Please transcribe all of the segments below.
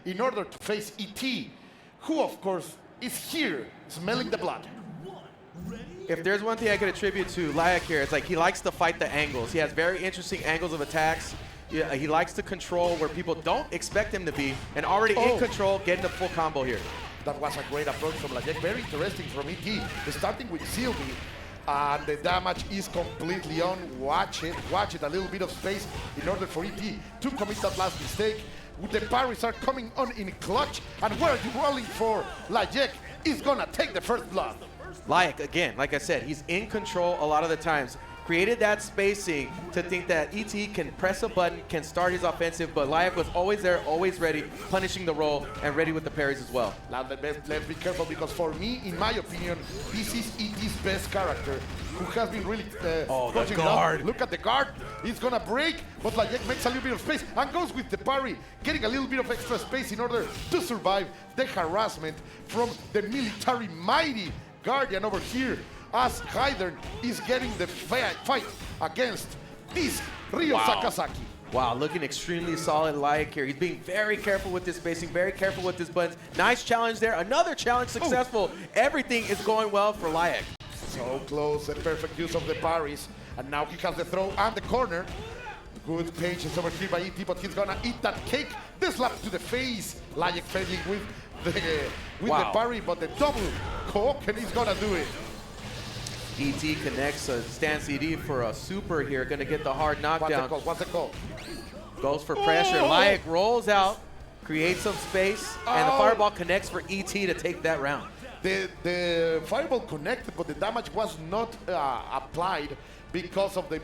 in order to face ET, who of course is here smelling the blood. If there's one thing I could attribute to Layec here, it's like he likes to fight the angles. He has very interesting angles of attacks. Yeah, he likes to control where people don't expect him to be, and already in control, getting the full combo here. That was a great approach from Layec. Very interesting from ET. Starting with Sylvie, and the damage is completely on. Watch it, a little bit of space in order for ET to commit that last mistake. The parries are coming on in clutch, and where are you rolling for? Layec is gonna take the first blood. Layec, again, like I said, he's in control a lot of the times. Created that spacing to think that ET can press a button, can start his offensive, but Layec was always there, always ready, punishing the roll, and ready with the parries as well. Now let's be careful, because for me, in my opinion, this is ET's best character, who has been really the guard. Look at the guard. It's gonna break, but Layec makes a little bit of space and goes with the parry, getting a little bit of extra space in order to survive the harassment from the military mighty Guardian over here, as Hydern is getting the fight against this Ryo Sakazaki. Wow, looking extremely solid Layec here. He's being very careful with his spacing, very careful with his buttons. Nice challenge there. Another challenge successful. Everything is going well for Layec. So close, the perfect use of the parries. And now he has the throw and the corner. Good patience over here by ET, but he's gonna eat that cake. The slap to the face. Layec failing with the parry, but the double coke, and he's gonna do it. ET connects a stand CD for a super here, gonna get the hard knockdown. What's the call? Goes for pressure. Layec rolls out, creates some space, and the fireball connects for ET to take that round. The fireball connected, but the damage was not applied because of the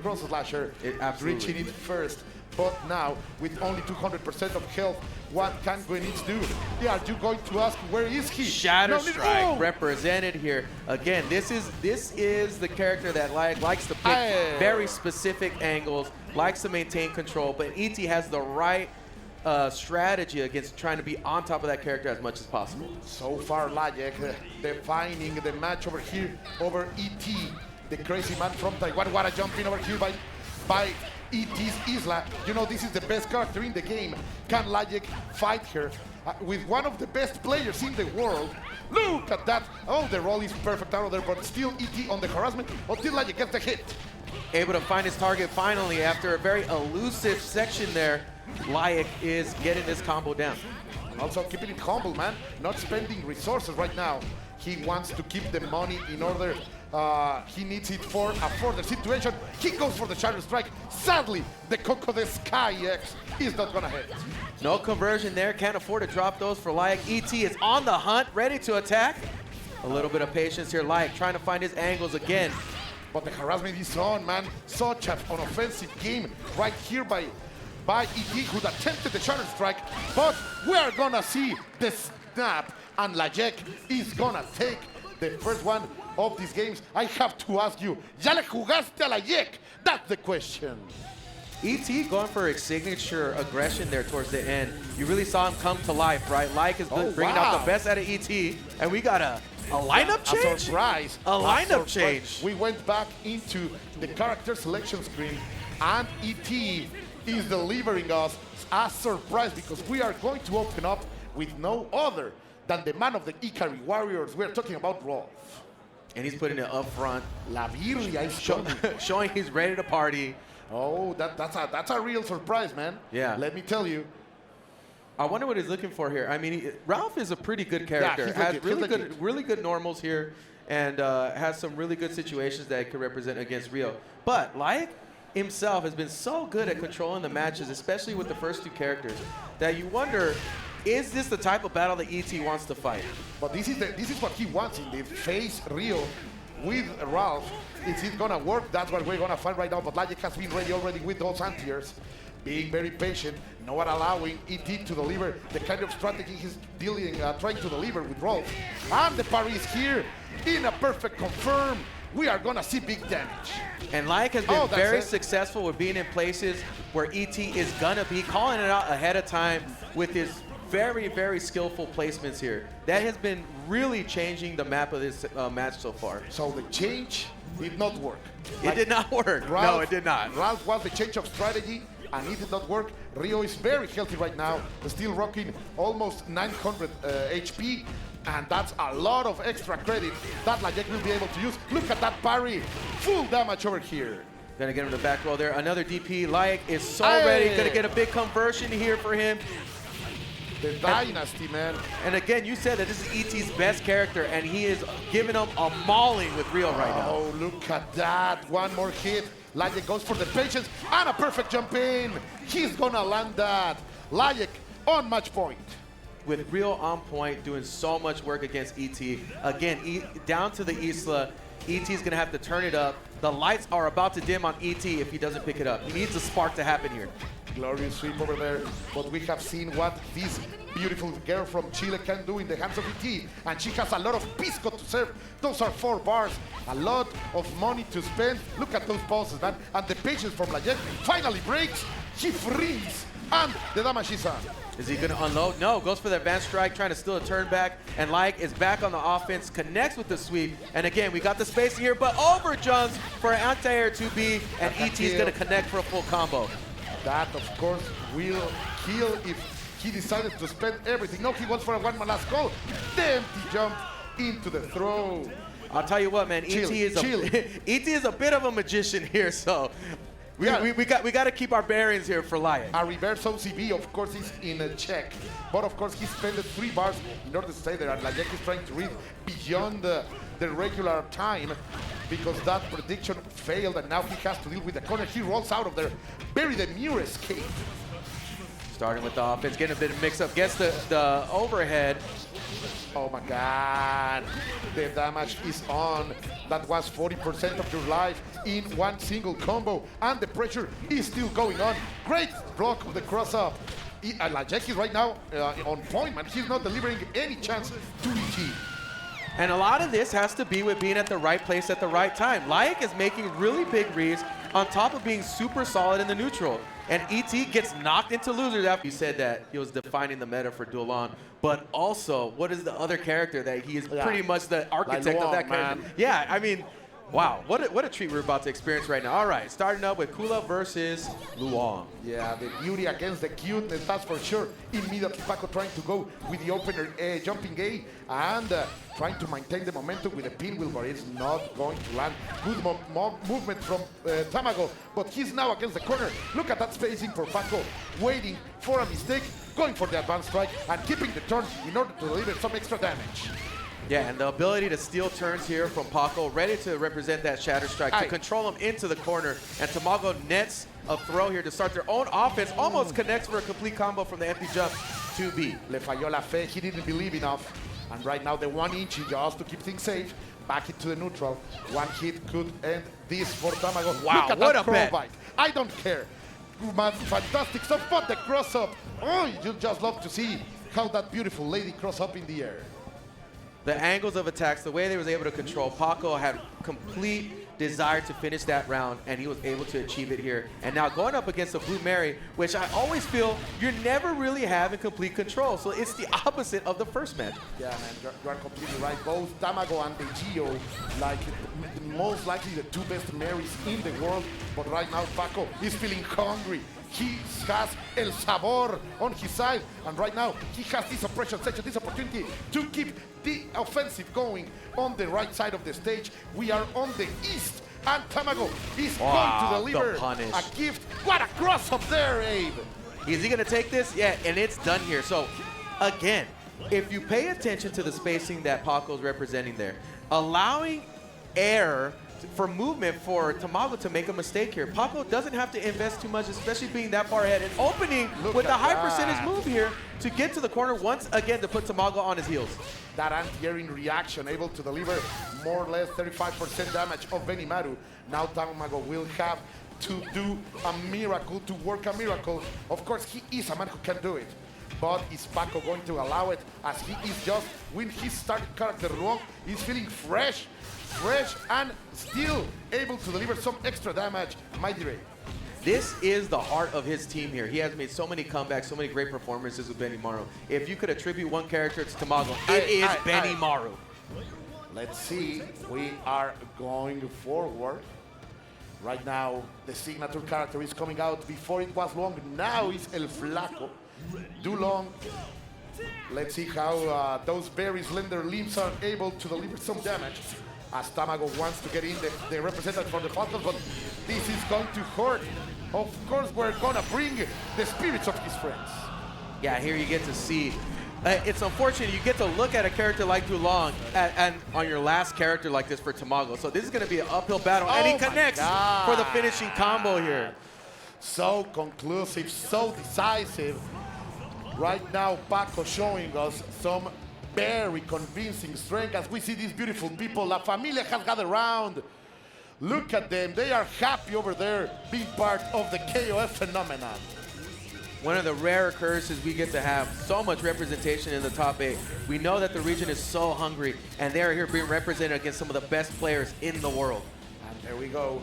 cross slasher reaching it first. But now, with only 200% of health, what can Grenitz do? Yeah, are you going to ask where is he? Shatter Strike represented here. Again, this is the character that Layec likes to pick very specific angles, likes to maintain control, but ET has the right strategy against trying to be on top of that character as much as possible. So far, Layec defining the match over here over ET, the crazy man from Taiwan. What a jump in over here by ET's Isla. You know, this is the best character in the game. Can Layec fight her with one of the best players in the world? Look at that. Oh, the roll is perfect out of there, but still ET on the harassment until Layec gets the hit. Able to find his target finally after a very elusive section there. Layec is getting this combo down. Also keeping it humble, man. Not spending resources right now. He wants to keep the money in order. He needs it for a further situation. He goes for the Shatter Strike. Sadly, the Coco de Sky X is not gonna hit. No conversion there. Can't afford to drop those for Layec. ET is on the hunt, ready to attack. A little bit of patience here. Layec trying to find his angles again. But the harassment is on, man. Such an offensive game right here by ET, who attempted the Shatter Strike. But we're gonna see the snap, and Layec is gonna take the first one of these games. I have to ask you, ¿ya le jugaste a Layec? That's the question. ET going for a signature aggression there towards the end. You really saw him come to life, right? Layec is bringing out the best out of ET, and we got a lineup change? A surprise. A lineup change. We went back into the character selection screen, and ET is delivering us a surprise, because we are going to open up with no other than the man of the Ikari Warriors. We're talking about Rolf. And he's putting it up front. La Virlia is showing he's ready to party. Oh, that's a real surprise, man. Yeah. Let me tell you. I wonder what he's looking for here. I mean, Ralph is a pretty good character. Yeah, has really good normals here, and has some really good situations that he could represent against Rio. But Layec himself has been so good at controlling the matches, especially with the first two characters, that you wonder, is this the type of battle that ET wants to fight? But this is what he wants in the face Rio with Ralph. Is it gonna work? That's what we're gonna find right now. But Layec has been ready already with those anti-airs, being very patient, not allowing ET to deliver the kind of strategy he's trying to deliver with Rolf. And the parry is here in a perfect confirm. We are gonna see big damage. And Layec has been very successful with being in places where ET is gonna be, calling it out ahead of time with his very, very skillful placements here. That has been really changing the map of this match so far. So the change did not work. It did not work. Ralph, no, it did not. Ralph was the change of strategy, and it did not work. Rio is very healthy right now, still rocking almost 900 HP, and that's a lot of extra credit that Layec will be able to use. Look at that parry, full damage over here. Gonna get him the back roll there. Another DP. Layec is so ready. Gonna get a big conversion here for him. The dynasty, man. And again, you said that this is ET's best character, and he is giving him a mauling with Rio right now. Oh, look at that. One more hit. Layec goes for the patience, and a perfect jump in. He's gonna land that. Layec on match point. With Rio on point, doing so much work against ET. Again, down to the Isla. ET's gonna have to turn it up. The lights are about to dim on ET if he doesn't pick it up. He needs a spark to happen here. Glorious sweep over there, but we have seen what this beautiful girl from Chile can do in the hands of ET, and she has a lot of pisco to serve. Those are 4 bars, a lot of money to spend. Look at those pulses, man, and the patience from Layec finally breaks. He frees, and the damage is on. Is he gonna unload? No, goes for the advanced strike, trying to steal a turn back, and Layec is back on the offense, connects with the sweep, and again, we got the space here, but over jumps for an anti-air 2B, and ET is gonna connect for a full combo. That, of course, will kill if he decided to spend everything. No, he wants for a one last call. The empty jump into the throw. I'll tell you what, man, ET is a bit of a magician here, so we got to keep our bearings here for Layec. A reverse OCB, of course, is in a check. But, of course, he spent 3 bars in order to stay there, and Layec is trying to read beyond the regular time because that prediction failed, and now he has to deal with the corner. He rolls out of there. Very demure escape. Starting with the offense, getting a bit of mix-up, gets the overhead. Oh my God, the damage is on. That was 40% of your life in one single combo, and the pressure is still going on. Great block of the cross-up. Layec is right now on point, man. He's not delivering any chance to ET. And a lot of this has to be with being at the right place at the right time. Layec is making really big reads on top of being super solid in the neutral. And ET gets knocked into losers after you said that he was defining the meta for Dulan. But also, what is the other character that he is pretty much the architect of that character? Man. Yeah, I mean, wow, what a treat we're about to experience right now. All right, starting up with Kula versus Luong. Yeah, the beauty against the cuteness, that's for sure. Immediately Pako trying to go with the opener jumping A and trying to maintain the momentum with the pinwheel, but it's not going to land. Good movement from Tamago, but he's now against the corner. Look at that spacing for Pako, waiting for a mistake, going for the advanced strike, and keeping the turn in order to deliver some extra damage. Yeah, and the ability to steal turns here from Pako, ready to represent that shatter strike, to control him into the corner. And Tamago nets a throw here to start their own offense, almost connects for a complete combo from the empty jump to B. Le falló la fe, he didn't believe enough. And right now the 1-inch just to keep things safe, back into the neutral. One hit could end this for Tamago. Wow, look at what that a bet. bite. I don't care. Man, fantastic stuff, but the cross-up. Oh, you just love to see how that beautiful lady cross up in the air. The angles of attacks, the way they was able to control. Pako had complete desire to finish that round, and he was able to achieve it here. And now going up against the Blue Mary, which I always feel you're never really having complete control. So it's the opposite of the first match. Yeah, man, you are completely right. Both Tamago and the Geo, like most likely the 2 best Marys in the world. But right now, Pako is feeling hungry. He has El Sabor on his side, and right now he has this oppression section, this opportunity to keep the offensive going on the right side of the stage. We are on the east, and Tamago is going to deliver a gift. What a cross up there, Abe! Is he going to take this? Yeah, and it's done here. So, again, if you pay attention to the spacing that Paco's representing there, allowing air for movement for Tamago to make a mistake here. Pako doesn't have to invest too much, especially being that far ahead, and opening with a high percentage move here to get to the corner once again to put Tamago on his heels. That anti-airing reaction able to deliver more or less 35% damage of Benimaru. Now Tamago will have to do a miracle, to work a miracle. Of course, he is a man who can do it. But is Pako going to allow it, as he is just, when he started character wrong, he's feeling fresh and still able to deliver some extra damage. Mighty Ray. This is the heart of his team here. He has made so many comebacks, so many great performances with Benimaru. If you could attribute one character to Tamago, it is Benimaru. Let's see. We are going forward. Right now, the signature character is coming out. Before it was Long, now it's El Flaco. Do Long. Let's see how those very slender limbs are able to deliver some damage. As Tamago wants to get in the representative for the Falcons, but this is going to hurt. Of course, we're gonna bring the spirits of his friends. Yeah, here you get to see. It's unfortunate you get to look at a character like Dulong and on your last character like this for Tamago. So this is going to be an uphill battle, and he connects for the finishing combo here. So conclusive, so decisive. Right now, Pako showing us some very convincing strength as we see these beautiful people. La Familia has gathered around. Look at them. They are happy over there being part of the KOF phenomenon. One of the rare occurrences we get to have so much representation in the top 8. We know that the region is so hungry, and they are here being represented against some of the best players in the world. And there we go.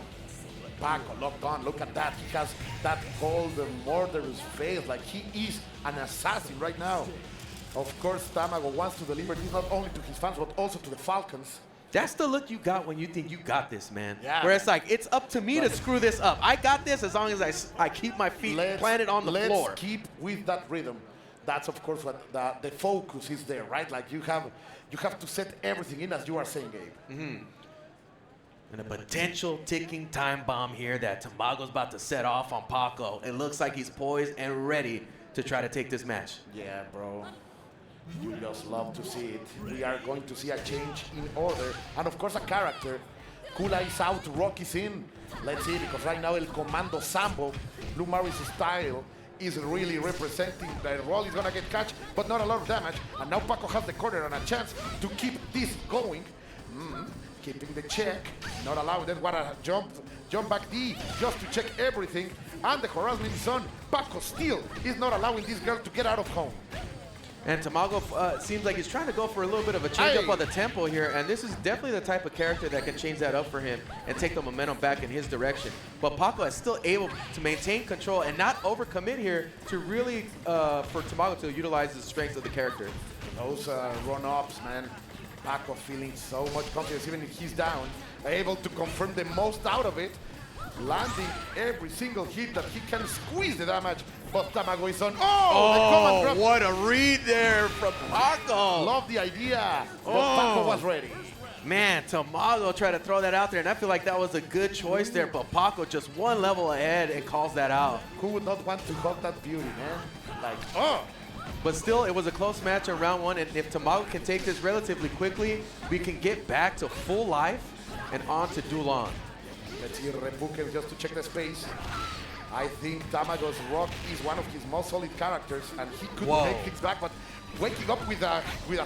Pako locked on. Look at that. He has that cold, murderous face. Like he is an assassin right now. Of course, Tamago wants to deliver this not only to his fans, but also to the Falcons. That's the look you got when you think you got this, man. Yeah. Where it's like, it's up to me to screw this up. I got this as long as I keep my feet planted on the floor. Let's keep with that rhythm. That's, of course, what the focus is there, right? Like you have to set everything in, as you are saying, Gabe. Mm-hmm. And a potential ticking time bomb here that Tamago's about to set off on Pako. It looks like he's poised and ready to try to take this match. Yeah, bro. You just love to see it. We are going to see a change in order. And of course a character. Kula is out, Rocky's in. Let's see, because right now El Comando Sambo, Blue Mary's style, is really representing the role. He's gonna get catch, but not a lot of damage. And now Pako has the corner and a chance to keep this going. Keeping the check, not allowing them. What a jump back D, just to check everything. And the harassment is on. Pako still is not allowing this girl to get out of home. And Tamago seems like he's trying to go for a little bit of a change up on the tempo here, and this is definitely the type of character that can change that up for him and take the momentum back in his direction. But Pako is still able to maintain control and not overcommit here to really, for Tamago to utilize the strengths of the character. Those run-ups, man. Pako feeling so much confidence, even if he's down, able to confirm the most out of it, landing every single hit that he can squeeze the damage. But Tamago is on. Oh, the command grab. What a read there from Pako. Love the idea, but Pako was ready. Man, Tamago tried to throw that out there, and I feel like that was a good choice there, but Pako just one level ahead and calls that out. Who would not want to hug that beauty, man? Like, oh! But still, it was a close match in round 1, and if Tamago can take this relatively quickly, we can get back to full life and on to Dulong. Let's see Repuken just to check the space. I think Tamago's Rock is one of his most solid characters, and he could take things back, but waking up with a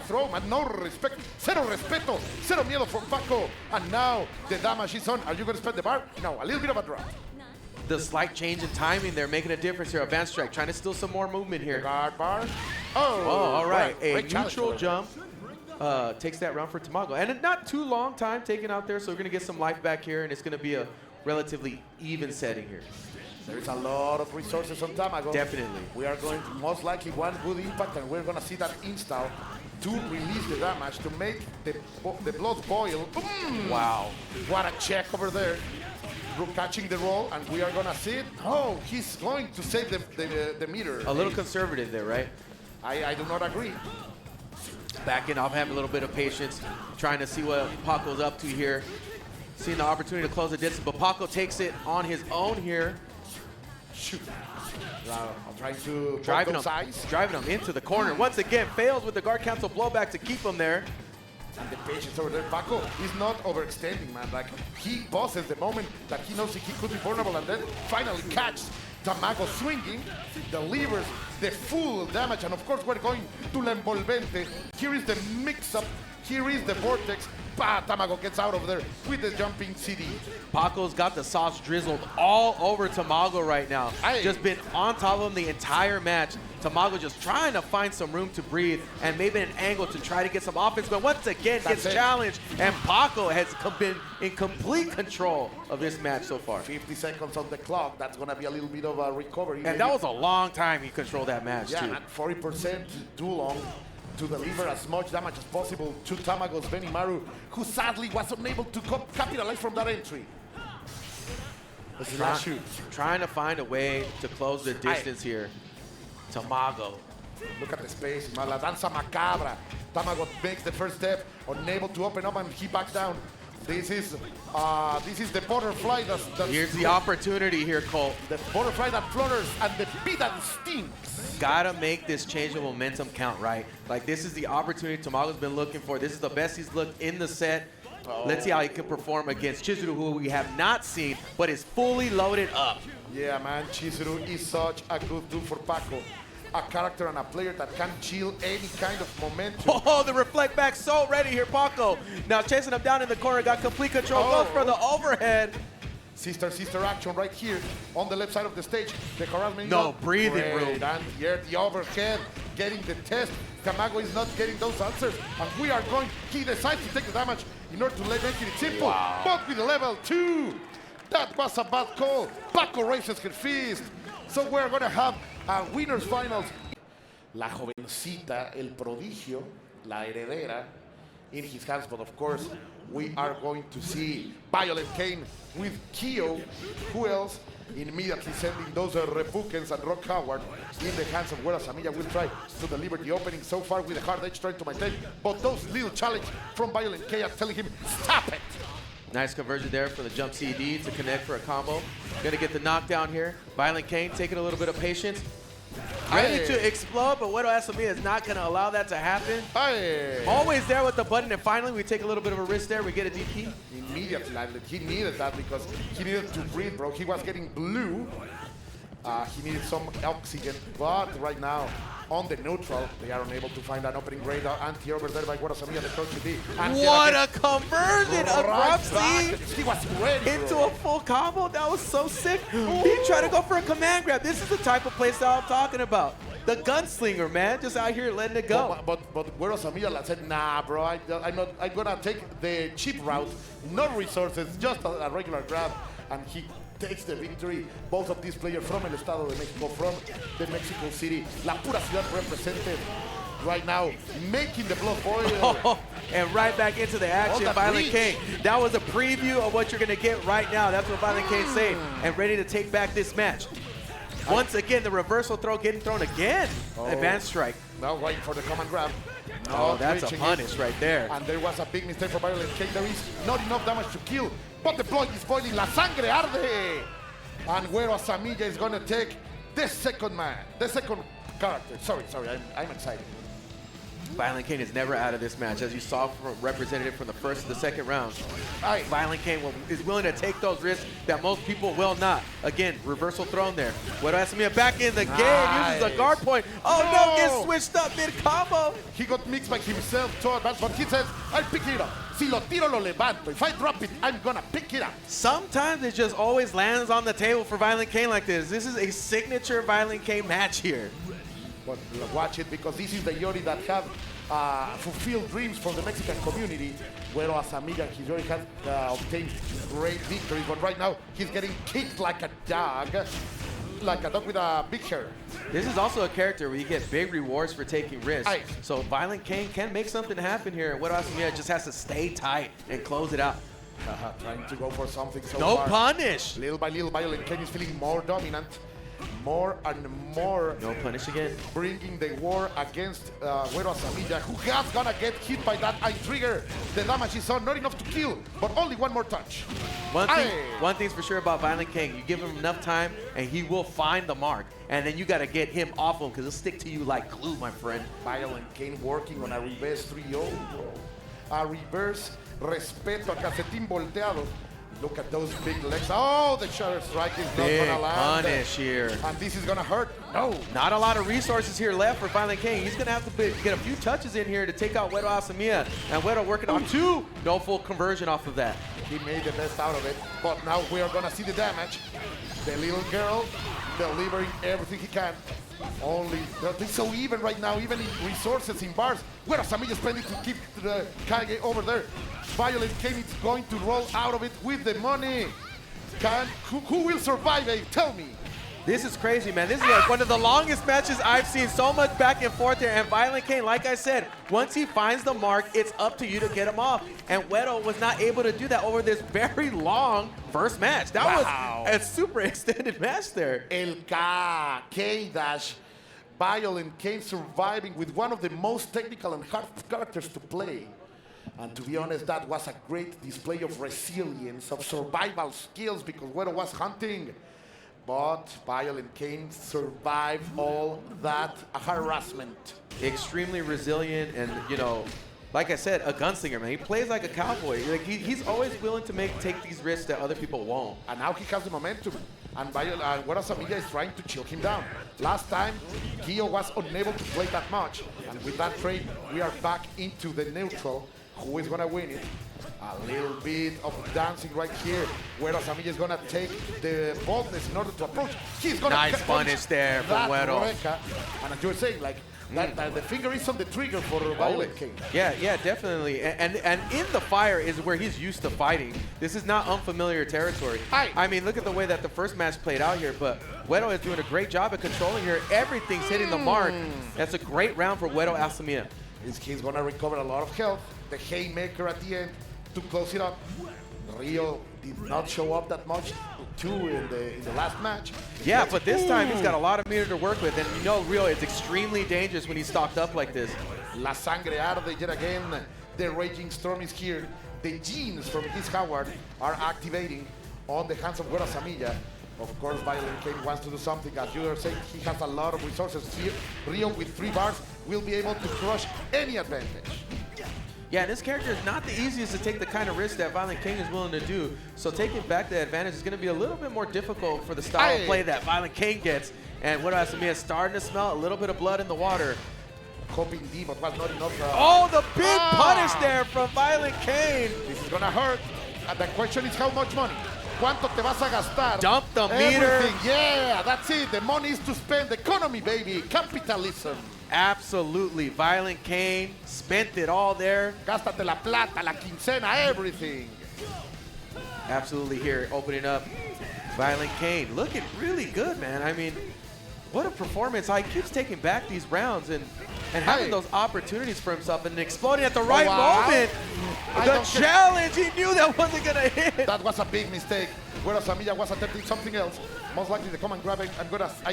throw, man, no respect, cero respeto, cero miedo from Pako. And now the damage is on. Are you going to spend the bar? No, a little bit of a drop. The slight change in timing there making a difference here. Advanced strike, trying to steal some more movement here. Guard bar. Oh, all right. A great neutral jump takes that round for Tamago. And not too long time taken out there, so we're going to get some life back here, and it's going to be a relatively even setting here. There is a lot of resources on Tamago. Definitely. We are going to most likely one good impact, and we're going to see that install to release the damage, to make the blood boil. Wow. What a check over there. Catching the roll, and we are going to see it. Oh, he's going to save the meter. A little conservative there, right? I do not agree. Backing off, having a little bit of patience, trying to see what Paco's up to here. Seeing the opportunity to close the distance, but Pako takes it on his own here. Shoot. I'm trying to driving him into the corner. Once again, fails with the guard cancel blowback to keep him there. And the patience over there. Pako is not overextending, man. Like, he pauses the moment that he knows he could be vulnerable, and then finally catches Tamago swinging, delivers the full damage, and of course we're going to La Envolvente. Here is the mix-up, here is the vortex. Tamago gets out of there with the jumping CD. Paco's got the sauce drizzled all over Tamago right now. Just been on top of him the entire match. Tamago just trying to find some room to breathe and maybe an angle to try to get some offense, but once again gets challenged, and Pako has been in complete control of this match so far. 50 seconds on the clock. That's going to be a little bit of a recovery. And that was a long time he controlled that match, too. Yeah, 40% too long to deliver as much damage as possible to Tamago's Benimaru, who sadly was unable to capitalize from that entry. Trying to find a way to close the distance here. Tamago. Look at the space, man. La danza macabra. Tamago makes the first step, unable to open up, and he backs down. This is the butterfly that's Here's the opportunity here, Colt. The butterfly that flutters and the bee that stings. Gotta make this change of momentum count, right? Like, this is the opportunity Tamago's been looking for. This is the best he's looked in the set. Let's see how he can perform against Chizuru, who we have not seen, but is fully loaded up. Yeah, man, Chizuru is such a good tool for Pako. A character and a player that can chill any kind of momentum. Oh, the reflect back so ready here, Pako. Now chasing him down in the corner, got complete control, goes for the overhead. Sister action right here on the left side of the stage. The harassment. No breathing room. And here the overhead, getting the test. Tamago is not getting those answers. And we are going, he decides to take the damage in order to make it simple. Wow. But with the level 2, that was a bad call. Pako raises her fist. So we're going to have a winners finals. La jovencita, el prodigio, la heredera, in his hands. But of course, we are going to see ViolentKain with Kyo. Who else? Immediately sending those Repukens and Rock Howard in the hands of Wero. Asamiya will try to deliver the opening so far with a hard edge trying to maintain. But those little challenge from ViolentKain are telling him, stop it! Nice conversion there for the jump CD to connect for a combo. Gonna get the knockdown here. ViolentKain taking a little bit of patience. Ready to explode, but Wero Asamiya is not gonna allow that to happen. Always there with the button, and finally we take a little bit of a risk there. We get a DP. Immediately, he needed that because he needed to breathe, bro. He was getting blue. He needed some oxygen, but right now, on the neutral, they are unable to find an opening grade anti over there by Wero Asamiya, the coach to be. What a conversion! Abruptly he was ready, into a full combo. That was so sick. He tried to go for a command grab. This is the type of playstyle I'm talking about. The gunslinger, man, just out here letting it go. But Wero Asamiya said, nah, bro, I'm gonna take the cheap route, no resources, just a regular grab, and he takes the victory. Both of these players from el Estado de Mexico, from the Mexico City, la pura ciudad represented right now, making the blood boil. And right back into the action, ViolentKain. That was a preview of what you're gonna get right now. That's what ViolentKain saying, and ready to take back this match. Once again, the reversal throw getting thrown again. Advanced strike. Now waiting for the command grab. Oh, that's a punish right there. And there was a big mistake for ViolentKain. There is not enough damage to kill, but the blood is boiling. La sangre arde. And Wero Asamiya is going to take the second man, the second character. Sorry, I'm excited. ViolentKain is never out of this match, as you saw from representative from the first to the second round. ViolentKain is willing to take those risks that most people will not. Again, reversal thrown there. Wero Asamiya back in the game, uses a guard point. Oh no, gets switched up mid-combo. He got mixed by himself to advance, but he says, I'll pick it up. Si lo tiro, lo levanto. If I drop it, I'm gonna pick it up. Sometimes it just always lands on the table for ViolentKain like this. This is a signature ViolentKain match here. But watch it, because this is the Yori that have fulfilled dreams from the Mexican community. Wero Asamiya, his Yori has obtained great victories, but right now he's getting kicked like a dog with a big hair. This is also a character where you get big rewards for taking risks. So ViolentKain can make something happen here. Wero Asamiya just has to stay tight and close it out. Trying to go for something so no far. punish. Little by little, ViolentKain is feeling more dominant. More and more. No punish again. Bringing the war against Wero Asamiya, who has gonna get hit by that eye trigger. The damage is on, not enough to kill, but only one more touch. One thing's for sure about ViolentKain, you give him enough time and he will find the mark. And then you gotta get him off him because he'll stick to you like glue, my friend. ViolentKain working on a reverse 3-0. A reverse respeto a calcetín volteado. Look at those big legs. Oh, the shutter strike is not gonna land. Punish here. And this is gonna hurt. No. Not a lot of resources here left for ViolentKain. He's gonna have to get a few touches in here to take out Wero Asamiya. And Wero working on 2. No full conversion off of that. He made the best out of it. But now we are gonna see the damage. The little girl delivering everything he can. They're so even right now, even in resources, in bars. Wero Asamiya is planning to keep the Kage over there. ViolentKain is going to roll out of it with the money. Who will survive, Tell me. This is crazy, man. This is like one of the longest matches I've seen. So much back and forth there. And ViolentKain, like I said, once he finds the mark, it's up to you to get him off. And Wero was not able to do that over this very long first match. That was a super extended match there. El K-Dash. ViolentKain surviving with one of the most technical and hard characters to play. And to be honest, that was a great display of resilience, of survival skills, because Wero was hunting. But ViolentKain survived all that harassment. Extremely resilient and, you know, like I said, a gunslinger, man. He plays like a cowboy. Like he's always willing to take these risks that other people won't. And now he has the momentum. And Wero Asamiya is trying to chill him down. Last time, Gio was unable to play that much. And with that trade, we are back into the neutral. Who is going to win it? A little bit of dancing right here. Wero Asamiya is going to take the boldness in order to approach. He's going to nice punish there from Wero. And as you were saying, like, that the finger is on the trigger for ViolentKain. Yeah, definitely. And in the fire is where he's used to fighting. This is not unfamiliar territory. I mean, look at the way that the first match played out here, but Wero is doing a great job of controlling here. Everything's hitting the mark. That's a great round for Wero Asamiya. He's going to recover a lot of health. The haymaker at the end to close it up. Rio did not show up that much too in the last match. Yeah, but this time he's got a lot of meter to work with, and you know Rio is extremely dangerous when he's stocked up like this. La Sangre Arde yet again. The Raging Storm is here. The genes from his Howard are activating on the hands of Wero Asamiya. Of course, ViolentKain wants to do something. As you were saying, he has a lot of resources here. Rio, with 3 bars, will be able to crush any advantage. Yeah, this character is not the easiest to take the kind of risk that ViolentKain is willing to do. So taking back the advantage is going to be a little bit more difficult for the style of play that ViolentKain gets. And Wero Asamiya is starting to smell a little bit of blood in the water. Hoping D, but was not enough. Oh, the big punish there from ViolentKain. This is going to hurt. And the question is how much money? ¿Cuánto te vas a gastar? Dump the meter. Everything. Yeah, that's it. The money is to spend. Economy, baby. Capitalism. Absolutely. ViolentKain spent it all there. Gástate la plata, la quincena, everything. Absolutely here, opening up. ViolentKain looking really good, man. I mean, what a performance. He keeps taking back these rounds and having those opportunities for himself and exploding at the right moment. The challenge, he knew that wasn't going to hit. That was a big mistake. Wero Asamiya was attempting something else. Most likely to come and grab it. I'm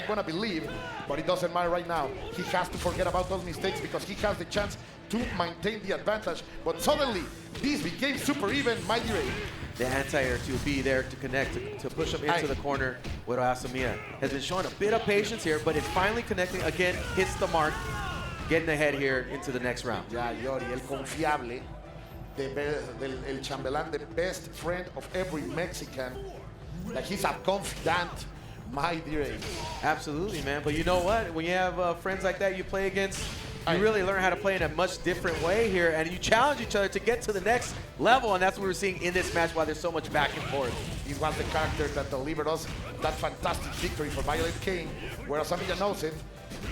gonna believe, but it doesn't matter right now. He has to forget about those mistakes because he has the chance to maintain the advantage. But suddenly, this became super even, my dear. The anti-air to be there to connect, to push him into the corner. Wero Asamiya has been showing a bit of patience here, but it's finally connecting again, hits the mark, getting ahead here into the next round. Yeah, Yori, el confiable, el chambelán, the best friend of every Mexican. Like he's a confidant, my dear. Absolutely, man. But you know what? When you have friends like that you play against, you really learn how to play in a much different way here, and you challenge each other to get to the next level, and that's what we're seeing in this match while there's so much back and forth. He was the character that delivered us that fantastic victory for ViolentKain, where Asamiya knows it.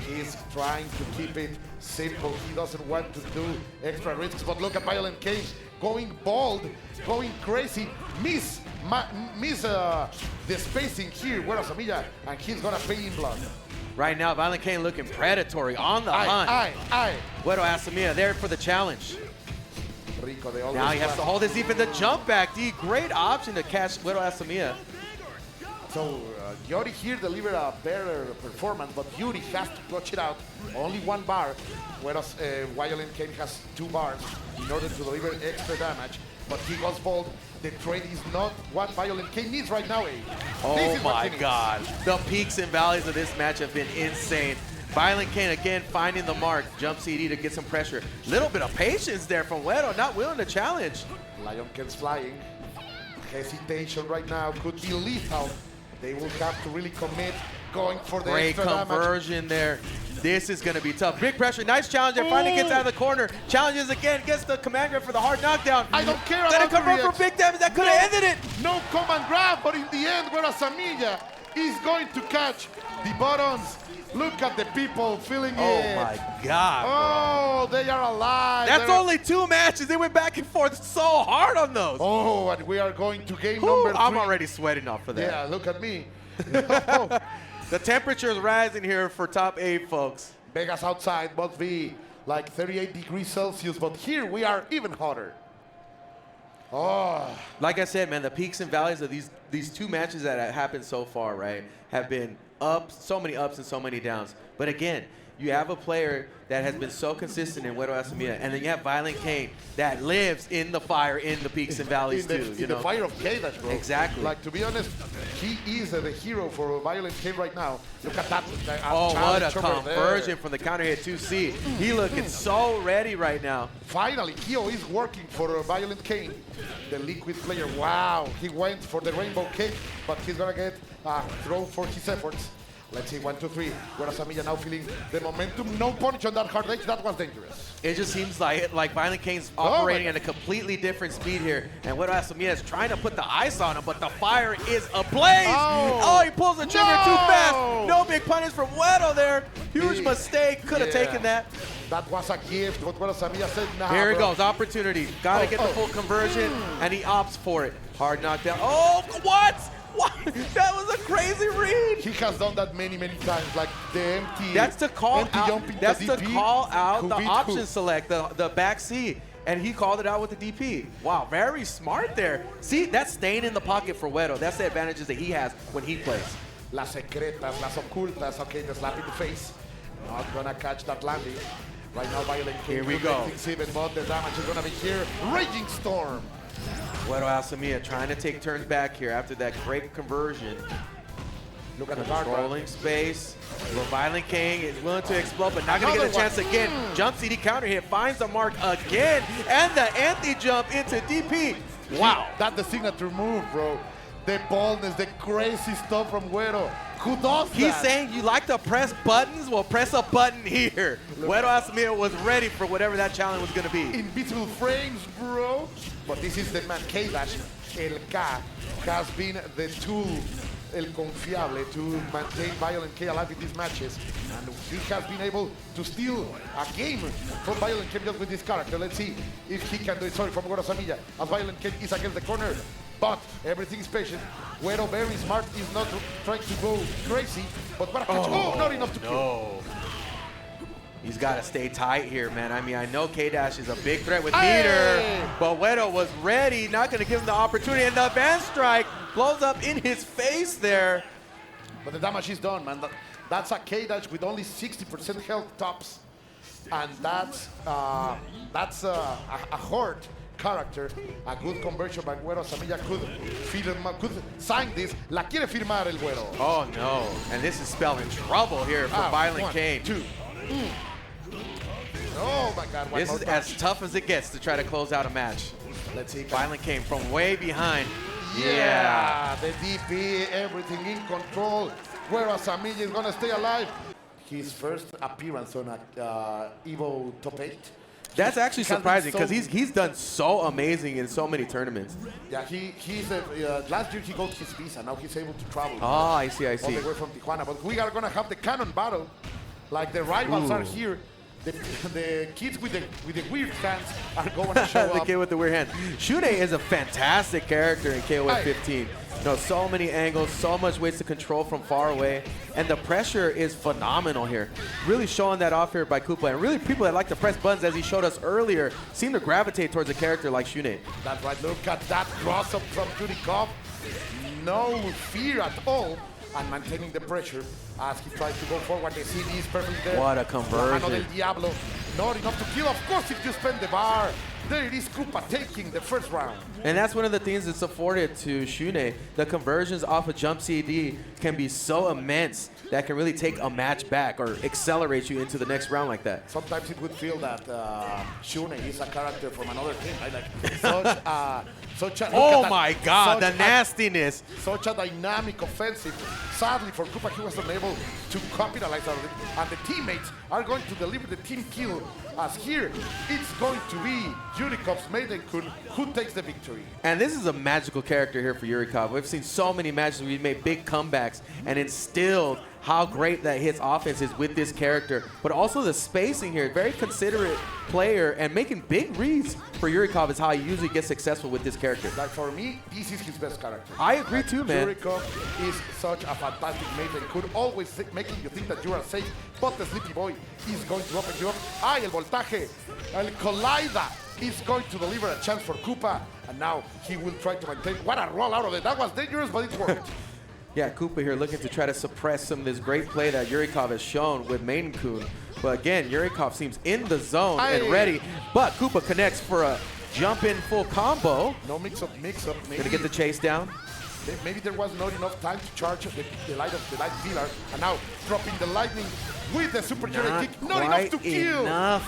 He's trying to keep it simple. He doesn't want to do extra risks, but look at ViolentKain going bold, going crazy, miss the spacing here, Wero Asamiya, and he's gonna pay in blood. Right now, ViolentKain looking predatory on the hunt. Wero Asamiya there for the challenge. Rico, now he has to hold his deep in the jump back. D, great option to catch Wero Asamiya. So Yuri here delivered a better performance, but Yuri has to clutch it out. Only 1 bar, whereas ViolentKain has 2 bars in order to deliver extra damage. But he goes bold. The trade is not what ViolentKain needs right now, Oh my God. The peaks and valleys of this match have been insane. ViolentKain again finding the mark. Jump CD to get some pressure. Little bit of patience there from Wero, not willing to challenge. Layec flying. Hesitation right now could be lethal. They will have to really commit, going for the great extra conversion damage. there. This is going to be tough. Big pressure, nice challenge there. Finally gets out of the corner. Challenges again, gets the command grab for the hard knockdown. I don't care Then about a convert for big damage. That could have ended it. No command grab, but in the end, Wero Asamiya is going to catch the buttons. Look at the people feeling it. Oh my God, Oh, bro. they are alive. That's only 2 matches. They went back and forth so hard on those. Oh, and we are going to game number 3. I'm already sweating off for that. Yeah, look at me. No. The temperature is rising here for top 8, folks. Vegas outside must be like 38 degrees Celsius, but here we are even hotter. Oh. Like I said, man, the peaks and valleys of these 2 matches that have happened so far, right, have been so many ups and so many downs. But again, you have a player that has been so consistent in Wero Asamiya, and then you have ViolentKain that lives in the fire, in the peaks and valleys too. In the fire of K-Dash, bro. Exactly. Like, to be honest, he is the hero for ViolentKain right now. Look at that. Oh, what a conversion from the counter hit 2C. He looking so ready right now. Finally, Kyo is working for ViolentKain, the liquid player. Wow, he went for the rainbow kick, but he's gonna get a throw for his efforts. Let's see, 1, 2, 3. Where Asamiya now feeling the momentum. No punish on that hard edge. That was dangerous. It just seems like ViolentKain's operating at a completely different speed here. And Wero Asamiya is trying to put the ice on him, but the fire is ablaze. Oh, he pulls the trigger too fast. No big punish from Wero there. Huge mistake. Could have taken that. That was a gift. What Wero Asamiya said, nah, here he bro. goes. Opportunity. Got to get the full conversion, and he opts for it. Hard knockdown. Oh, what? What? That was a crazy read. He has done that many times, like the empty. That's to call out. That's to call out the option who. select, the back C, and he called it out with the DP. Wow, very smart there. See, that's staying in the pocket for Wero. That's the advantages that he has when he plays. Las secretas, las ocultas. Okay, the slap in the face. Not gonna catch that landing. Right now, ViolentKain. Here we go. Things even, but the damage is gonna be here. Raging Storm. Wero Asamiya trying to take turns back here after that great conversion. Look at the guard. Controlling space. ViolentKain is willing to explode, but not going to get a chance again. Jump CD counter hit, finds the mark again, and the anti-jump into DP. Wow. That's the signature move, bro. The boldness, the crazy stuff from Wero. Who does that? He's saying you like to press buttons? Well, press a button here. Wero Asamiya was ready for whatever that challenge was going to be. Invisible frames, bro. But this is the man, K-Dash. El K has been the tool, el confiable, to maintain ViolentKain alive in these matches. And he has been able to steal a game from ViolentKain just with this character. Let's see if he can do it. Sorry, from Wero Asamiya, as ViolentKain is against the corner. But everything is patient. Wero, very smart, is not trying to go crazy. But what a catch. Oh, not enough to kill. He's got to stay tight here, man. I mean, I know K-Dash is a big threat with meter, but Wero was ready, not going to give him the opportunity. And the advanced strike blows up in his face there. But the damage is done, man. That's a K-Dash with only 60% health tops. And that's a horde character. A good conversion by Wero Asamiya could sign this. La quiere firmar el Wero. Oh, no. And this is spelling trouble here for ViolentKain. 1, 2. Oh my God! This is as tough as it gets to try to close out a match. Let's see. ViolentKain from way behind. Yeah, the DP, everything in control. Wero Asamiya is gonna stay alive. His first appearance on a Evo Top 8. That's actually surprising because he's done so amazing in so many tournaments. Yeah, he's last year he got his visa. Now he's able to travel. Oh, I see. All the way from Tijuana. But we are gonna have the cannon battle. Like the rivals are here. The kids with the weird hands are going to show up. The kid with the weird hand. Shune is a fantastic character in KOF 15. You know, so many angles, so much ways to control from far away, and the pressure is phenomenal here. Really showing that off here by Koopa, and really people that like to press buttons, as he showed us earlier, seem to gravitate towards a character like Shune. That's right. Look at that cross-up from Yurikov. No fear at all. And maintaining the pressure as he tries to go forward. The CD is perfectly there. What a conversion. La mano del Diablo. Not enough to kill. Of course, if you spend the bar. There it is, Koopa taking the first round. And that's one of the things that's afforded to Shune. The conversions off a jump CD can be so immense that can really take a match back or accelerate you into the next round like that. Sometimes it would feel that Shune is a character from another team. Right? Like such a oh my God, the nastiness. Such a dynamic offensive. Sadly for Koopa, he was unable to capitalize on it. And the teammates are going to deliver the team kill. As here, it's going to be Yurikov's Maiden-kun who takes the victory. And this is a magical character here for Yurikov. We've seen so many matches where he made big comebacks and instilled how great that his offense is with this character, but also the spacing here. Very considerate player and making big reads for Yurikov is how he usually gets successful with this character. Like for me, this is his best character. I agree too, man. Yurikov is such a fantastic mate and could always making you think that you are safe, but the Sleepy Boy is going to open you up. El voltaje, el collider is going to deliver a chance for Koopa, and now he will try to maintain. What a roll out of it. That was dangerous, but it worked. Yeah, Koopa here looking to try to suppress some of this great play that Yurikov has shown with Maiden-kun. But again, Yurikov seems in the zone and ready, but Koopa connects for a jump-in full combo. No mix-up. Gonna get the chase down. Maybe there was not enough time to charge the light pillar, and now dropping the lightning with the super Yuri kick. Not enough to kill.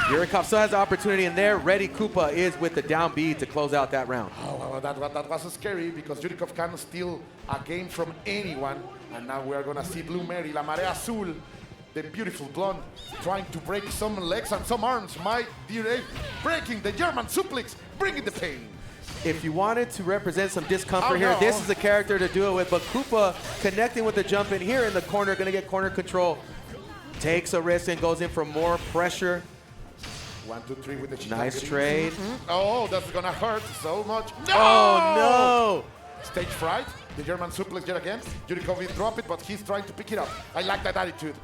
Yurikov still has the opportunity in there. Ready Koopa is with the down B to close out that round. Oh, that was scary because Yurikov can steal a game from anyone. And now we are going to see Blue Mary, La Marea Azul, the beautiful blonde, trying to break some legs and some arms. My dear Abe, breaking the German suplex, bringing the pain. If you wanted to represent some discomfort here, this is the character to do it with. But Koopa connecting with the jump in here in the corner, going to get corner control. Takes a risk and goes in for more pressure. 1, 2, 3 with the nice trade. Oh, that's gonna hurt so much. No! Oh no! Stage fright. The German suplex yet again. Yurikov will drop it, but he's trying to pick it up. I like that attitude.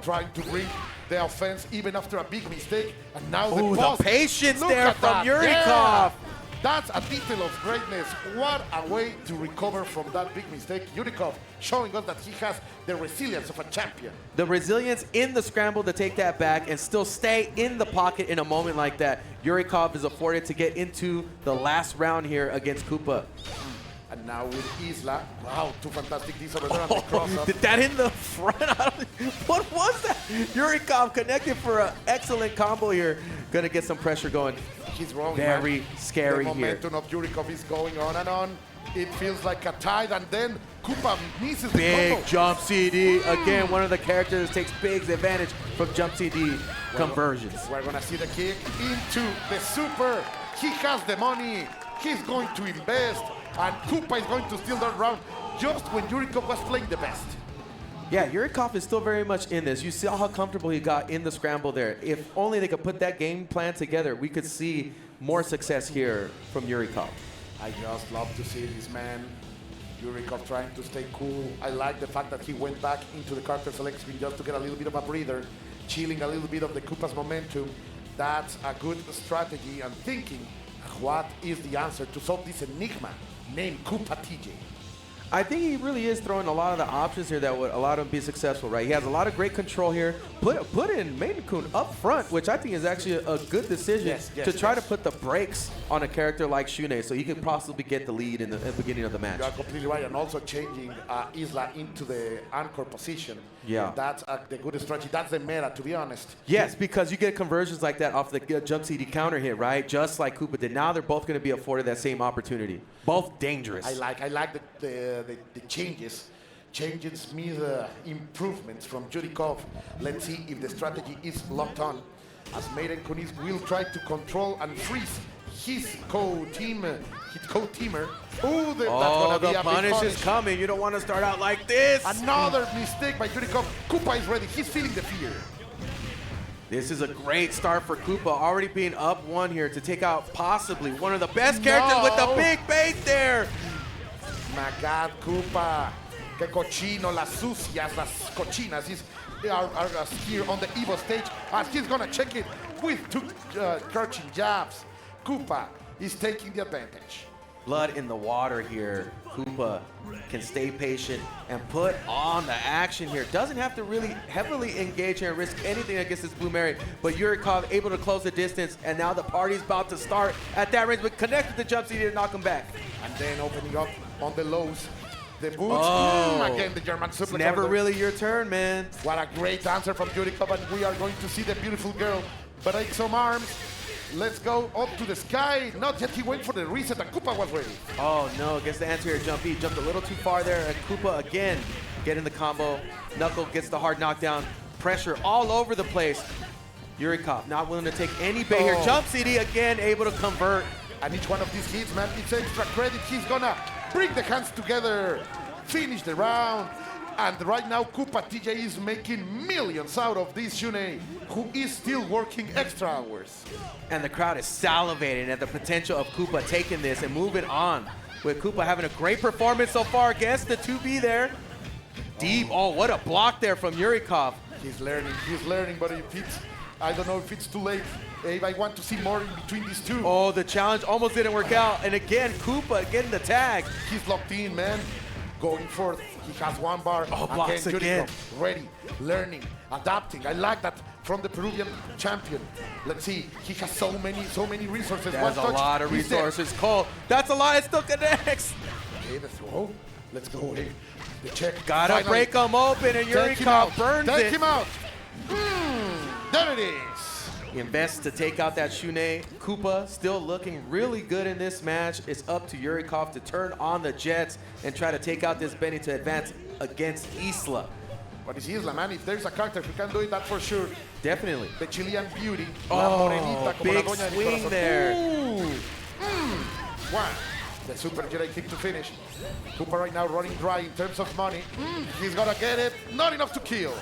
Trying to bring the offense even after a big mistake. And now the patience there from Yurikov. Yeah. That's a detail of greatness. What a way to recover from that big mistake. Yurikov showing us that he has the resilience of a champion. The resilience in the scramble to take that back and still stay in the pocket in a moment like that. Yurikov is afforded to get into the last round here against Koopa. And now with Isla. Wow, two fantastic Ds over there on the cross-up. Did that in the front? What was that? Yurikov connected for an excellent combo here. Gonna get some pressure going. He's wrong, Very scary here. The momentum of Yurikov is going on and on. It feels like a tide, and then Koopa misses the combo. Big jump CD. Again, one of the characters that takes big advantage from jump CD conversions. We're gonna see the kick into the super. He has the money. He's going to invest, and Koopa is going to steal that round just when Yurikov was playing the best. Yeah, Yurikov is still very much in this. You saw how comfortable he got in the scramble there. If only they could put that game plan together, we could see more success here from Yurikov. I just love to see this man, Yurikov, trying to stay cool. I like the fact that he went back into the character selection just to get a little bit of a breather, chilling a little bit of the Koopa's momentum. That's a good strategy, and thinking what is the answer to solve this enigma named KoopaTJ. I think he really is throwing a lot of the options here that would allow him to be successful, right? He has a lot of great control here. Put in Maiden-kun up front, which I think is actually a good decision to try to put the brakes on a character like Shunei so he could possibly get the lead in the beginning of the match. You are completely right, and also changing Isla into the anchor position. Yeah. That's the good strategy. That's the meta, to be honest. Yes, because you get conversions like that off the jump CD counter hit, right? Just like Koopa did. Now they're both going to be afforded that same opportunity. Both dangerous. I like the changes. Changes mean improvements from Yurikov. Let's see if the strategy is locked on. As Maiden-kun will try to control and freeze his co-teamer. Oh, that's gonna be a punish big is coming. You don't want to start out like this. Another mistake by Yurikov. Koopa is ready. He's feeling the fear. This is a great start for Koopa, already being up 1 here to take out possibly one of the best characters with the big bait there. My God, Koopa. Que cochino, las sucias, las cochinas. He's here on the Evo stage, as he's gonna check it with 2 crouching jabs. Koopa is taking the advantage. Blood in the water here. Koopa can stay patient and put on the action here. Doesn't have to really heavily engage here and risk anything against this Blue Mary, but Yurikov able to close the distance, and now the party's about to start at that range, but connected the jump CD to knock him back. And then opening up on the lows. The boots, again the German suplex. It's never really your turn, man. What a great answer from Yurikov, and we are going to see the beautiful girl break some arms. Let's go up to the sky. Not yet, he went for the reset, and Koopa was ready. Oh no, gets the answer here, Jump E. Jumped a little too far there, and Koopa again getting the combo. Knuckle gets the hard knockdown. Pressure all over the place. Yurikov not willing to take any bait here. Jump CD again, able to convert. And each one of these hits, man, it's extra credit. He's gonna bring the hands together, finish the round. And right now, KoopaTJ is making millions out of this Shunei, who is still working extra hours. And the crowd is salivating at the potential of Koopa taking this and moving on. With Koopa having a great performance so far against the 2B there. Deep, oh, what a block there from Yurikov. He's learning, but if it's, I don't know if it's too late. If I want to see more in between these two. Oh, the challenge almost didn't work out. And again, Koopa getting the tag. He's locked in, man. Going forth. He has one bar. Oh, blocks again. Ready, learning, adapting. I like that from the Peruvian champion. Let's see. He has so many resources. That's a lot of resources. Cole, that's a lot. It still connects. Okay, the throw. Let's go. Hey, the check. Gotta Finally. break him open, and Yurikov burns it. Take him out. There it is. He invests to take out that Shunei. Koopa still looking really good in this match. It's up to Yurikov to turn on the Jets and try to take out this Benny to advance against Isla. But it's Isla, man. If there's a character who can do it, that's for sure. Definitely. The Chilean beauty. Oh, big swing there. One. The Super Jedi kick to finish. Koopa right now running dry in terms of money. He's gonna get it. Not enough to kill.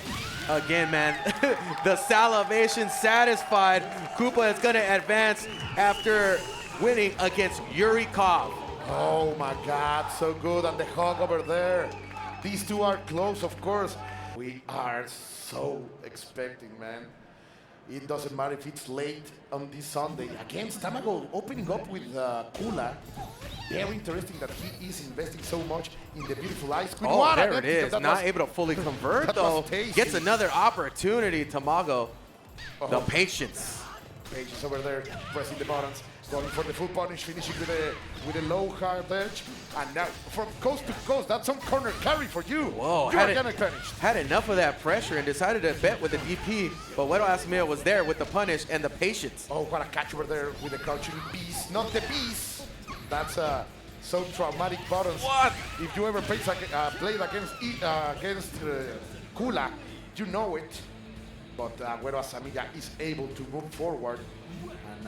Again, man, the salivation satisfied. Koopa is gonna advance after winning against Yurikov. Oh my God, so good. And the hug over there. These two are close, of course. We are so expecting, man. It doesn't matter if it's late on this Sunday. Against Tamago opening up with Kula. Very interesting that he is investing so much in the beautiful ice. Oh, there it is. Not able to fully convert, though. Gets another opportunity, Tamago. The patience. Patience over there, pressing the buttons. Going for the full punish, finishing with a low hard edge. And now from coast to coast, that's some corner carry for you. Whoa, had enough of that pressure and decided to bet with the DP, but Wero Asamiya was there with the punish and the patience. Oh, what a catch over there with the crouching beast, not the beast. That's so traumatic buttons. What? If you ever played against Kula, you know it. But Wero Asamiya is able to move forward. And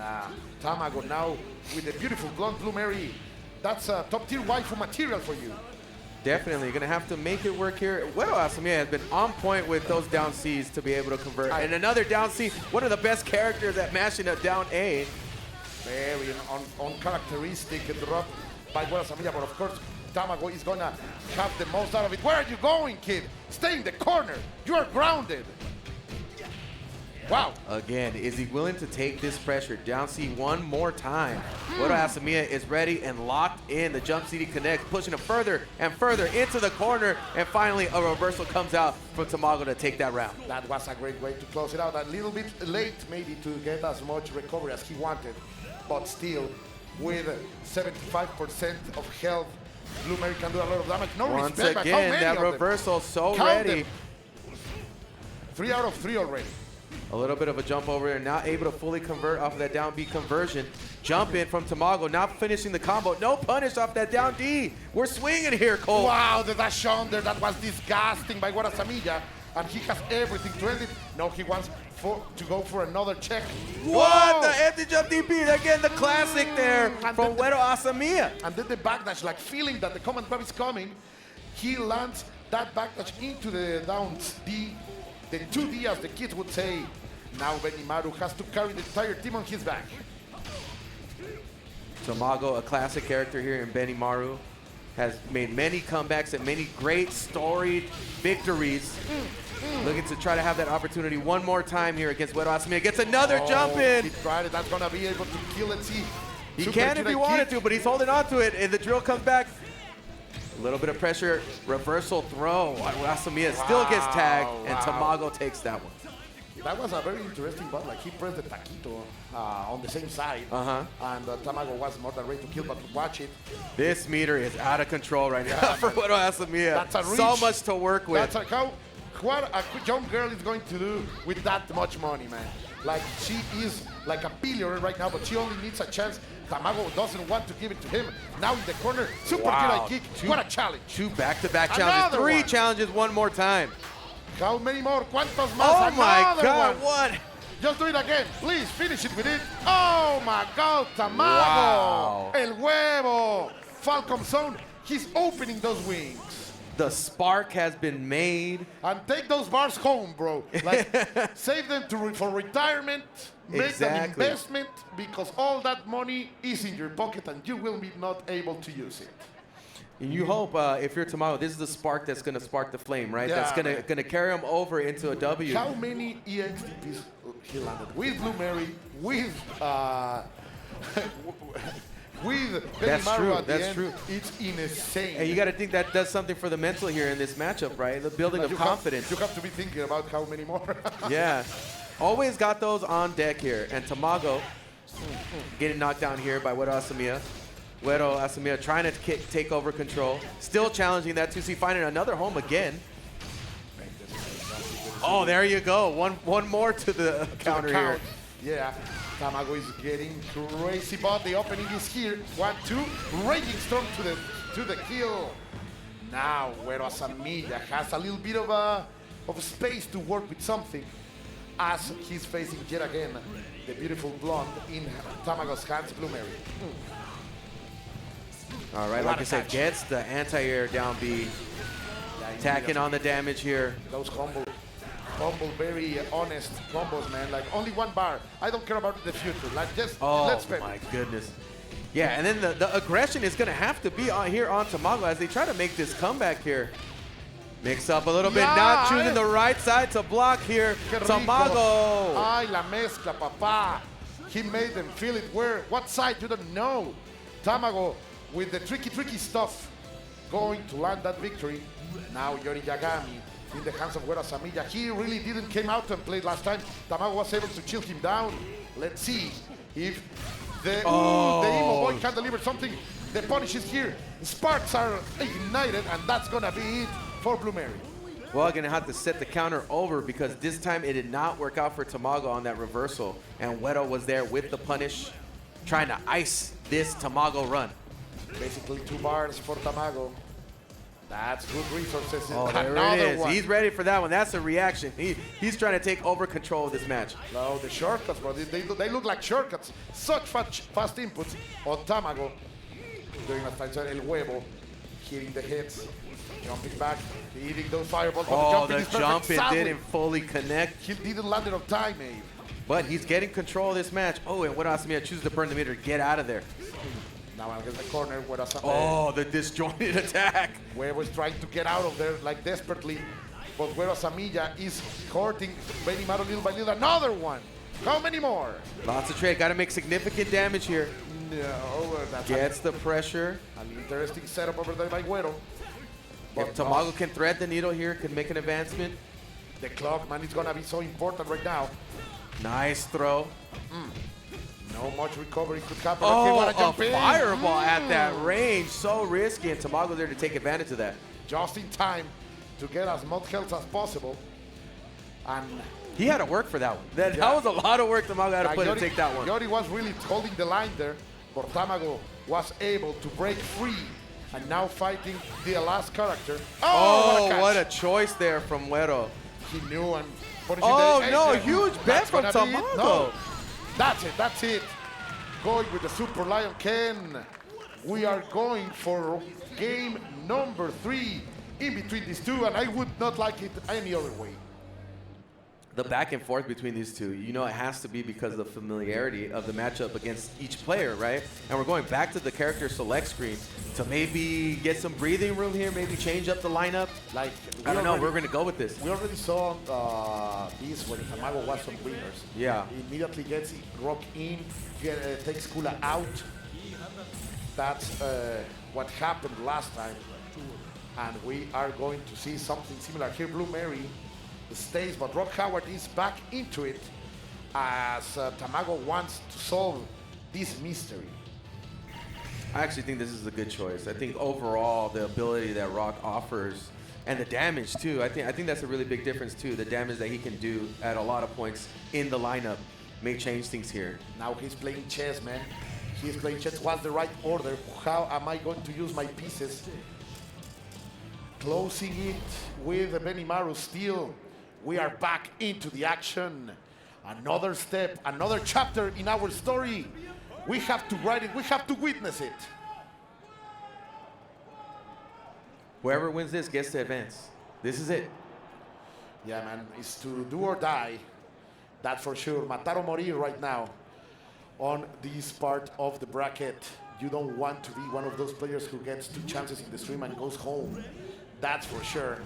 Tamago now with the beautiful blonde blue Mary. That's top tier waifu material for you. Definitely gonna have to make it work here. Wero Asamiya has been on point with those down C's to be able to convert. And another down C, one of the best characters at mashing a down A. Very uncharacteristic drop by Wero Asamiya, but of course Tamago is gonna have the most out of it. Where are you going, kid? Stay in the corner. You are grounded. Wow. Again, is he willing to take this pressure? Down C one more time. Wero Asamiya is ready and locked in. The jump CD connects, pushing him further and further into the corner. And finally, a reversal comes out from Tamago to take that round. That was a great way to close it out. A little bit late, maybe, to get as much recovery as he wanted. But still, with 75% of health, Blue Mary can do a lot of damage. No Once respect, again, that reversal so ready. 3 out of 3 already. A little bit of a jump over there, not able to fully convert off of that down B conversion. Jump in from Tamago, not finishing the combo. No punish off that down D. We're swinging here, Cole. Wow, the dash under, that was disgusting by Wero Asamiya. And he has everything to end it. No, he wants to go for another check. What? Whoa! The empty jump DP, again, the classic there from Wero Asamiya. And then the backdash, like feeling that the command grab is coming, he lands that backdash into the down D. The 2D, as the kids would say. Now Benimaru has to carry the entire team on his back. Tamago, a classic character here in Benimaru, has made many comebacks and many great storied victories. Looking to try to have that opportunity one more time here against Wero Asamiya. Gets another jump in. He tried it. That's gonna be able to kill. Let's see. He can if he wanted to, but he's holding on to it, and the drill comes back. A little bit of pressure, reversal throw. Asamiya still gets tagged, and Tamago takes that one. That was a very interesting button. Like he pressed the taquito on the same side, and Tamago was more than ready to kill. But watch it. This meter is out of control right now for Wero Asamiya. That's a reach. So much to work with. That's what a young girl is going to do with that much money, man. Like she is like a billionaire right now, but she only needs a chance. Tamago doesn't want to give it to him. Now in the corner, super Jedi kick. What a challenge. 2 back-to-back challenges. 3 challenges one more time. How many more? ¿Cuántos más? Oh my one. God, what? Just do it again. Please finish it with it. Oh my God, Tamago. Wow. El huevo. Falcon zone. He's opening those wings. The spark has been made. And take those bars home, bro. Like, save them for retirement. Make an investment, because all that money is in your pocket and you will be not able to use it. And you hope, if you're Tamago, this is the spark that's going to spark the flame, right? Yeah, That's going to carry him over into a W. How many EXDPs he landed? With Blue Mary, with Benimaru at the end. True. It's insane. And you got to think that does something for the mental here in this matchup, right? The building of confidence. You have to be thinking about how many more. Yeah. Always got those on deck here. And Tamago getting knocked down here by Wero Asamiya. Wero Asamiya trying to take over control. Still challenging that 2C, finding another home again. Oh, there you go. One more to the counter here. Yeah, Tamago is getting crazy, but the opening is here. 1-2, Raging Storm to the kill. Now Wero Asamiya has a little bit of space to work with something, as he's facing yet again the beautiful blonde in Tamago's hands, Blue Mary. All right, like I said, gets the anti-air down B. Tacking on the damage here. Those humble, very honest combos, man. Like, only one bar. I don't care about the future. Like, just let's spend. Oh my goodness. Yeah, and then the aggression is going to have to be on here on Tamago as they try to make this comeback here. Mix up a little bit, not choosing the right side to block here. Tamago. Ay, la mezcla, papá. He made them feel it. What side? You don't know. Tamago with the tricky stuff going to land that victory. Now Yori Yagami in the hands of Wero Asamiya. He really didn't came out and played last time. Tamago was able to chill him down. Let's see if the emo boy can deliver something. The punish is here. Sparks are ignited, and that's gonna be it for Blue Mary. Well, gonna have to set the counter over, because this time it did not work out for Tamago on that reversal. And Wero was there with the punish, trying to ice this Tamago run. Basically 2 bars for Tamago. That's good resources. Oh, there it is. He's ready for that one. That's a reaction. He's trying to take over control of this match. No, the shortcuts, bro. They look like shortcuts. Such fast inputs on Tamago. Doing a fight El Huevo. Hitting the hits. Jumping back. Hitting those fireballs. Oh, the jumping didn't fully connect. He didn't land it on time, Abe. But he's getting control of this match. Oh, and Wero Asamiya chooses to burn the meter. Get out of there. Now against the corner, Wero Asamiya. Oh, the disjointed attack. Wero was trying to get out of there like desperately, but Wero Asamiya is courting Benimaru little by little. Another one. How many more? Lots of trade. Got to make significant damage here. No, that's gets the pressure. An interesting setup over there by Wero. If Tamago can thread the needle here, could make an advancement. The clock, man, is gonna be so important right now. Nice throw. No much recovery could happen. Oh, a fireball at that range. So risky, and Tamago there to take advantage of that. Just in time to get as much health as possible. And he had to work for that one. That was a lot of work Tamago had to put to take that one. Yori was really holding the line there, but Tamago was able to break free. And now fighting the last character. Oh, what a choice there from Wero. He knew and huge bet from Tamago. No. That's it. Going with the Super ViolentKain. We are going for game number 3 in between these two, and I would not like it any other way. The back and forth between these two, you know, it has to be because of the familiarity of the matchup against each player, right? And we're going back to the character select screen to maybe get some breathing room here, maybe change up the lineup. Like, I don't know, we're going to go with this. We already saw this when Tamago was some winners. Yeah. He immediately gets Rock in, takes Kula out. That's what happened last time. And we are going to see something similar here. Blue Mary stays, but Rock Howard is back into it as Tamago wants to solve this mystery. I actually think this is a good choice. I think overall the ability that Rock offers and the damage too, I think that's a really big difference too. The damage that he can do at a lot of points in the lineup may change things here. Now he's playing chess, man. He's playing chess. What's the right order? How am I going to use my pieces? Closing it with Benimaru still. We are back into the action. Another step, another chapter in our story. We have to write it, we have to witness it. Whoever wins this gets to advance. This is it. Yeah, man, it's to do or die. That's for sure. Matar o morir right now on this part of the bracket. You don't want to be one of those players who gets 2 chances in the stream and goes home. That's for sure.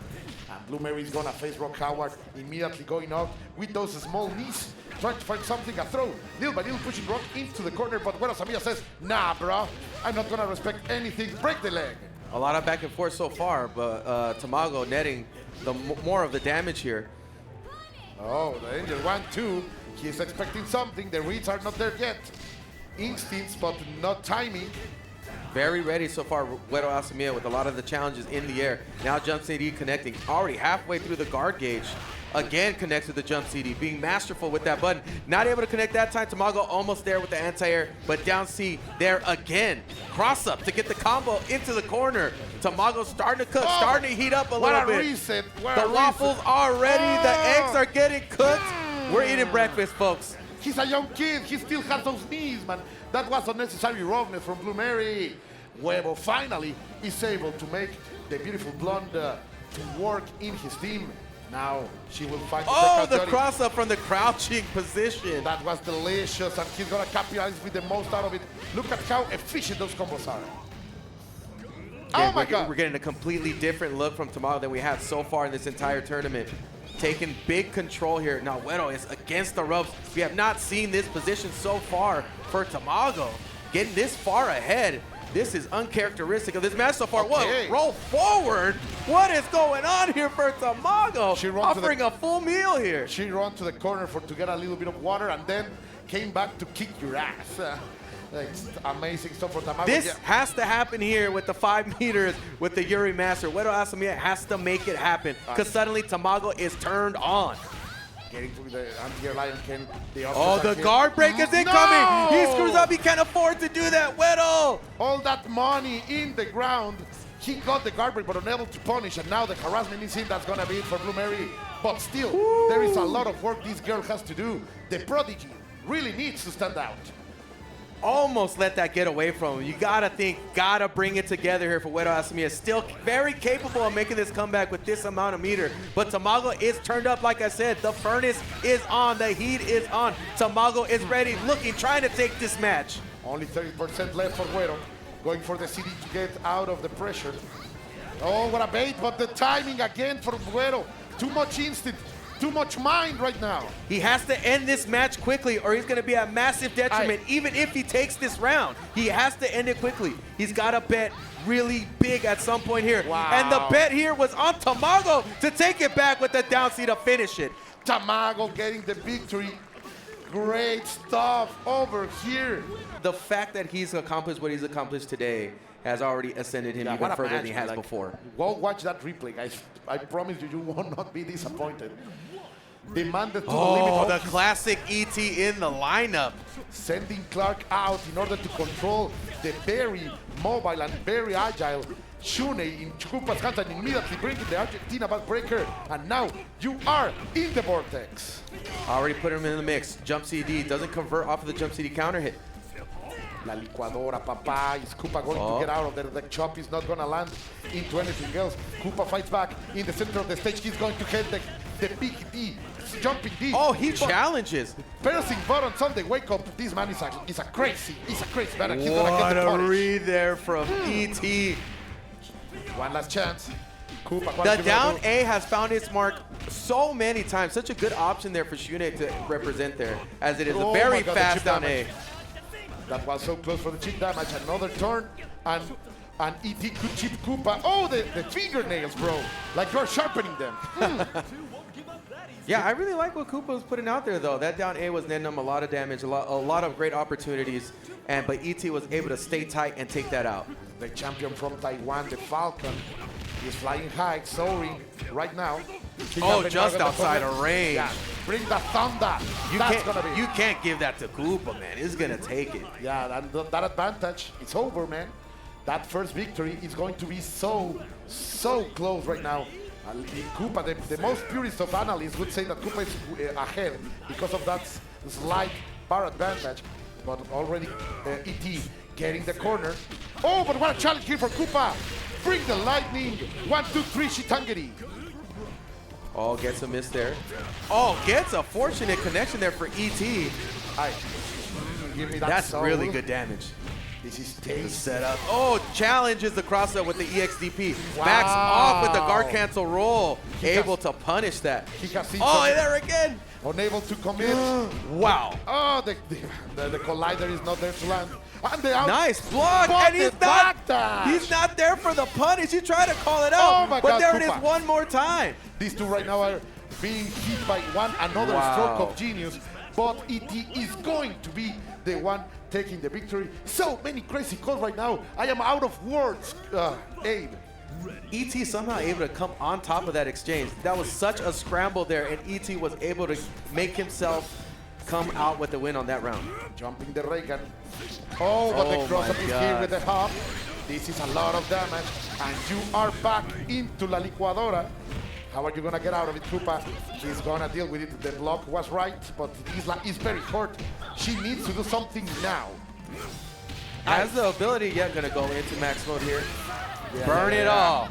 And Blue Mary is gonna face Rock Howard, immediately going out with those small knees, trying to find something, a throw. Little by little pushing Rock into the corner, but Wero Asamiya says, nah, bro, I'm not gonna respect anything, break the leg. A lot of back and forth so far, but Tamago netting the more of the damage here. Oh, the Angel 1-2. He's expecting something. The reads are not there yet. Instincts, but not timing. Very ready so far, Wero Asamiya, with a lot of the challenges in the air. Now jump CD connecting, already halfway through the guard gauge. Again connects with the jump CD, being masterful with that button. Not able to connect that time. Tamago almost there with the anti-air, but down C there again. Cross up to get the combo into the corner. Tamago starting to cook, starting to heat up a little bit. Reset. The waffles are ready, the eggs are getting cooked. We're eating breakfast, folks. He's a young kid. He still has those knees, man. That was unnecessary wrongness from Blue Mary. Wero finally is able to make the beautiful blonde to work in his team. Now she will fight. Oh, the cross up from the crouching position. That was delicious, and he's gonna capitalize with the most out of it. Look at how efficient those combos are. Oh my God! We're getting a completely different look from Tamago than we had so far in this entire tournament. Taking big control here. Now Wero is against the ropes. We have not seen this position so far for Tamago. Getting this far ahead. This is uncharacteristic of this match so far. Okay. Whoa, roll forward. What is going on here for Tamago? Offering a full meal here. She ran to the corner to get a little bit of water and then came back to kick your ass. It's amazing stuff for Tamago. This has to happen here with the 5 meters with the Yuri Master. Wero Asamiya has to make it happen because suddenly Tamago is turned on. Getting through the anti-air ViolentKain. Oh, the guard break is incoming. He screws up. He can't afford to do that. Wero. All that money in the ground. He got the guard break, but unable to punish. And now the harassment is in. That's going to be it for Blue Mary. But still, there is a lot of work this girl has to do. The prodigy really needs to stand out. Almost let that get away from him. You gotta think, gotta bring it together here for Wero Asamiya. Still very capable of making this comeback with this amount of meter. But Tamago is turned up, like I said. The furnace is on, the heat is on. Tamago is ready, looking, trying to take this match. Only 30% left for Wero. Going for the CD to get out of the pressure. Oh, what a bait, but the timing again for Wero. Too much instinct. Too much mind right now. He has to end this match quickly or he's going to be at massive detriment. Even if he takes this round, he has to end it quickly. He's got to bet really big at some point here. Wow. And the bet here was on Tamago to take it back with the down C to finish it. Tamago getting the victory. Great stuff over here. The fact that he's accomplished what he's accomplished today has already ascended him even further than he has before. Go watch that replay, guys. I promise you, you will not be disappointed. Demanded to the limit. Oh, the classic ET in the lineup. Sending Clark out in order to control the very mobile and very agile Shune in Koopa's hands and immediately bringing the Argentina backbreaker. And now you are in the vortex. Already put him in the mix. Jump CD doesn't convert off of the jump CD counter hit. La licuadora, papá. Is Koopa going to get out of there? The chop is not going to land into anything else. Koopa fights back in the center of the stage. He's going to hit the big D, jumping D. Oh, he challenges. Pressing buttons on the wake up. This man is a crazy man. He's gonna What get the a punish. read there from ET. One last chance. Koopa, The down A has found its mark so many times. Such a good option there for Shune to represent there, as it is a very fast down A. That was so close for the chip damage. Another turn, and ET could chip Koopa. Oh, the fingernails, bro. Like you're sharpening them. Yeah, I really like what Koopa was putting out there, though. That down A was netting him a lot of damage, a lot of great opportunities, but ET was able to stay tight and take that out. The champion from Taiwan, the Falcon, is flying high, soaring right now. Oh, just outside of range. Yeah. Bring the thunder. You can't give that to Koopa, man. He's gonna take it. Yeah, and that advantage, it's over, man. That first victory is going to be so close right now. Koopa, the most purist of analysts would say that Koopa is ahead because of that slight bar advantage. But already ET getting the corner. Oh, but what a challenge here for Koopa. Bring the lightning. 1, 2, 3, Shitangeri. Oh, gets a miss there. Oh, gets a fortunate connection there for ET. Give me that. That's soul. really good damage. This is tasty. Setup. Oh, challenges the cross-up with the EXDP. Wow. Backs off with the guard cancel roll. Able to punish that. Oh, there again. Unable to commit. Wow. Oh, the collider is not there to land. And the out. Nice block, and he's not there for the punish. He tried to call it out, Oh my but God, there it Koopa. is one more time. These two right now are being hit by another stroke of genius, but ET is going to be the one taking the victory. So many crazy calls right now. I am out of words, Abe. ET somehow able to come on top of that exchange. That was such a scramble there, and ET was able to make himself come out with the win on that round. Jumping the ray gun. Oh, but the cross-up is here with the hop. This is a lot of damage, and you are back into La Licuadora. How are you gonna get out of it, Koopa? He's gonna deal with it. The block was right, but Isla is very hurt. She needs to do something now. Has the ability yet gonna go into max mode here. Burn it all.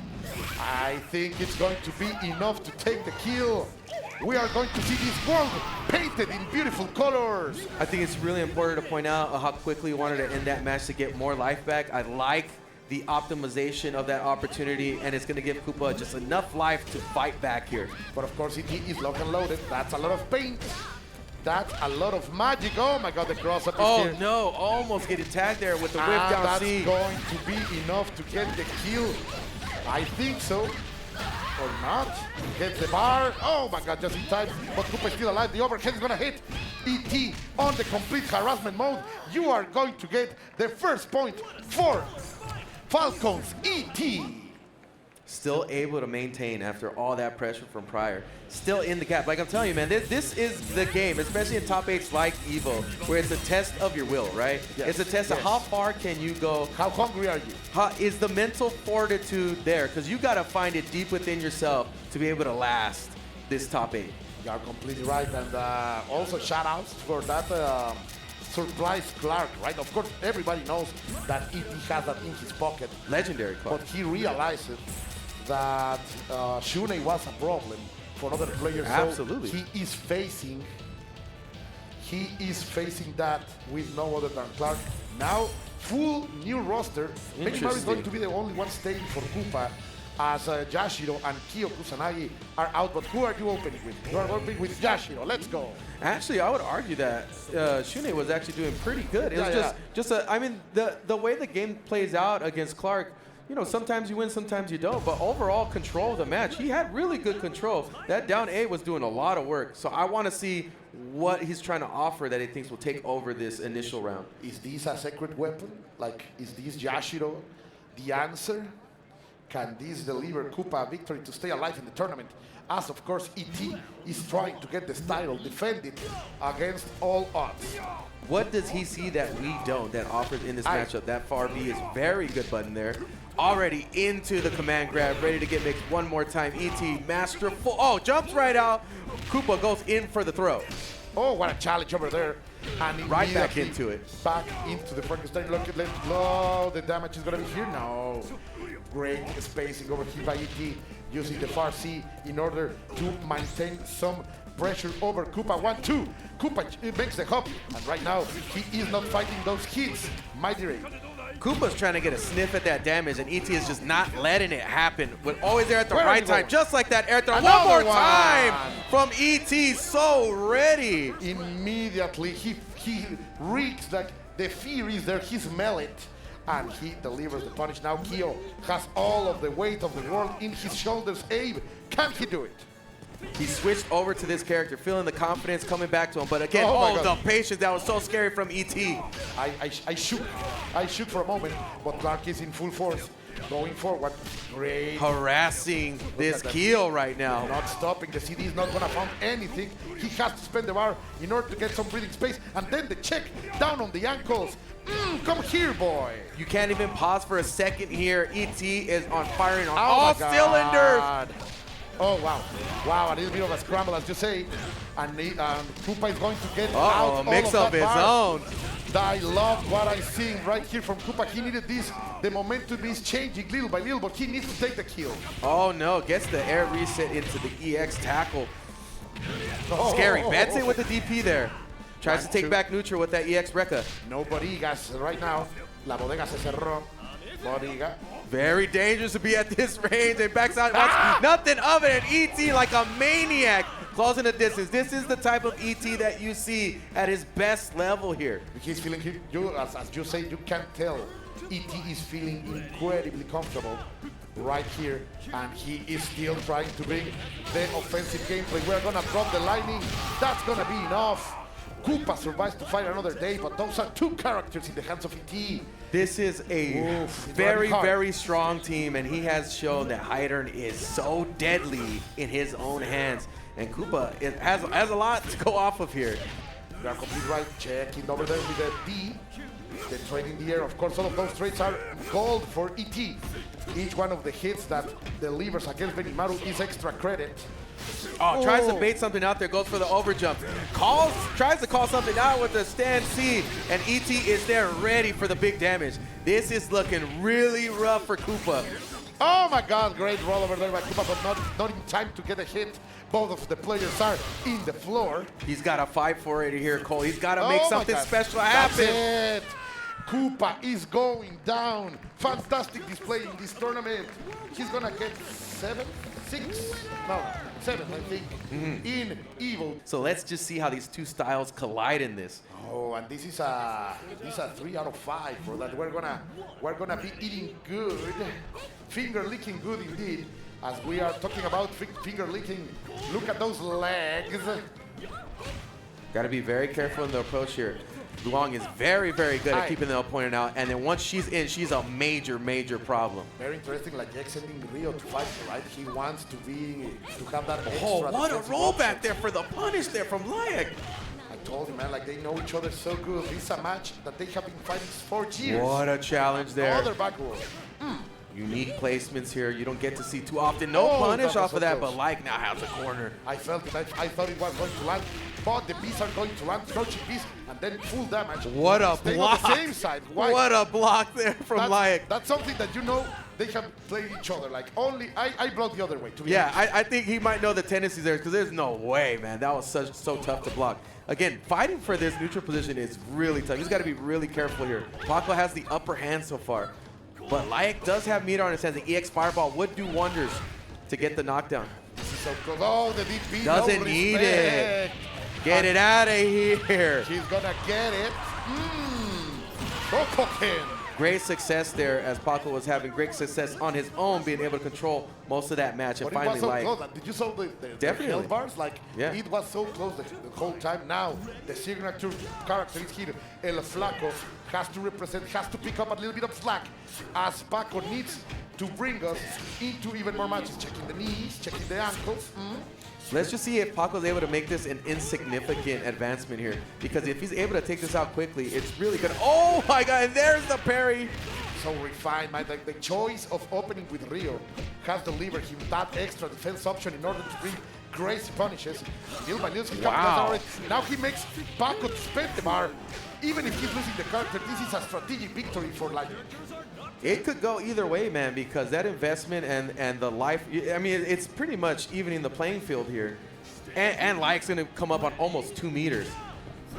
I think it's going to be enough to take the kill. We are going to see this world painted in beautiful colors. I think it's really important to point out how quickly he wanted to end that match to get more life back. I like the optimization of that opportunity, and it's going to give Koopa just enough life to fight back here. But of course, he is locked and loaded. That's a lot of paint. That's a lot of magic. Oh my God, the cross-up is here. Oh no, almost getting tagged there with the whip down C. That's going to be enough to get the kill. I think so. Or not. Gets the bar. Oh my God, just in time. But Koopa is still alive. The overhead is going to hit ET on the complete harassment mode. You are going to get the first point for Falcons ET. Still able to maintain after all that pressure from prior. Still in the gap. Like I'm telling you, man, this is the game, especially in top 8s like EVO, where it's a test of your will, right? Yes. It's a test of how far can you go. How hungry are you? How is the mental fortitude there? Because you got to find it deep within yourself to be able to last this top 8. You are completely right. And also shout outs for that surprise Clark, right? Of course, everybody knows that ET has that in his pocket. Legendary Clark. But he realized that Shunei was a problem for other players. Absolutely. So he is facing that with no other than Clark. Now, full new roster. Benchmark is going to be the only one staying for Koopa, as Yashiro and Kyo Kusanagi are out. But who are you opening with? You are opening with Yashiro. Let's go. Actually, I would argue that Shunei was actually doing pretty good. It was just I mean, the way the game plays out against Clark, you know, sometimes you win, sometimes you don't. But overall control of the match, he had really good control. That down A was doing a lot of work. So I want to see what he's trying to offer that he thinks will take over this initial round. Is this a secret weapon? Like, is this Yashiro the answer? Can this deliver Koopa a victory to stay alive in the tournament? As, of course, ET is trying to get this title, defend it against all odds. What does he see that we don't, that offers in this matchup? That far B is very good button there. Already into the command grab, ready to get mixed one more time. ET, masterful. Oh, jumps right out. Koopa goes in for the throw. Oh, what a challenge over there. And right back into it. Back into the Frankenstein. Look at that. Oh, the damage is going to be here. No. Great spacing over here by ET, using the far C in order to maintain some pressure over Koopa. 1-2. Koopa makes the hop, and right now he is not fighting those hits. Mighty Ray. Koopa's trying to get a sniff at that damage, and ET is just not letting it happen. But always there at the right time, just like that air throw. One more time from ET, so ready. Immediately, he reeks like the fear is there. He smells it, and he delivers the punish. Now Kyo has all of the weight of the world in his shoulders. Abe, can he do it? He switched over to this character, feeling the confidence coming back to him. But again, the patience, that was so scary from ET. I shook for a moment, but Clark is in full force. Going forward, great. Harassing this Kyo right now. Not stopping, the CD is not gonna find anything. He has to spend the bar in order to get some breathing space. And then the check down on the ankles. Come here, boy. You can't even pause for a second here. ET is on firing on all cylinders. Oh, wow. Wow, a little bit of a scramble, as you say. And Koopa is going to get out a mix of his bar. own. I love what I see right here from Koopa. He needed this. The momentum is changing little by little, but he needs to take the kill. Oh no, gets the air reset into the EX tackle. Scary. Bets it with the DP there. Tries to take back neutral with that EX Rekka. No Bodigas right now. La bodega se cerró. Bodiga. Very dangerous to be at this range and backs out. Nothing of it. And ET like a maniac closing the distance. This is the type of ET that you see at his best level here. He's feeling, as you say, you can tell ET is feeling incredibly comfortable right here, and he is still trying to bring the offensive gameplay. We're gonna drop the lightning. That's gonna be enough. Koopa survives to fight another day, but those are two characters in the hands of ET. This is a very strong team, and he has shown that Hydern is so deadly in his own hands. And Koopa has a lot to go off of here. You are completely right. Checking over there with the D. The trade in the air. Of course, all of those trades are gold for ET. Each one of the hits that delivers against Benimaru is extra credit. Oh, tries to bait something out there, goes for the overjump. Tries to call something out with the stand C, and ET is there ready for the big damage. This is looking really rough for Koopa. Oh my God, great roll over there by Koopa, but not in time to get a hit. Both of the players are in the floor. He's got to fight for it here, Cole. He's got to make something special happen. That's it. Koopa is going down. Fantastic display in this tournament. He's gonna get 7, 6, no, 7, I think, in Evil. So let's just see how these two styles collide in this. Oh, and this is a 3 out of 5 for that. We're gonna be eating good, finger licking good indeed. As we are talking about finger licking, look at those legs. Got to be very careful in the approach here. Luong is very good at keeping the opponent out, and then once she's in, she's a major problem. Very interesting, like sending Rio to fight, right? He wants to have that extra. Oh, what a rollback there for the punish there from Layec. I told you, man, like they know each other so good. This is a match that they have been fighting for years. What a challenge there. Other back roll. Unique placements here. You don't get to see too often. No punish off of that, but Layec now has a corner. I felt it. I thought it was going to land, but the bees are going to land, crouching bees, and then full damage. What a block. On the same side. Why? What a block there from Layec. That's something that you know they have played each other. Like only I blocked the other way. To be honest. I think he might know the tendencies there because there's no way, man. That was so tough to block. Again, fighting for this neutral position is really tough. He's got to be really careful here. Pako has the upper hand so far. But Layec does have meter on his hands. The EX Fireball would do wonders to get the knockdown. So close. Oh, the DP. Doesn't need it. Get it out of here. She's gonna get it. KoopaTJ. Great success there as Pako was having great success on his own, being able to control most of that match. And finally, Layec. Did you saw the health bars? Like, it was so close the whole time. Now, the signature character is here. El Flaco has to represent, has to pick up a little bit of slack as Pako needs to bring us into even more matches. Checking the knees, checking the ankles. Let's just see if Paco's able to make this an insignificant advancement here. Because if he's able to take this out quickly, it's really good. Oh my God, and there's the parry. So refined, man. Like the choice of opening with Rio has delivered him that extra defense option in order to bring crazy punishes. Little by little, now he makes Pako spend the bar. Even if he's losing the character, this is a strategic victory for Layec. It could go either way, man, because that investment and the life, I mean, it's pretty much evening the playing field here. And Layec's going to come up on almost 2 meters.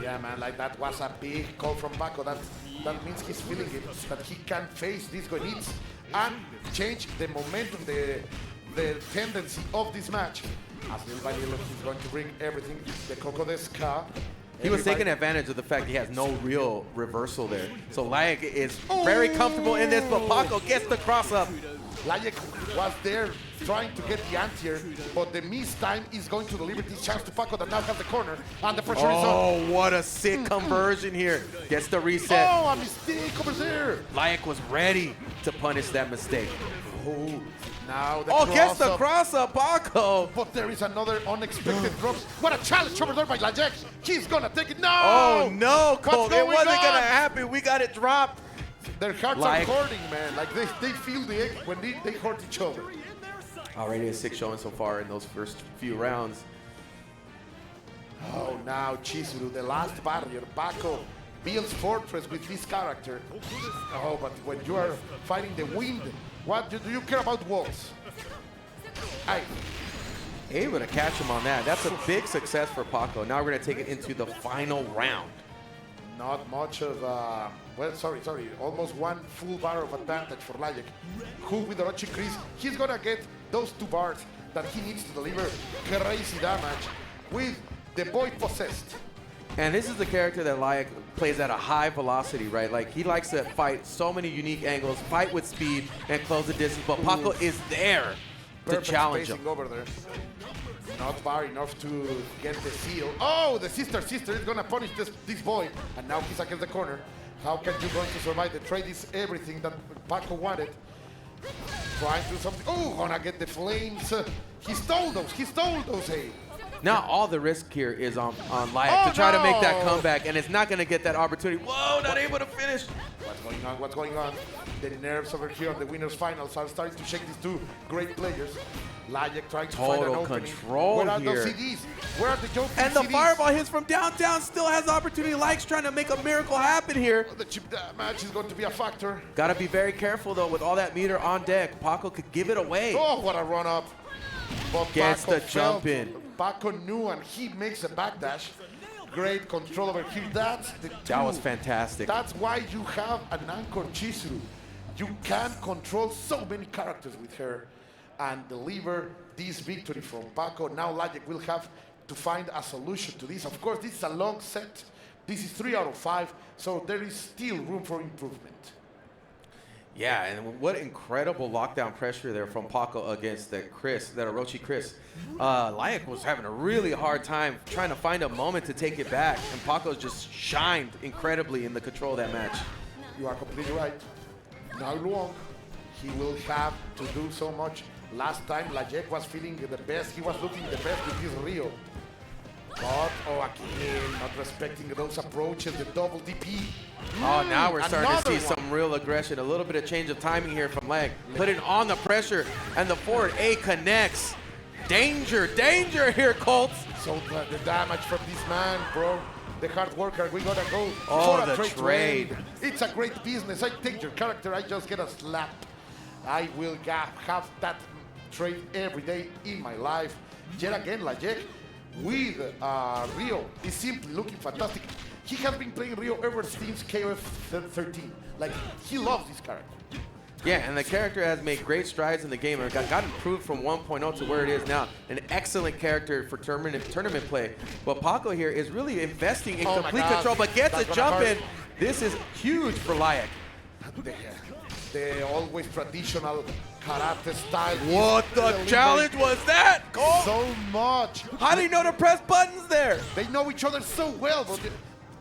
Yeah, man, like that was a big call from Pako. That means he's feeling it, that he can face these Gonits and change the momentum, the tendency of this match. As little by little, he's going to bring everything, the Coco de Ska. He was taking advantage of the fact he has no real reversal there. So Layec is very comfortable in this, but Pako gets the cross up. Layec was there trying to get the anti-air, but the miss time is going to deliver this chance to Pako that now has the corner, and the pressure is on. Oh, what a sick conversion here. Gets the reset. Oh, a mistake over there. Layec was ready to punish that mistake. Oh, now the gets the cross up, Pako. But there is another unexpected drop. What a challenge over there by Layec. He's gonna take it. No! Oh no, Cole. It wasn't gonna happen. We got it dropped. Their hearts are hurting, man. Like they feel the egg when they hurt each other. Already a 6 showing so far in those first few rounds. Oh, now Chizuru, the last barrier. Pako builds fortress with this character. Oh, but when you are fighting the wind, what do you care about walls? Able to catch him on that. That's a big success for Pako. Now we're going to take it into the final round. Not much of, well, sorry, almost one full bar of advantage for Layec, who with the Orochi Chris, he's gonna get those 2 bars that he needs to deliver crazy damage with the boy possessed. And this is the character that Layec plays at a high velocity, right? Like, he likes to fight so many unique angles, fight with speed, and close the distance, but Pako is there to challenge him. Over there. Not far enough to get the seal. Oh, the sister is gonna punish this boy. And now he's against the corner. How can you going to survive? The trade is everything that Pako wanted. Trying to do something. Oh, gonna get the flames. He stole those, hey. Now all the risk here is on Layec to try to make that comeback, and it's not gonna get that opportunity. Whoa, not able to finish. What's going on? The nerves over here on the winners finals are starting to shake these 2 great players. Layec trying to find an opening. Total control Where are here. those CDs? Where are the joking And the CDs? fireball hits from downtown, still has opportunity. Layec's trying to make a miracle happen here. The chip match is going to be a factor. Gotta be very careful though with all that meter on deck. Pako could give it away. Oh, what a run up. But Gets Pako the jump in. Pako knew and he makes a backdash. Great control over here. That's the That was fantastic. That's why you have an anchor Chizuru. You can control so many characters with her and deliver this victory from Pako. Now Layec will have to find a solution to this. Of course, this is a long set. This is 3 out of 5, so there is still room for improvement. Yeah, and what incredible lockdown pressure there from Pako against that Orochi Chris. Layec was having a really hard time trying to find a moment to take it back, and Pako's just shined incredibly in the control of that match. You are completely right. Now long, he will have to do so much. Last time Layec was feeling the best, he was looking the best with his Rio. But, oh, again, not respecting those approaches, the double DP. Oh, now we're starting to see one. some real aggression. A little bit of change of timing here from Layec. Putting on the pressure, and the forward A connects. Danger here, Colts. So the damage from this man, bro. The hard worker, we gotta go Oh, for a the trade. It's a great business. I take your character, I just get a slap. I will have that trade every day in my life. Yet again, Layec with Rio is simply looking fantastic. He has been playing Rio ever since KOF 13. Like, he loves this character. Yeah, and the character has made great strides in the game and got improved from 1.0 to where it is now. An excellent character for tournament play. But Pako here is really investing in complete control, but gets a jump in. This is huge for Layec. The always traditional karate style. What the challenge was that? Oh. So much. How do you know to press buttons there? They know each other so well, but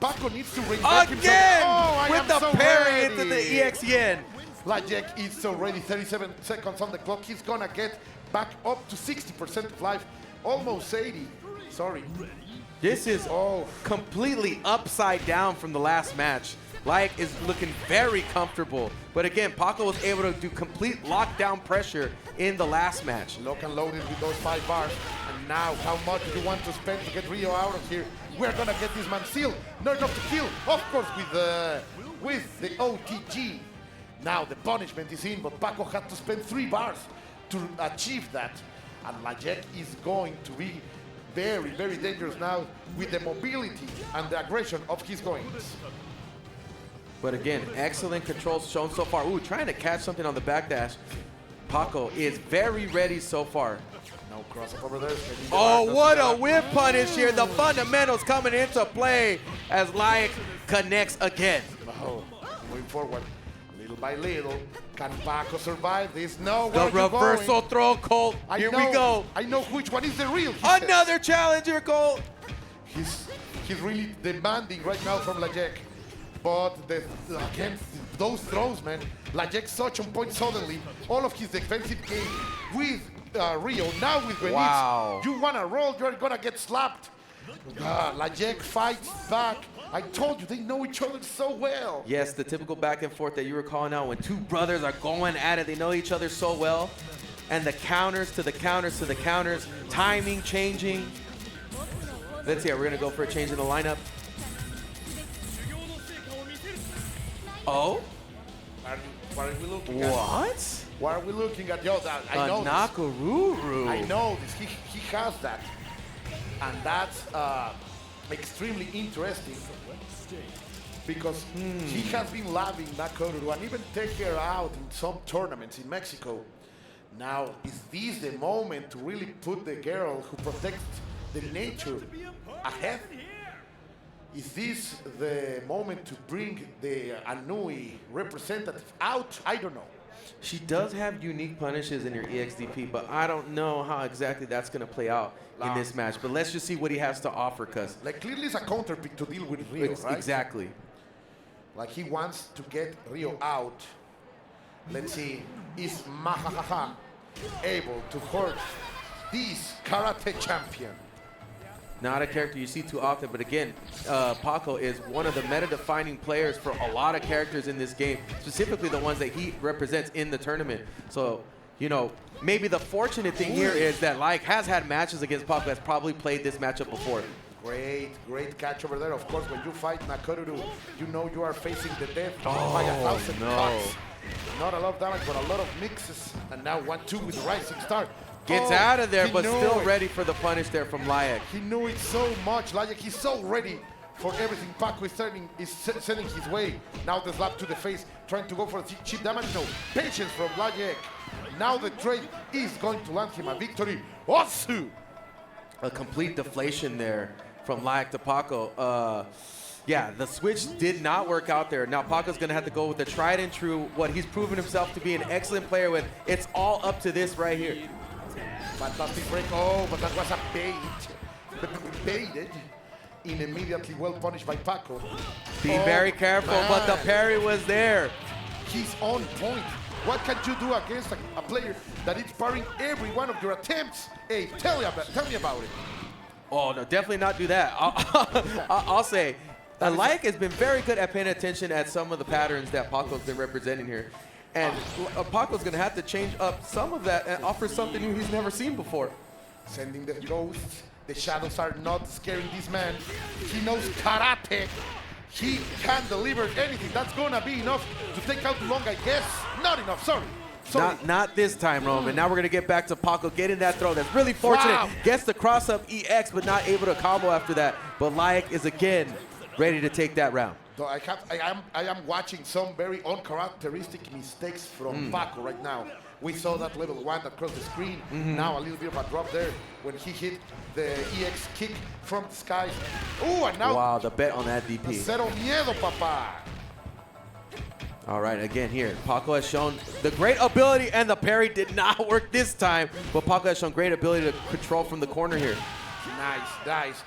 Pako needs to reinvent himself. Again! Oh, with the so parry ready. into the EXN. Layec is so ready, 37 seconds on the clock. He's gonna get back up to 60% of life, almost 80. Sorry. This is completely upside down from the last match. Layec is looking very comfortable. But again, Pako was able to do complete lockdown pressure in the last match. Lock and loaded with those 5 bars. And now, how much do you want to spend to get Rio out of here? We're gonna get this man sealed. Not enough to kill, of course, with the OTG. Now the punishment is in, but Pako had to spend 3 bars to achieve that. And Layec is going to be very, very dangerous now with the mobility and the aggression of his goings. But again, excellent controls shown so far. Ooh, trying to catch something on the backdash. Pako is very ready so far. No cross-up over there. Oh, what a whip punish here. The fundamentals coming into play as Layec connects again. Oh, moving forward, little by little. Can Pako survive this? No, the reversal throw, Colt. Here we go. I know which one is the real. Another challenger, Colt. He's really demanding right now from Layec. But again, those throws, man. Layec such on point suddenly. All of his defensive game with Rio, now with Grenades. Wow. You want to roll, you're going to get slapped. Layec fights back. I told you, they know each other so well. Yes, the typical back and forth that you were calling out when 2 brothers are going at it. They know each other so well. And the counters to the counters to the counters. Timing changing. Let's see, we're going to go for a change in the lineup. Oh? What are we looking at? What? What are we looking at? Yo, I know this. Nakaruru. I know this. He has that. And that's extremely interesting because he has been loving Nakaruru and even take her out in some tournaments in Mexico. Now, is this the moment to really put the girl who protects the nature ahead? Is this the moment to bring the Anui representative out? I don't know. She does have unique punishes in her EXDP, but I don't know how exactly that's going to play out in this match. But let's just see what he has to offer, because like clearly it's a counter pick to deal with Rio, right? Exactly. Like he wants to get Rio out. Let's see, is Mahahaha able to hurt this karate champion? Not a character you see too often, but again, Pako is one of the meta-defining players for a lot of characters in this game, specifically the ones that he represents in the tournament. So, you know, maybe the fortunate thing here is that Layec has had matches against Pako, has probably played this matchup before. Great catch over there. Of course, when you fight Nakaruru, you know you are facing the death by Oh, 1,000 no. cuts. Not a lot of damage, but a lot of mixes. And now 1-2 with the rising star. Gets out of there, he but knew still it. ready for the punish there from Layec. He knew it so much. Layec, he's so ready for everything. Pako is sending his way. Now the slap to the face, trying to go for the cheap damage. No, patience from Layec. Now the trade is going to land him a victory. Osu! A complete deflation there from Layec to Pako. Yeah, the switch did not work out there. Now Pako's going to have to go with the tried and true, what he's proven himself to be an excellent player with. It's all up to this right here. Fantastic break. Oh, but that was a bait. Baited. And immediately well punished by Pako. Be very careful, but the parry was there. He's on point. What can you do against a player that is parrying every one of your attempts? Hey, tell me about it. Oh, no, definitely not do that. I'll say, Layec has been very good at paying attention at some of the patterns that Pako's been representing here. And Pako's going to have to change up some of that and offer something new he's never seen before. Sending the ghosts. The shadows are not scaring this man. He knows karate. He can deliver anything. That's going to be enough to take out Long, I guess. Not enough, sorry. Not this time, Roman. Now we're going to get back to Pako getting that throw. That's really fortunate. Wow. Gets the cross-up EX, but not able to combo after that. But Layec is again ready to take that round. So I am watching some very uncharacteristic mistakes from Pako right now. We saw that level 1 that crossed the screen. Now a little bit of a drop there when he hit the EX kick from the skies. Ooh, and now... Wow, the bet on that DP. Cero miedo, papa. All right, again here, Pako has shown the great ability, and the parry did not work this time, but Pako has shown great ability to control from the corner here. Nice.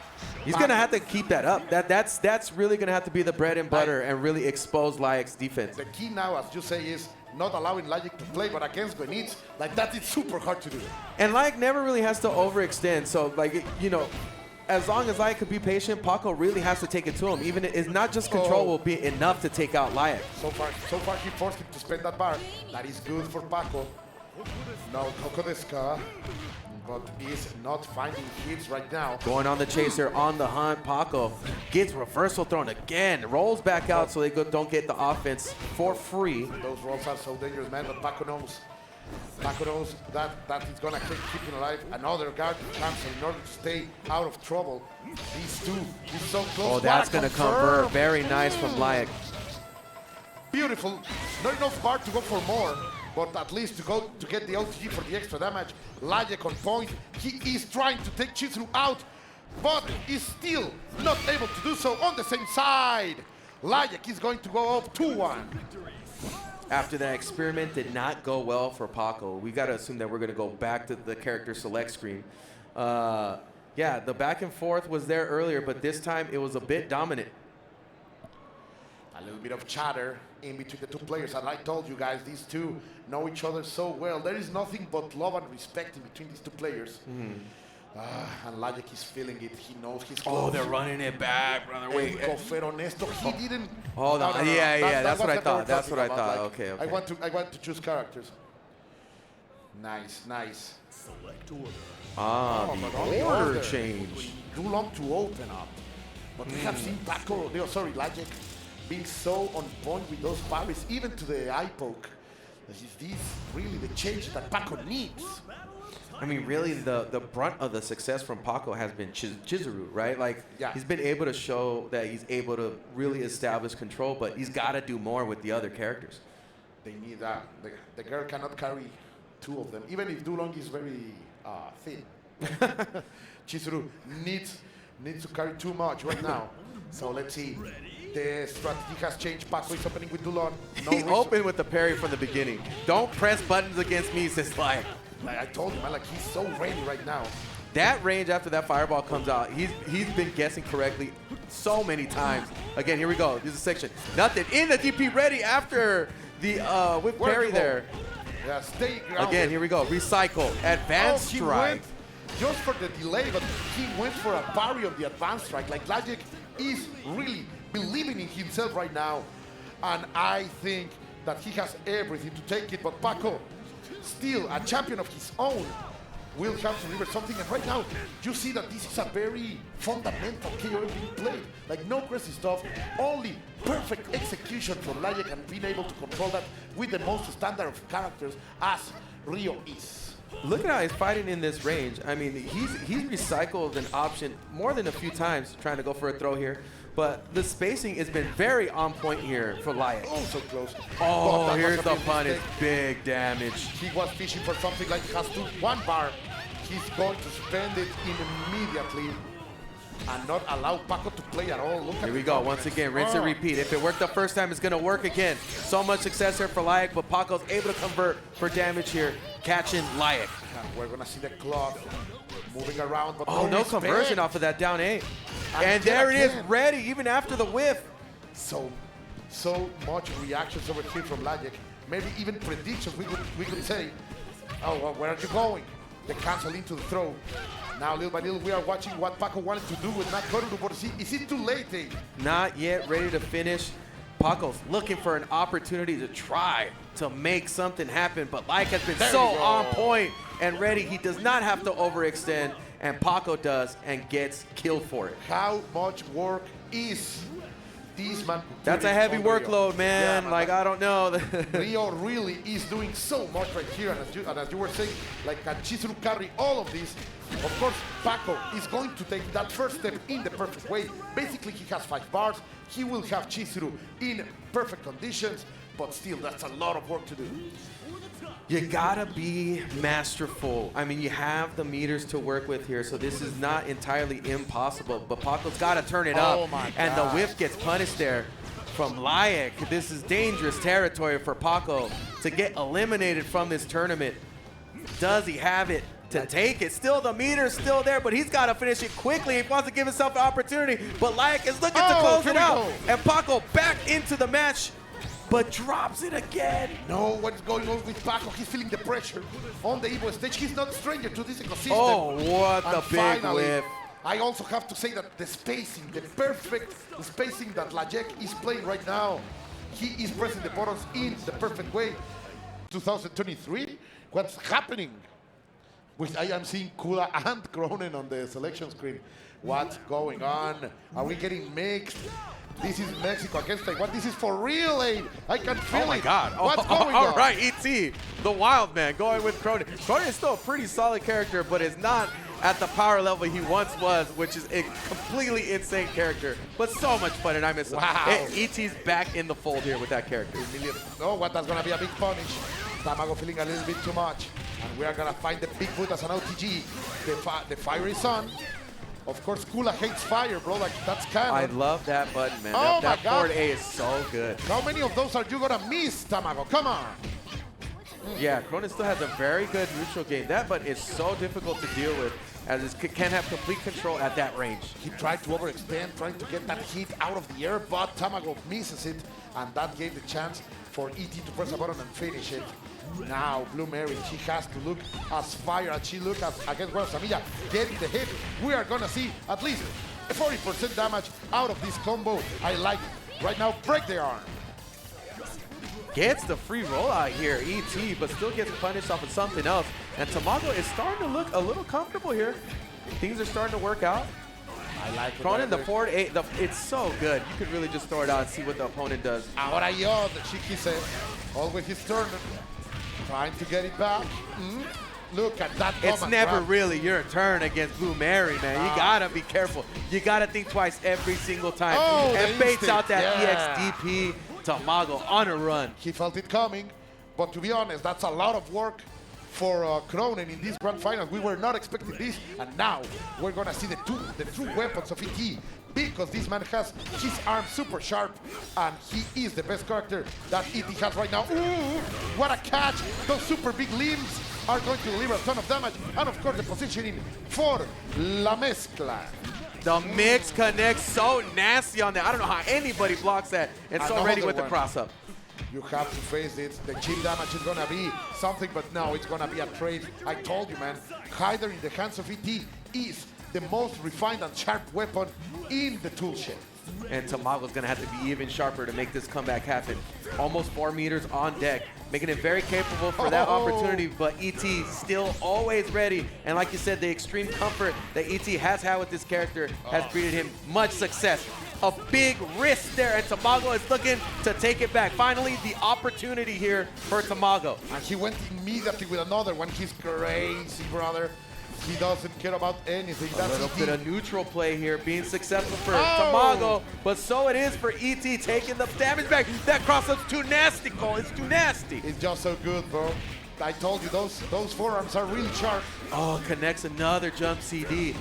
He's going to have to keep that up. That's really going to have to be the bread and butter and really expose Layec's defense. The key now, as you say, is not allowing Layec to play, but against Benitez, like that is super hard to do. And Layec never really has to overextend, so like, you know, as long as Layec could be patient, Pako really has to take it to him. Even it's not just control will be enough to take out Layec. So far he forced him to spend that bar. That is good for Pako. Now Koko Deska, but is not finding hits right now. Going on the chaser, on the hunt, Pako gets reversal thrown again, rolls back out so they don't get the offense for free. Those rolls are so dangerous, man, but Pako knows that he's gonna keep him alive. Another guard comes in order to stay out of trouble. These two, he's so close. Oh, that's gonna convert. Very nice from Layec. Beautiful. Not enough bar to go for more, but at least to get the OTG for the extra damage. Layec on point. He is trying to take Chizuru out, but is still not able to do so on the same side. Layec is going to go up 2-1. After that experiment did not go well for Pako, we got to assume that we're going to go back to the character select screen. Yeah, the back and forth was there earlier, but this time it was a bit dominant. A little bit of chatter in between the two players, and I told you guys, these two know each other so well. There is nothing but love and respect in between these two players. And Layec is feeling it. He knows he's close. Oh, they're running it back, brother. Wait. Pero honesto, he didn't. Oh, no. Yeah, that's what I thought. That's what I thought. Like, okay. I want to choose characters. Nice. Select order. The order change. Too long to open up. But we have seen Pako, Layec being so on point with those parries, even to the eye poke. Is this really the change that Pako needs? I mean, really, the brunt of the success from Pako has been Chizuru, right? Like, Yeah. he's been able to show that he's able to really establish control, but he's got to do more with the other characters. They need that. The girl cannot carry two of them, even if Dulong is very thin. Chizuru needs to carry too much right now. So let's see. The strategy has changed. Pako is opening with Dulong. He opened with the parry from the beginning. Don't press buttons against me, says Layec. Like I told him, like he's so ready right now. That range after that fireball comes out, he's been guessing correctly so many times. Again, here we go. This is a section. Nothing in the DP ready after the whip parry there. Yeah, stay grounded. Again, here we go. Recycle. Advanced he strike. went just for the delay, but he went for a parry of the advanced strike. Like Layec is really believing in himself right now. And I think that he has everything to take it. But Pako, still a champion of his own, will have to deliver something. And right now, you see that this is a very fundamental KO being played. Like no crazy stuff, only perfect execution from Layec and being able to control that with the most standard of characters as Rio is. Look at how he's fighting in this range. I mean, he's recycled an option more than a few times trying to go for a throw here. But the spacing has been very on point here for Layec. Oh, so close. Oh, But here's that was the a big punish. mistake. Big damage. He was fishing for something like has to one bar. He's going to spend it immediately and not allow Pako to play at all. Look at Here we the go. confidence. Once again, rinse and repeat. If it worked the first time, it's going to work again. So much success here for Layec, but Paco's able to convert for damage here, catching Layec. We're going to see the clock moving around. But Oh, no respect. conversion off of that down A. And And there it is, again. ready, even after the whiff. So much reactions over here from Layec. Maybe even predictions we could say. Oh, well, where are you going? The cancel into the throw. Now, little by little, we are watching what Pako wanted to do with not going to, but is it too late, eh? Not yet ready to finish. Paco's looking for an opportunity to try to make something happen, but Layec has been There so we go. on point and ready. He does not have to overextend, and Pako does and gets killed for it. How much work is this man? That's a putting heavy on Rio? workload, man. Yeah, Like, I don't know. Rio really is doing so much right here, and as you were saying, like can Chizuru carry all of this? Of course, Pako is going to take that first step in the perfect way. Basically, he has 5 bars. He will have Chizuru in perfect conditions, but still, that's a lot of work to do. You gotta be masterful. I mean, you have the meters to work with here, so this is not entirely impossible, but Paco's gotta turn it up. Oh my and the gosh. whiff gets punished there from Layec. This is dangerous territory for Pako to get eliminated from this tournament. Does he have it to take it? Still, the meter's still there, but he's gotta finish it quickly. He wants to give himself an opportunity, but Layec is looking to close here it we out. go. And Pako back into the match, but drops it again. No, what's going on with Pako? He's feeling the pressure on the Evo stage. He's not a stranger to this ecosystem. Oh, what And the big finally, whiff. I also have to say that the spacing, the perfect spacing that Layec is playing right now, he is pressing the buttons in the perfect way. 2023, what's happening? I am seeing Kula and Cronin on the selection screen. What's going on? Are we getting mixed? This is Mexico against Taiwan. This is for real, eh? I can feel it. Oh my God. What's going All on? right, E.T., the wild man, going with Cronin. Cronin is still a pretty solid character, but is not at the power level he once was, which is a completely insane character, but so much fun, and I miss him. Wow. E.T.'s back in the fold here with that character. Oh, what that's gonna be a big punish. Tamago feeling a little bit too much. And we are gonna find the Bigfoot as an OTG. The fiery sun. Of course, Kula hates fire, bro. Like, that's canon. I love that button, man. Oh that my God. forward A is so good. How many of those are you gonna miss, Tamago? Come on. Yeah, Cronin still has a very good neutral game. That button is so difficult to deal with, as it can have complete control at that range. He tried to overextend, trying to get that hit out of the air, but Tamago misses it, and that gave the chance for ET to press a button and finish it. Now, Blue Mary, she has to look as fire as she looked against Asamiya, getting the hit. We are gonna see at least 40% damage out of this combo. I like it. Right now, break the arm. Gets the free rollout here, ET, but still gets punished off of something else. And Tamago is starting to look a little comfortable here. Things are starting to work out. I like it. Cronin, the forward 8, it's so good. You could really just throw it out and see what the opponent does. Ahora yo, the Shiki says, always his turn. Trying to get it back. Look at that. It's never really your turn against Blue Mary, man. You gotta be careful. You gotta think twice every single time. And baits out that EXDP Tamago on a run. He felt it coming, but to be honest, that's a lot of work for Cronin in this grand final. We were not expecting this, and now we're gonna see the true weapons of ET, because this man has his arm super sharp, and he is the best character that ET has right now. Ooh, what a catch! Those super big limbs are going to deliver a ton of damage, and of course the positioning for La Mezcla. The mix connects so nasty on that. I don't know how anybody blocks that, and so ready with the cross-up. You have to face it. The chip damage is gonna be something, but no, it's gonna be a trade. I told you, man. Hyder in the hands of ET is the most refined and sharp weapon in the toolshed. And Tamago's gonna have to be even sharper to make this comeback happen. Almost 4 meters on deck, making it very capable for that opportunity, but ET still always ready. And like you said, the extreme comfort that ET has had with this character has breeded him much success. A big risk there, and Tamago is looking to take it back. Finally, the opportunity here for Tamago. And he went immediately with another one. He's crazy, brother. He doesn't care about anything. A little bit of neutral play here, being successful for Tamago, but so it is for ET, taking the damage back. That cross-up's too nasty, Cole. It's too nasty. It's just so good, bro. I told you, those forearms are really sharp. Oh, connects another jump CD.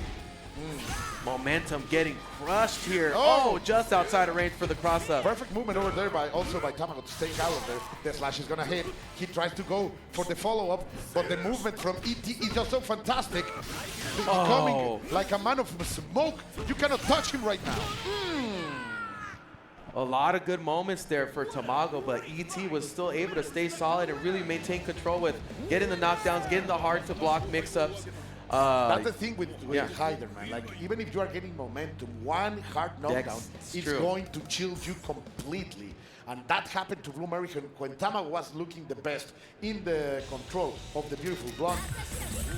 Momentum getting crushed here. Oh, just outside of range for the cross-up. Perfect movement over there by Tamago to stay out of there. The slash is gonna hit. He tries to go for the follow-up, but the movement from ET is just so fantastic. He's becoming like a man of smoke. You cannot touch him right now. A lot of good moments there for Tamago, but ET was still able to stay solid and really maintain control with getting the knockdowns, getting the hard-to-block mix-ups. That's the thing with Hyder, man. Like, even if you are getting momentum, one hard knockdown is going to chill you completely. And that happened to Blue Mary when Tamago was looking the best in the control of the beautiful block.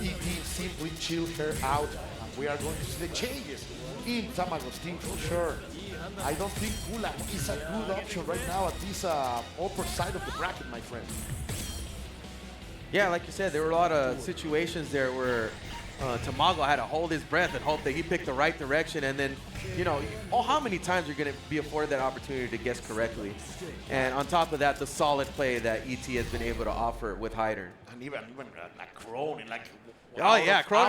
ET simply chilled her out, and we are going to see the changes in Tamago's team for sure. I don't think Gula is a good option right now at this upper side of the bracket, my friend. Yeah, like you said, there were a lot of situations there where Tamago had to hold his breath and hope that he picked the right direction, and then, you know, how many times you're going to be afforded that opportunity to guess correctly. And on top of that, the solid play that ET has been able to offer with Hyder. And even like Cronin, like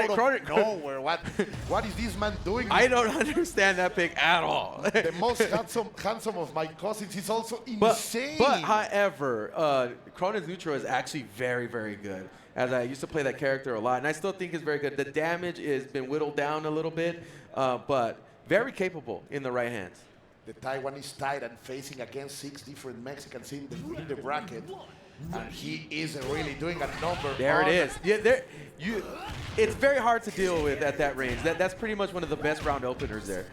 Cronin. Nowhere. What is this man doing? I don't understand that pick at all. The most handsome of my cousins. He's also insane. But however, Cronin's neutral is actually very, very good. As I used to play that character a lot, and I still think it's very good. The damage has been whittled down a little bit, but very capable in the right hands. The Taiwanese tied and facing against 6 different Mexicans in the bracket, and he is really doing a number. There it is. Yeah, it's very hard to deal with at that range. That's pretty much one of the best round openers there.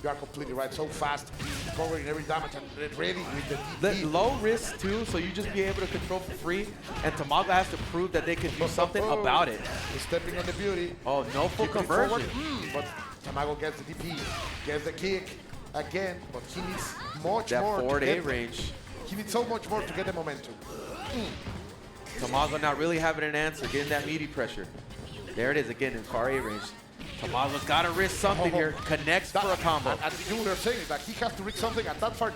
You are completely right. So fast, covering every damage and ready with the DP. The low risk too, so you just be able to control for free. And Tamago has to prove that they can do something about it. He's stepping on the beauty. Oh, no full conversion. But Tamago gets the DP, gets the kick again, but he needs much more. That forward A range. He needs so much more to get the momentum. Tamago not really having an answer, getting that meaty pressure. There it is again in far A range. Tamago's got to risk something here. Connects for a combo. And you were saying that he has to risk something, and that far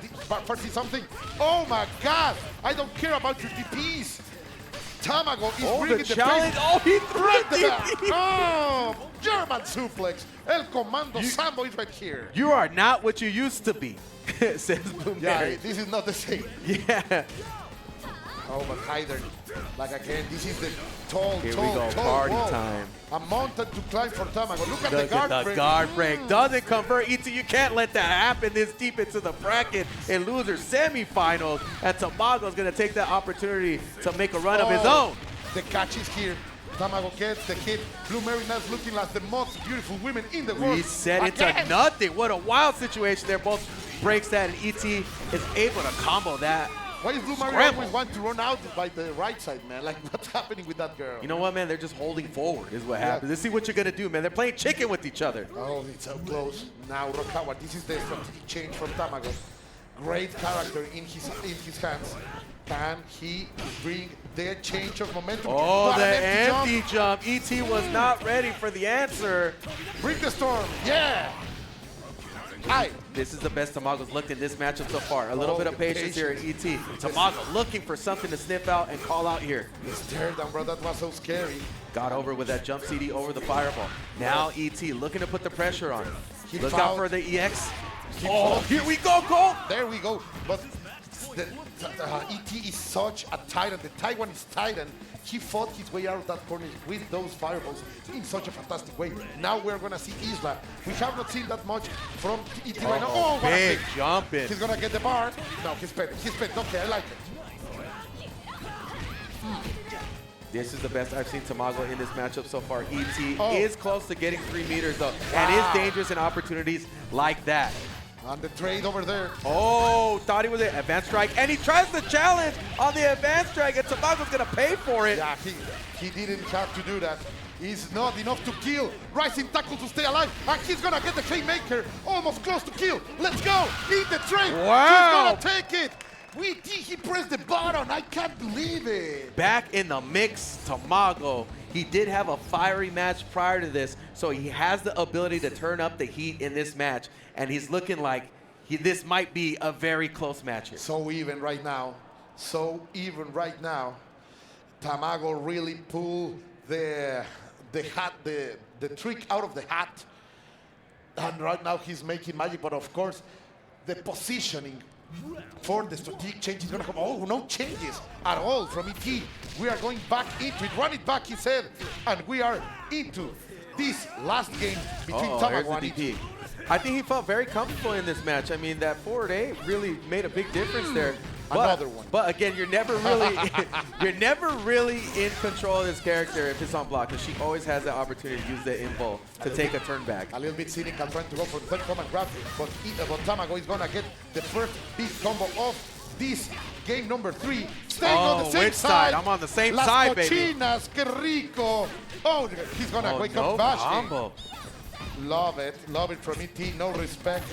see something. Oh my God! I don't care about your DPs. Tamago is bringing the challenge. Pace. He threw the DP. Oh, German suplex. El Comando Sambo is right here. You are not what you used to be, says Blue Mary. Yeah, this is not the same. Yeah. Oh, but Hyder, like again, this is the tall party wall. time. A mountain to climb for Tamago. Look at the guard break. The guard break doesn't convert. ET, you can't let that happen this deep into the bracket in loser semifinals. And Tamago's going to take that opportunity to make a run of his own. The catch is here. Tamago gets the hit. Blue Mary now looking like the most beautiful women in the world. Reset into nothing. What a wild situation there. Both breaks that, and ET is able to combo that. Why is Blue Mario Scramble. always want to run out by the right side, man? Like, what's happening with that girl? You know what, man? They're just holding forward is what Yeah. happens. Let's see what you're going to do, man. They're playing chicken with each other. Oh, it's so close. Now, Rokawa, this is the strategic change from Tamago. Great character in his hands. Can he bring the change of momentum? Oh, What the an empty jump. ET was not ready for the answer. Bring the storm. Yeah. Aye. This is the best Tamago's looked in this matchup so far. A little bit of the patience here at ET. Tamago looking for something to sniff out and call out here. Stare down, bro. That was so scary. Got over with that jump CD over the fireball. Now ET looking to put the pressure on. He Look fouled. out for the EX. He Oh, fouled. here we go, Cole. There we go. But ET is such a titan. The Taiwan is titan. He fought his way out of that corner with those fireballs in such a fantastic way. Now we're going to see Isla. We have not seen that much from ET right now. Oh, what a big kick. jump in. He's going to get the bar. No, he's petting. He's petting. Okay, I like it. This is the best I've seen Tamago in this matchup so far. ET Oh. is close to getting 3 meters though, and is dangerous in opportunities like that. On the trade over there. Oh, thought he was an advanced strike, and he tries the challenge on the advanced strike, and Tamago's gonna pay for it. Yeah, he didn't have to do that. He's not enough to kill. Rising tackle to stay alive, and he's gonna get the Haymaker. Almost close to kill. Let's go. Eat the trade. Wow. He's gonna take it. He pressed the button. I can't believe it. Back in the mix, Tamago. He did have a fiery match prior to this, so he has the ability to turn up the heat in this match, and he's looking like this might be a very close match here. So even right now. So even right now. Tamago really pulled the hat, the trick out of the hat. And right now he's making magic, but of course, the positioning for the strategic change is going to come. Oh, no changes at all from ET. We are going back into it. Run it back, he said. And we are into this last game between Tamago and ET. I think he felt very comfortable in this match. I mean, that forward A really made a big difference there. Another one. But again, you're never really in control of this character if it's on block, because she always has that opportunity to use the info to take a turn back. A little bit cynical, trying to go for the third command grab, but Tamago is going to get the first big combo of this game number 3. Staying on the same which side? I'm on the same Las side, baby. cochinas, que rico. Oh, he's going to wake up bash. Combo. Love it from ET, no respect.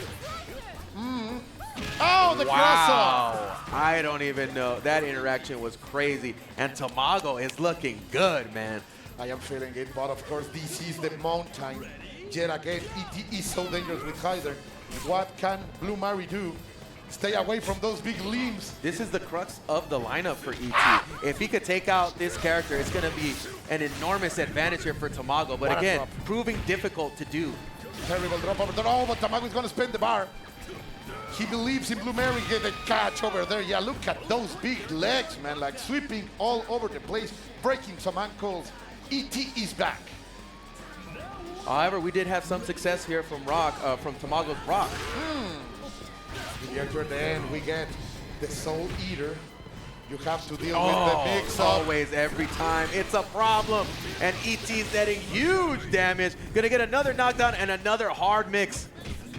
Oh, the cross up. I don't even know. That interaction was crazy. And Tamago is looking good, man. I am feeling it, but of course this is the mountain. Yet again, ET is so dangerous with Hyder. What can Blue Mary do? Stay away from those big limbs. This is the crux of the lineup for ET. If he could take out this character, it's going to be an enormous advantage here for Tamago. But What a again, drop. proving difficult to do. Terrible drop over there. Oh, but Tamago is going to spend the bar. He believes in Blue Mary. Get the catch over there. Yeah, look at those big legs, man. Like sweeping all over the place, breaking some ankles. ET is back. However, we did have some success here from Tamago's Rock. Here toward the end, we get the Soul Eater. You have to deal with the mix up. Always, every time. It's a problem. And ET's getting huge damage. Gonna get another knockdown and another hard mix.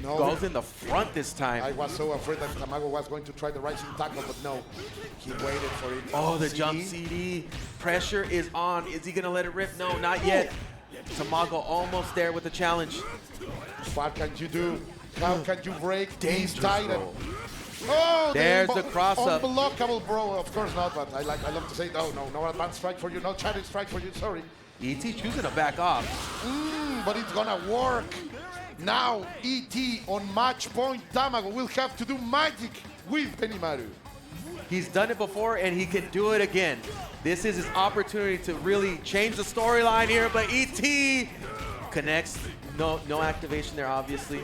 No, Goes in the front this I time. was so afraid that Tamago was going to try the rising tackle, but no. He waited for it. Oh, the See? jump CD. Pressure is on. Is he gonna let it rip? No, not yet. Tamago almost there with the challenge. What can you do? How can you break this Dangerous Titan? roll. Oh, There's the cross-up. Unblockable, bro. Of course not, but I love to say, no advanced strike for you, no challenge strike for you, sorry. ET choosing to back off. But it's gonna work. Now, ET on match point. Tamago will have to do magic with Benimaru. He's done it before, and he can do it again. This is his opportunity to really change the storyline here, but ET connects. No activation there, obviously.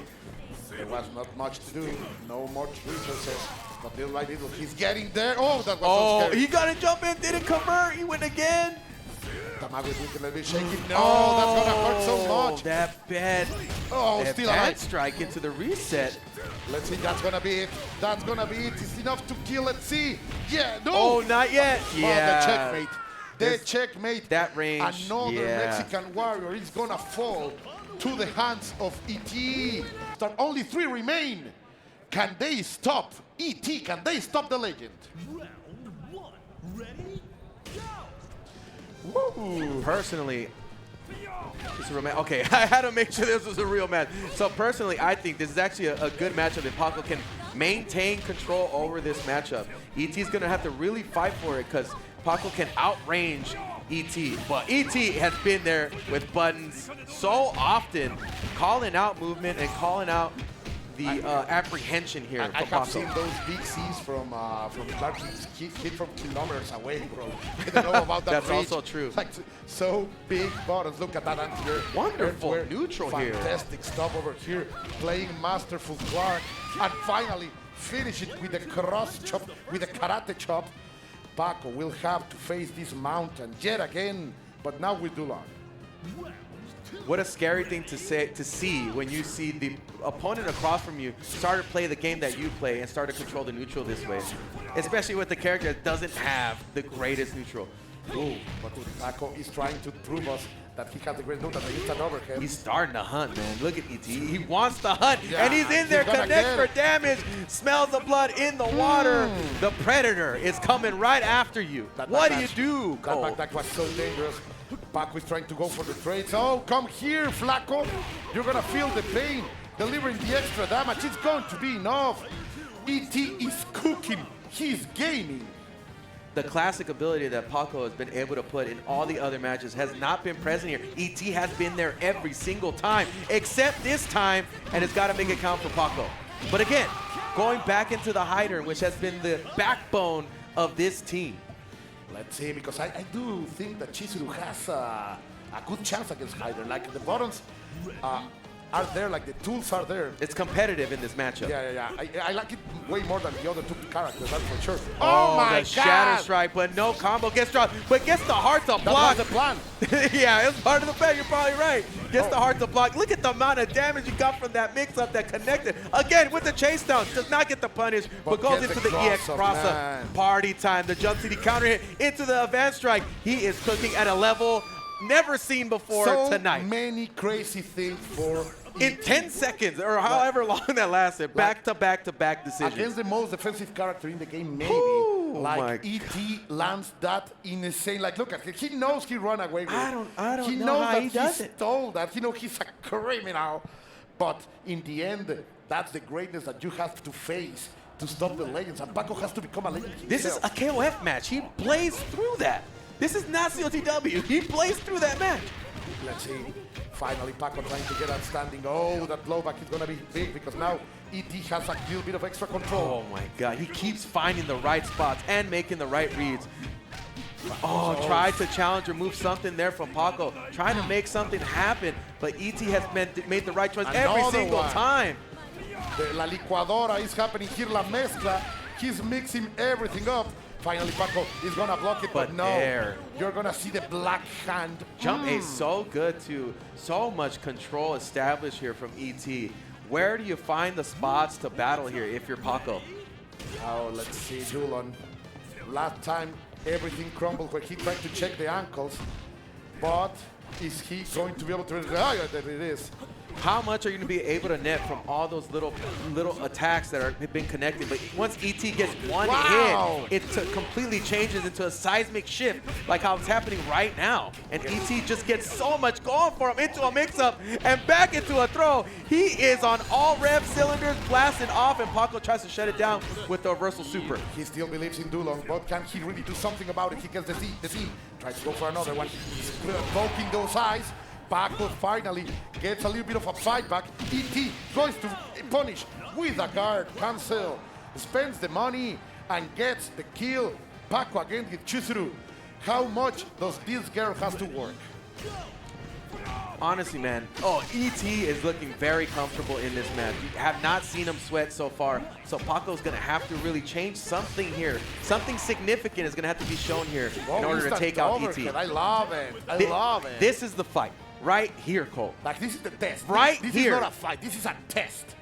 There was not much to do, no much resources, but little by little, he's getting there. Oh, that was so scary. He got to jump in, didn't convert, he went again. Tamago is looking a little bit shaky. No, that's gonna hurt so much. That bad, Still alive. bad strike into the reset. Let's see, that's gonna be it. That's gonna be it. It's enough to kill. Let's see. Yeah, no. Oh, not yet. Oh, Yeah. the checkmate. The checkmate. That range, Another yeah. Mexican warrior is gonna fall to the hands of ET. Only 3 remain. Can they stop ET, can they stop the legend? Woo. Personally, it's a real match. Okay, I had to make sure this was a real match. So personally, I think this is actually a good matchup if Pako can maintain control over this matchup. ET's gonna have to really fight for it because Pako can outrange ET. But ET has been there with buttons so often, calling out movement and calling out the apprehension here for I have Pako. seen those big C's from Clark hit from kilometers away, bro. I don't know about that. That's reach. also true. Like so big buttons. Look at that anti-air. Wonderful Air neutral here. Fantastic stuff over here. Playing masterful Clark, and finally finish it with a cross chop, with a karate chop. Pako will have to face this mountain yet again, but now with Dulan. What a scary thing to see when you see the opponent across from you start to play the game that you play and start to control the neutral this way. Especially with the character that doesn't have the greatest neutral. Ooh, but Pako is trying to prove us that he has the great neutral, that he's an overhead. He's starting to hunt, man. Look at ET. He wants to hunt, Yeah, and he's in there, he's gonna connects for get it. damage, smells the blood in the water. The Predator is coming right after you. What do you do, Cole? That back was so dangerous. Pako is trying to go for the trades. Oh, come here, Flaco. You're gonna feel the pain. Delivering the extra damage. It's going to be enough. ET is cooking. He's gaming. The classic ability that Pako has been able to put in all the other matches has not been present here. ET has been there every single time, except this time, and it's got to make it count for Pako. But again, going back into the hider, which has been the backbone of this team. Let's see, because I do think that Chizuru has a good chance against Hyder. Like the buttons are there, like the tools are there. It's competitive in this matchup. Yeah. I like it way more than the other two characters, that's for sure. Oh my the God! Shatter Strike, but no combo. Gets dropped, but gets the heart to block. That was the plan. Yeah, it's part of the plan. You're probably right. Gets the heart to block. Look at the amount of damage you got from that mix-up that connected. Again, with the chase down. Does not get the punish, but goes into the EX cross-up. Man. Party time. The jump city counter hit into the advanced strike. He is cooking at a level never seen before so tonight. Many crazy things for In 10 seconds, or however long that lasted, back-to-back decisions. against the most defensive character in the game, maybe. Ooh, Like ET lands that insane. Like, look at him. He knows he run away with it. I don't he know knows how that he does it. stole that. He knows he's a criminal. But in the end, that's the greatness that you have to face to stop the legends. And Pako has to become a legend himself. This is a KOF match. He plays through that. This is not COTW. He plays through that match. Let's see. Finally, Pako trying to get outstanding. Oh, that blowback is going to be big because now ET has a little bit of extra control. Oh my God. He keeps finding the right spots and making the right reads. Oh, tried to challenge or move something there from Pako. Trying to make something happen, but ET has made the right choice every Another single one. time. La licuadora is happening here, la mezcla. He's mixing everything up. Finally, Pako is gonna block it, but no. there. You're gonna see the black hand. Jump A so good too. So much control established here from ET. Where do you find the spots to battle here if you're Pako? Oh, let's see, Dulon. Last time, everything crumbled where he tried to check the ankles, but is he going to be able to? Oh, yeah, there it is. How much are you going to be able to net from all those little attacks that have been connected? But once ET gets one hit, it completely changes into a seismic shift, like how it's happening right now. And ET just gets so much going for him into a mix-up and back into a throw. He is on all rev cylinders, blasting off, and Pako tries to shut it down with the reversal super. He still believes in Dulon, but can he really do something about it? He gets the Z. Tries to go for another one. He's poking those eyes. Pako finally gets a little bit of a fight back. ET goes to punish with a guard. Cancel. Spends the money and gets the kill. Pako again with Chizuru. How much does this girl have to work? Honestly, man, ET is looking very comfortable in this match. You have not seen him sweat so far, so Paco's going to have to really change something here. Something significant is going to have to be shown here in order to take out ET. I love it. I love it. This is the fight right here, Cole. Like, this is the test. Right this here. This is not a fight. This is a test.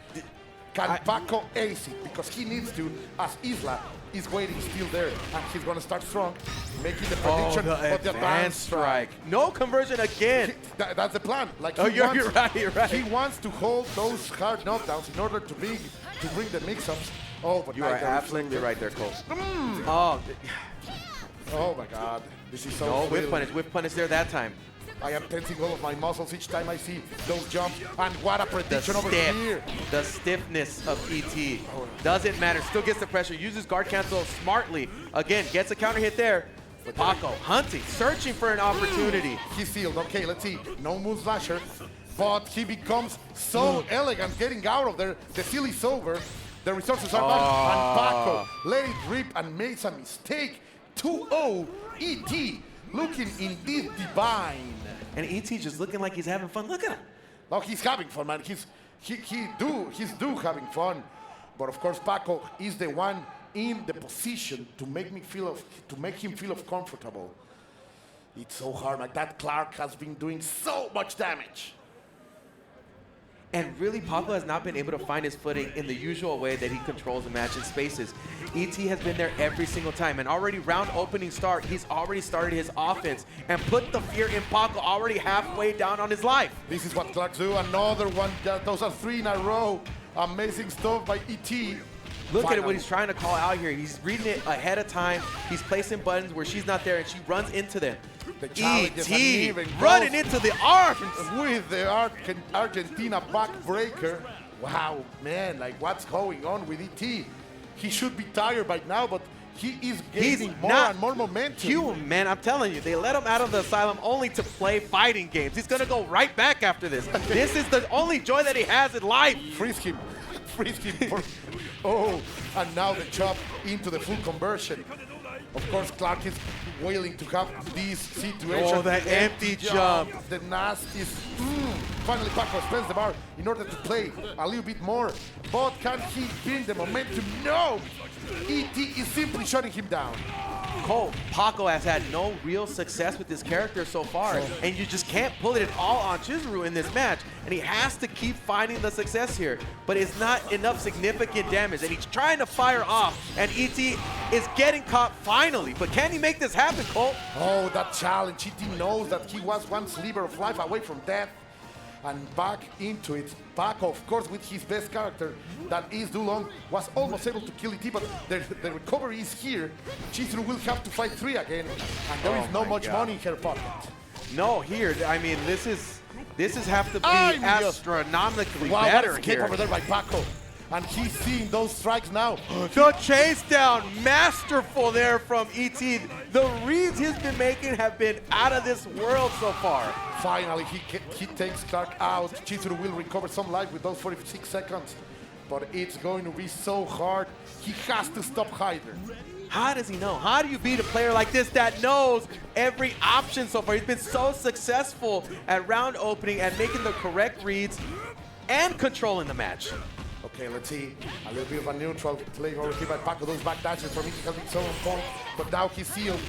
Can Pako ace it? Because he needs to, as Isla is waiting still there. And he's going to start strong, making the prediction of the advanced strike. No conversion again. That's the plan. Like, you're right. He wants to hold those hard knockdowns in order to bring the mix-ups. Oh, but You are like the absolutely reflector. right there, Cole. Oh my God, this is so No, whip thrilling. punish. Whip punish there that time. I am tensing all of my muscles each time I see those jumps. And what a The prediction over stiff, here. the stiffness of ET. Doesn't matter. Still gets the pressure. Uses guard cancel smartly. Again, gets a counter hit there. Pako hunting, searching for an opportunity. He's sealed. Okay, let's see. No moon slasher. But he becomes so elegant getting out of there. The seal is over. The resources are back. And Pako let it rip and makes a mistake. 2-0 ET looking indeed divine. And ET just looking like he's having fun. Look at him. No, he's having fun, man. He's having fun. But of course, Pako is the one in the position to make him feel comfortable. It's so hard. Like that Clark has been doing so much damage. And really, Pako has not been able to find his footing in the usual way that he controls the match in spaces. ET has been there every single time, and already round opening start, he's already started his offense and put the fear in Pako already halfway down on his life. This is what Clark do. Another one. Those are 3 in a row. Amazing stuff by ET. Look at Finally. it, what he's trying to call out here. He's reading it ahead of time. He's placing buttons where she's not there, and she runs into them. The challenge is ET uneven. running into the arms. With the Argentina backbreaker. Wow, man, like what's going on with ET? He should be tired by now, but he is gaining more and more momentum. Human, man, I'm telling you, they let him out of the asylum only to play fighting games. He's gonna go right back after this. This is the only joy that he has in life. Freeze him. Freeze him. Oh, and now the chop into the full conversion. Of course, Clark is willing to have this situation. Oh, that empty jump. The nasty. Finally, Pako spends the bar in order to play a little bit more. But can he bring the momentum? No! ET is simply shutting him down. Cole, Pako has had no real success with this character so far, and you just can't pull it all on Chizuru in this match, and he has to keep finding the success here, but it's not enough significant damage, and he's trying to fire off, and ET is getting caught finally, but can he make this happen, Cole? Oh, that challenge. ET knows that he was one sliver of life away from death. And back into it. Pako, of course, with his best character, that is Dulong, was almost able to kill ET, but the recovery is here. Chizuru will have to fight 3 again, and there is no much money in her pocket. No, here, I mean, this is have to be astronomically better escape here. over there by Pako. And he's seeing those strikes now. The chase down, masterful there from ET. The reads he's been making have been out of this world so far. Finally, he takes Clark out. Chizuru will recover some life with those 46 seconds. But it's going to be so hard. He has to stop Hyder. How does he know? How do you beat a player like this that knows every option so far? He's been so successful at round opening and making the correct reads and controlling the match. Okay, let's see. A little bit of a neutral play over here by Pako. Those back dashes for me has been so on point. But now he's sealed.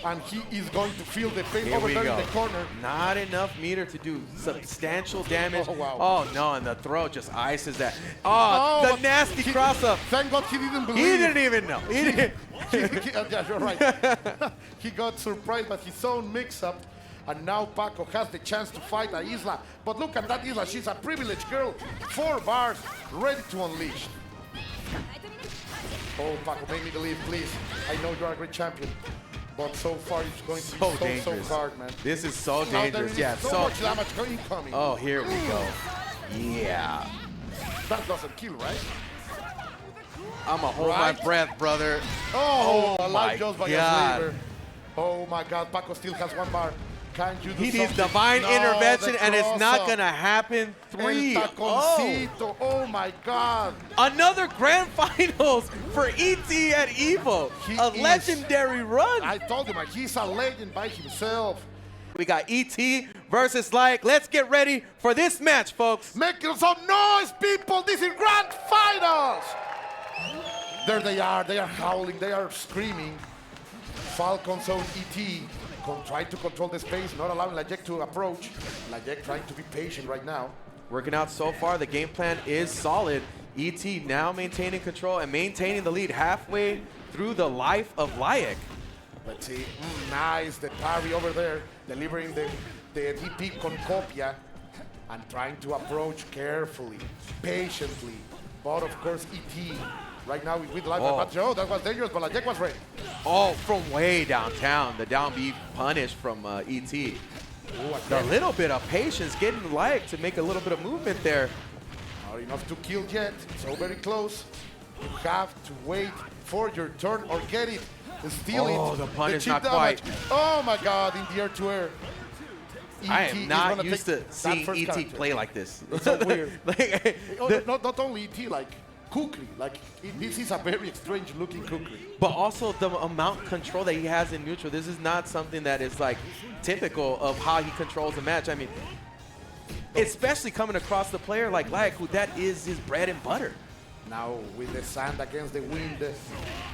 And he is going to feel the pain Here over we there go. in the corner. Not enough meter to do substantial damage. Oh, wow. Oh, no, and the throw just ices that. Oh, the nasty cross-up. Thank God he didn't believe. He didn't even know. He didn't. Yeah, you're right. He got surprised by his own mix-up. And now Pako has the chance to fight Isla. But look at that Isla. She's a privileged girl. 4 bars, ready to unleash. Oh, Pako, make me believe, please. I know you're a great champion. But so far, it's going to be so hard, man. This is so Now dangerous. there is Yeah, so much damage incoming. Oh, here we go. Yeah. That doesn't kill, right? I'ma hold my breath, brother. Oh, a my life just by a God. sliver. Oh my God, Pako still has 1 bar. Can you do He something? needs divine No, intervention, the and it's not cross-up. gonna happen. 3. El taconcito. Oh my God. Another grand finals for ET at EVO. He A is- legendary run. I told you, man, he's a legend by himself. We got ET versus Layec. Let's get ready for this match, folks. Make some noise, people. This is grand finals. There they are howling, they are screaming. Falcons own ET. Trying to control the space, not allowing Layec to approach. Layec trying to be patient right now. Working out so far, the game plan is solid. ET now maintaining control and maintaining the lead halfway through the life of Layec. Let's see, nice, the parry over there, delivering the DP con copia and trying to approach carefully, patiently. But of course, ET right now with life. Oh. But Joe, that was dangerous, but Layec was ready. Oh, from way downtown, the down B punish from ET. A little bit of patience, getting Layec to make a little bit of movement there. Not enough to kill yet, so very close. You have to wait for your turn or get it. Steal it. Oh, the punish chip not damage. quite. Oh my God, in the air-to-air. I ET am is not gonna used take to seeing that first ET character. play like this. It's so weird. Like, Not only ET, like Kukri. Like this is a very strange looking Kukri. but also the amount of control that he has in neutral. This is not something that is like typical of how he controls a match. I mean, especially coming across the player like Layec, who that is his bread and butter. Now with the sand against the wind,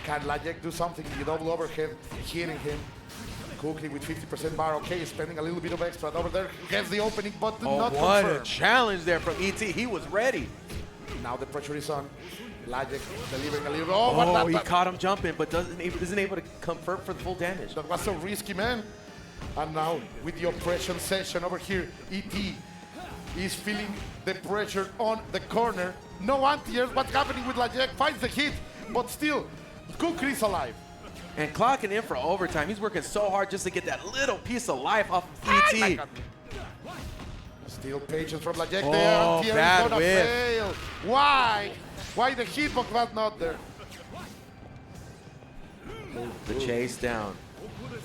can Layec do something? The double overhead, hitting him. Kukri with 50% bar, okay, spending a little bit of extra over there. Gets the opening, but not What confirmed. a challenge there from ET. He was ready. Now the pressure is on. Layec delivering a little. Oh, what He that caught him jumping, but isn't able to convert for the full damage. That was so risky, man. And now with the oppression session over here, ET is feeling the pressure on the corner. No anti-airs. What's happening with Layec? Finds the hit, but still, Kukri is alive. And clocking in for overtime. He's working so hard just to get that little piece of life off of ET. Still patience from Layec Oh, there. Anti-air bad is gonna whip. fail. Why? Why the hitbox was not there? The chase down.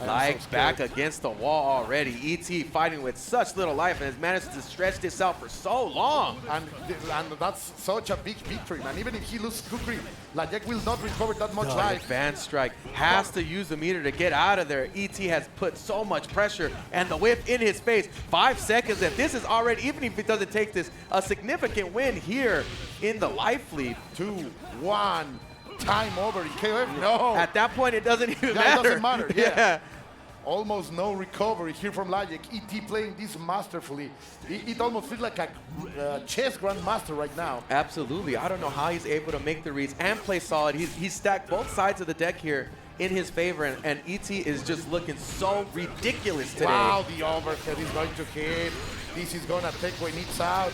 I'm Layec so back scared. against the wall already. ET fighting with such little life and has managed to stretch this out for so long. And that's such a big victory, man. Even if he loses Kukri, Layec will not recover that much The life. advanced strike has to use the meter to get out of there. ET has put so much pressure and the whip in his face. 5 seconds, and this is already, even if it doesn't take this, a significant win here in the life lead. 2-1. Time over in KOF? No. At that point, it doesn't even Yeah, it matter. doesn't matter, yeah. Almost no recovery here from Layec. ET playing this masterfully. It almost feels like a chess grandmaster right now. Absolutely. I don't know how he's able to make the reads and play solid. He's stacked both sides of the deck here in his favor, and ET is just looking so ridiculous today. Wow, the overhead is going to hit. This is going to take when it's out.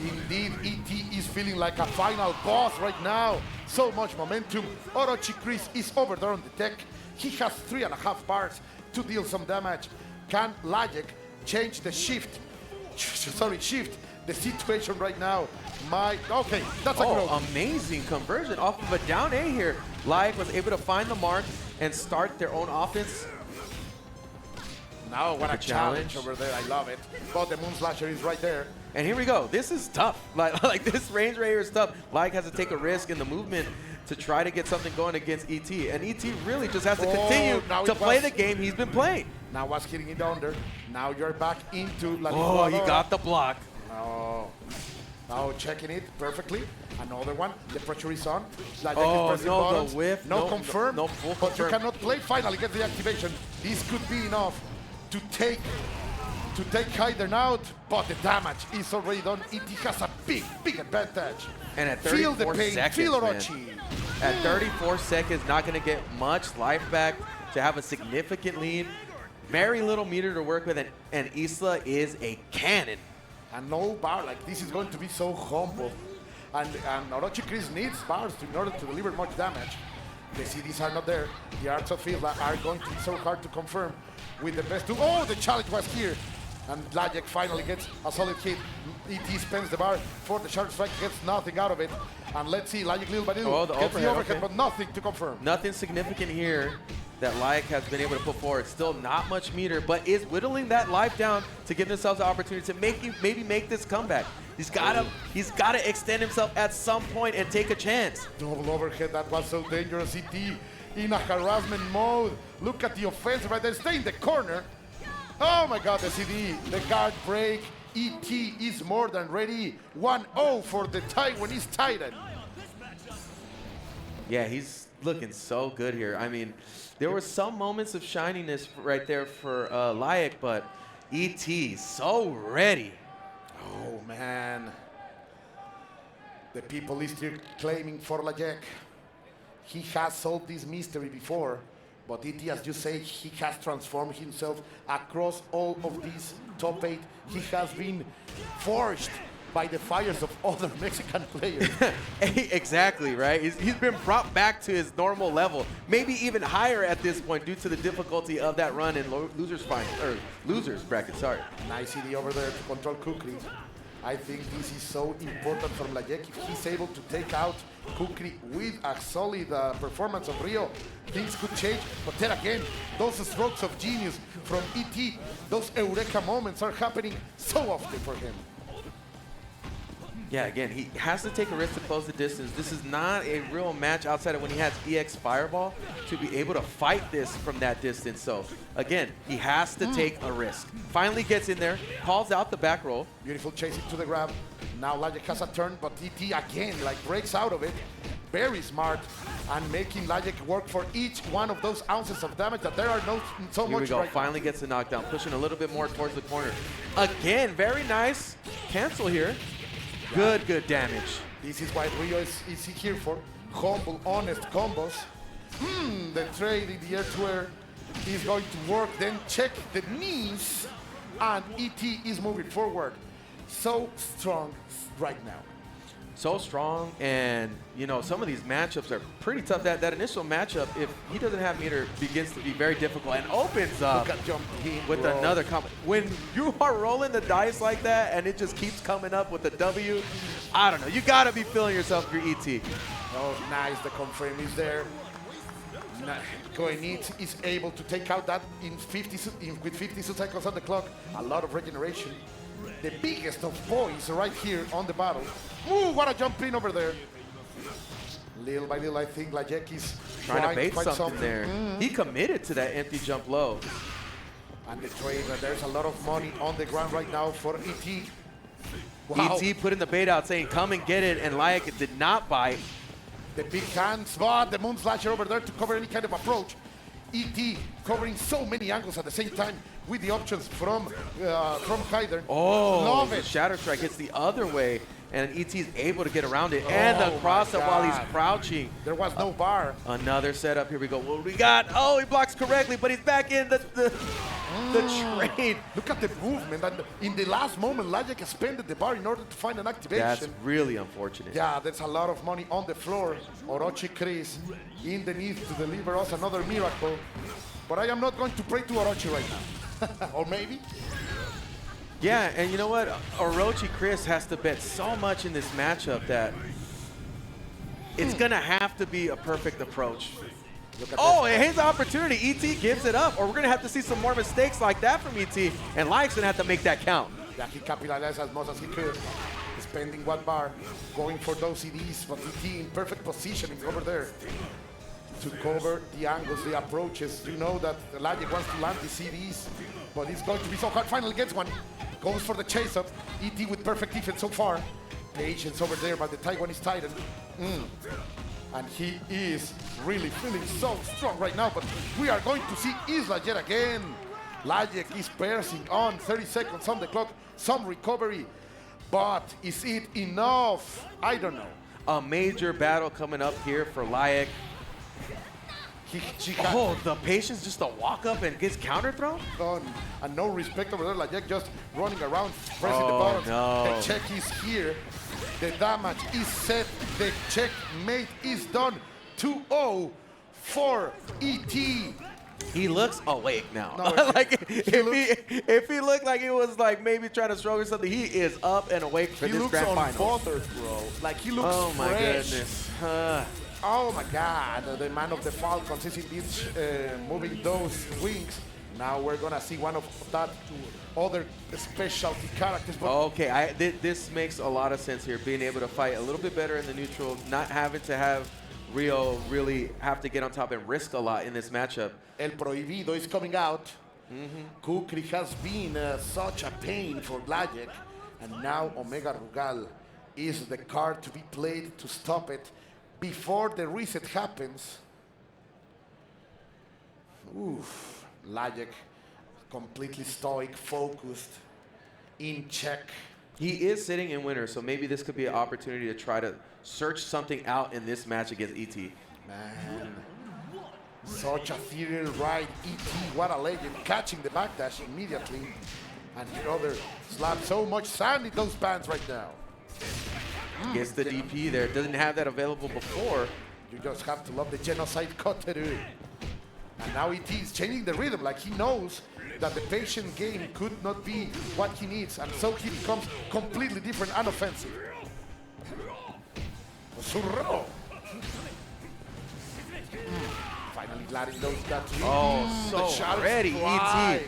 Indeed, ET is feeling like a final boss right now. So much momentum. Orochi Chris is over there on the deck. He has 3.5 bars to deal some damage. Can Layec change the shift the situation right now? Okay, that's a good. Amazing conversion off of a down A here. Layec was able to find the mark and start their own offense. Now what a challenge. challenge over there. I love it. But the Moon Slasher is right there. And here we go. This is tough. Like this range right here is tough. Layec has to take a risk in the movement to try to get something going against ET. And ET really just has to continue to play the game he's been playing. Now was hitting it under. Now you're back into La Oh, he Licuadora. got the block. Oh. Now checking it perfectly. Another one. The pressure is on. Layec Oh, is pressing no, the buttons. whiff. No No, confirm. no full but you confirm. cannot play. Finally get the activation. This could be enough to take Kaiden out, but the damage is already done. ET has a big advantage. And at Feel the 34 pain. seconds, Feel man. Orochi. At 34 seconds, not going to get much life back to have a significant lead. Very little meter to work with, and Isla is a cannon. And no bar, like this is going to be so humble. And Orochi Chris needs bars in order to deliver much damage. The CDs are not there. The Arts of Field are going to be so hard to confirm with the best two. Oh, the challenge was here. And Layec finally gets a solid hit. ET spends the bar for the sharp strike, gets nothing out of it. And let's see, Layec little by little gets the overhead, okay. but nothing to confirm. Nothing significant here that Layec has been able to put forward. Still not much meter, but is whittling that life down to give themselves the opportunity to maybe make this comeback. He's gotta extend himself at some point and take a chance. Double overhead, that was so dangerous. ET in a harassment mode. Look at the offense right there. Stay in the corner. Oh my God, the CD, the guard break. ET is more than ready. 1-0 for the Taiwanese Titan. Yeah, he's looking so good here. I mean, there were some moments of shininess right there for Layec, but ET so ready. Oh man. The people is still claiming for Layec. He has solved this mystery before, but ET, as you say, he has transformed himself across all of these top 8. He has been forged by the fires of other Mexican players. Exactly, right? He's been brought back to his normal level, maybe even higher at this point due to the difficulty of that run in losers bracket. Sorry. Nice CD over there to control Kukri. I think this is so important from Layec. If he's able to take out Kukri with a solid performance of Rio, things could change. But then again, those strokes of genius from ET, those eureka moments are happening so often for him. Yeah, again, he has to take a risk to close the distance. This is not a real match outside of when he has EX Fireball to be able to fight this from that distance. So, again, he has to take a risk. Finally gets in there, calls out the back roll. Beautiful chasing to the grab. Now Layec has a turn, but ET again, like, breaks out of it. Very smart, and making Layec work for each one of those ounces of damage that there are so Here much we go, right finally now. gets the knockdown, pushing a little bit more towards the corner. Again, very nice cancel here. Good damage. This is why Rio is here for. Humble, honest combos. The trade in the air to air is going to work. Then check the knees, and ET is moving forward. So strong right now. So strong, and you know, some of these matchups are pretty tough. That initial matchup, if he doesn't have meter, begins to be very difficult and opens up Look at jump with another combo. When you are rolling the dice like that and it just keeps coming up with a W, I don't know. You gotta be feeling yourself for ET. Oh, nice. The confirm is there. Koenit is able to take out that with 52 seconds on the clock. A lot of regeneration. The biggest of boys right here on the battle. Ooh, what a jump in over there. Little by little, I think Layec is Trying to bait find something there. He committed to that empty jump low. And the trade, there's a lot of money on the ground right now for ET. Wow. ET putting the bait out saying, come and get it, and Layec did not bite. The big hands, but the moon slasher over there to cover any kind of approach. ET covering so many angles at the same time with the options from Hyder. Oh, love the it. Shadow Strike hits the other way, and ET is able to get around it. And the cross up while he's crouching. There was no bar. Another setup. Here we go. What do we got? Oh, he blocks correctly, but he's back in the trade. Look at the movement. And in the last moment, Layec expended the bar in order to find an activation. That's really unfortunate. Yeah, there's a lot of money on the floor. Orochi Chris in the need to deliver us another miracle. But I am not going to pray to Orochi right now. Or maybe? Yeah, and you know what? Orochi Chris has to bet so much in this matchup that it's going to have to be a perfect approach. Oh, and his opportunity. ET gives it up, or we're going to have to see some more mistakes like that from ET, and Layec's going to have to make that count. Yeah, he capitalized as much as he could. Spending one bar, going for those CDs, but ET in perfect positioning over there to cover the angles, the approaches. You know that Layec wants to land the CDs, but it's going to be so hard. Finally gets one. Goes for the chase-up. ET with perfect defense so far. Patience over there by the Taiwanese Titan. And he is really feeling so strong right now, but we are going to see Isla yet again. Layec is piercing on, 30 seconds on the clock, some recovery, but is it enough? I don't know. A major battle coming up here for Layec. Oh, the patience just to walk up and gets counter thrown? And no respect over there, Layec just running around, pressing the buttons. No. The check is here. The damage is set. The checkmate is done. 2-0 for ET. He looks awake now. No, like if he looked like he was like maybe trying to stroke or something, he is up and awake for this grand final. He looks unbothered, bro. Like he looks Oh my fresh. goodness. Oh my God, the man of the Falcons is indeed moving those wings. Now we're gonna see one of that other specialty characters. But Okay, this makes a lot of sense here. Being able to fight a little bit better in the neutral, not having to have Rio really have to get on top and risk a lot in this matchup. El Prohibido is coming out. Kukri has been such a pain for Layec, and now Omega Rugal is the card to be played to stop it before the reset happens. Oof, Layec completely stoic, focused, in check. He is sitting in winner, so maybe this could be an opportunity to try to search something out in this match against ET. Man, such a serial ride, ET, what a legend, catching the backdash immediately. And the other slap so much sand in those pants right now. Gets the DP there. Doesn't have that available before. You just have to love the genocide Koteru. And now ET is changing the rhythm, like he knows that the patient game could not be what he needs, and so he becomes completely different and offensive. Surro. Finally landing those that so ready, ET.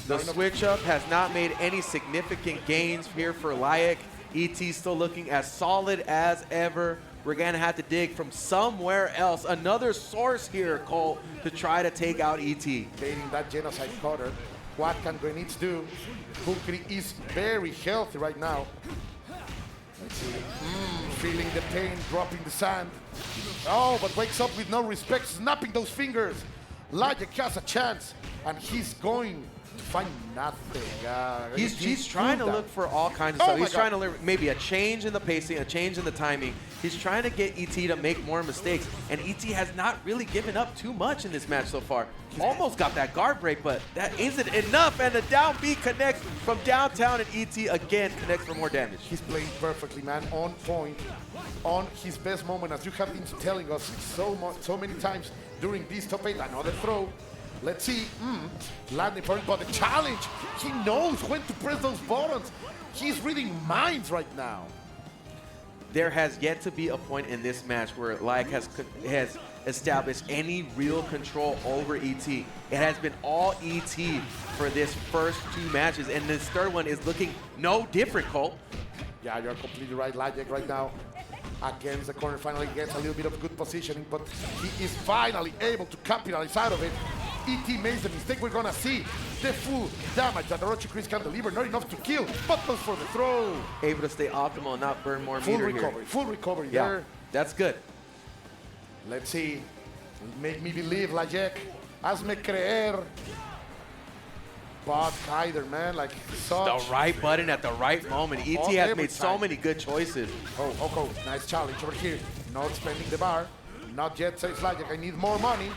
The switch up has not made any significant gains here for Layec. ET still looking as solid as ever. We're gonna have to dig from somewhere else. Another source here, Cole, to try to take out ET. Baiting that genocide cutter. What can Grenades do? Kukri is very healthy right now. Let's see. Feeling the pain, dropping the sand. Oh, but wakes up with no respect, snapping those fingers. Layec has a chance, and he's going to find nothing. He's trying to look for all kinds of stuff. He's trying to learn maybe a change in the pacing, a change in the timing. He's trying to get ET to make more mistakes, and ET has not really given up too much in this match so far. Almost got that guard break, but that isn't enough, and the down B connects from downtown, and ET again connects for more damage. He's playing perfectly, man, on point, on his best moment, as you have been telling us so many times during this top 8. Another throw. Let's see, landing for it, but the challenge, he knows when to press those buttons. He's reading minds right now. There has yet to be a point in this match where Layec has established any real control over ET. It has been all ET for this first 2 matches, and this third one is looking no different, Cole. Yeah, you're completely right. Layec right now against the quarterfinal, he gets a little bit of good positioning, but he is finally able to capitalize out of it. ET makes the mistake. We're gonna see the full damage that Orochi Chris can deliver. Not enough to kill, but goes for the throw. Able to stay optimal and not burn more meter here. Full recovery Yeah, there. that's good. Let's see. Make me believe, Layec. Hazme creer. But Kaider, man, like such. The right button at the right moment. ET has made so many good choices. Oh, nice challenge over here. Not spending the bar. Not yet, says Layec. I need more money.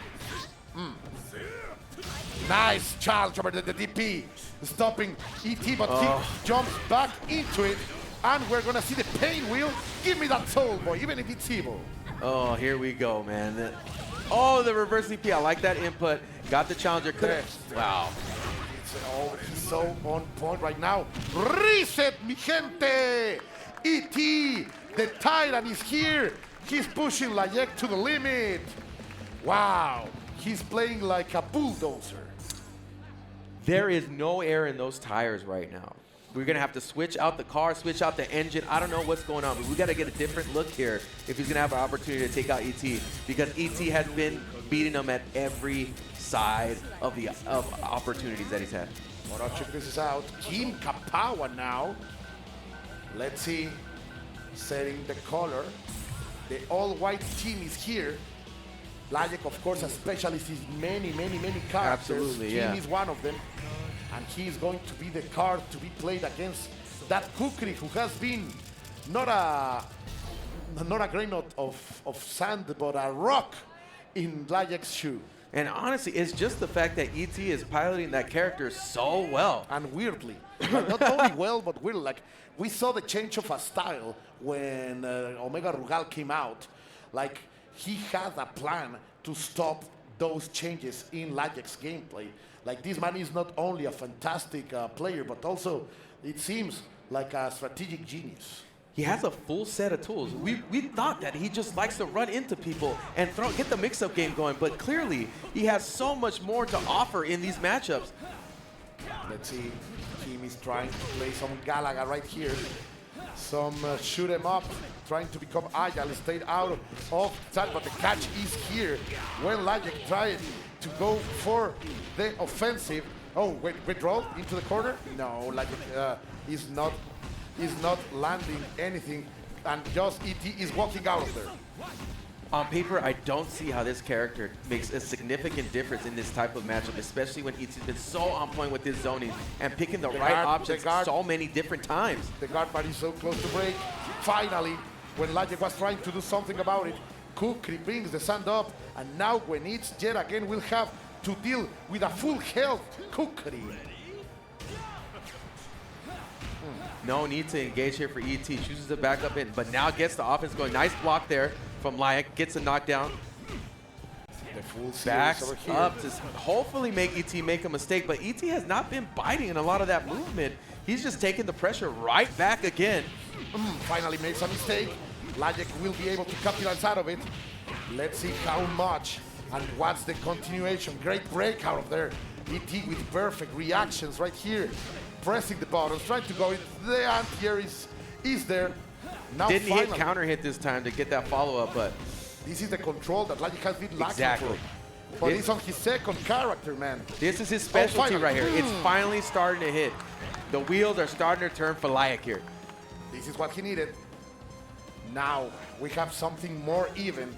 Nice challenge over the DP. Stopping ET, but he jumps back into it. And we're gonna see the pain wheel. Give me that soul, boy, even if it's evil. Oh, here we go, man. Oh, the reverse DP. I like that input. Got the challenger. Wow. He's so on point right now. Reset, mi gente! ET, the Tyrant is here. He's pushing Layec to the limit. Wow, he's playing like a bulldozer. There is no air in those tires right now. We're gonna have to switch out the car, switch out the engine. I don't know what's going on, but we gotta get a different look here if he's gonna have an opportunity to take out ET, because ET has been beating him at every side of the opportunities that he's had. Orochi Chris is out. Team Kapawa now. Let's see, setting the color. The all-white team is here. Layec, of course, a specialist in many characters. Absolutely, yeah. Team is one of them. And he's going to be the card to be played against that Kukri, who has been not a grain of sand, but a rock in Layec's shoe. And honestly, it's just the fact that ET is piloting that character so well. And weirdly. Not only well, but weirdly. Like, we saw the change of a style when Omega Rugal came out. Like, he had a plan to stop those changes in Layec's gameplay. Like, this man is not only a fantastic player, but also, it seems like a strategic genius. He has a full set of tools. We thought that he just likes to run into people and get the mix-up game going, but clearly he has so much more to offer in these matchups. Let's see, Kim is trying to play some Galaga right here. Some shoot 'em up, trying to become agile, stayed out of that, but the catch is here. When Layec tried to go for the offensive. Oh, withdraw into the corner? No, Layec is not landing anything, and just ET is walking out of there. On paper, I don't see how this character makes a significant difference in this type of matchup, especially when ET's been so on point with his zoning and picking the right options so many different times. The guard bar is so close to break. Finally, when Layec was trying to do something about it, Kukri brings the sand up, and now when it's yet again, we'll have to deal with a full health Kukri. No need to engage here for ET. Chooses to back up in, but now gets the offense going. Nice block there from Layec. Gets a knockdown. The full Backs over here. up to hopefully make ET make a mistake, but ET has not been biting in a lot of that movement. He's just taking the pressure right back again. Finally makes a mistake. Layec will be able to capitalize out of it. Let's see how much and what's the continuation. Great break out of there. ET with perfect reactions right here. Pressing the buttons, trying to go in. The anti-air is there. Now Didn't finally, hit counter hit this time to get that follow-up, but this is the control that Layec has been lacking exactly. for. But he's on his second character, man. This is his specialty right here. It's finally starting to hit. The wheels are starting to turn for Layec here. This is what he needed. Now we have something more even.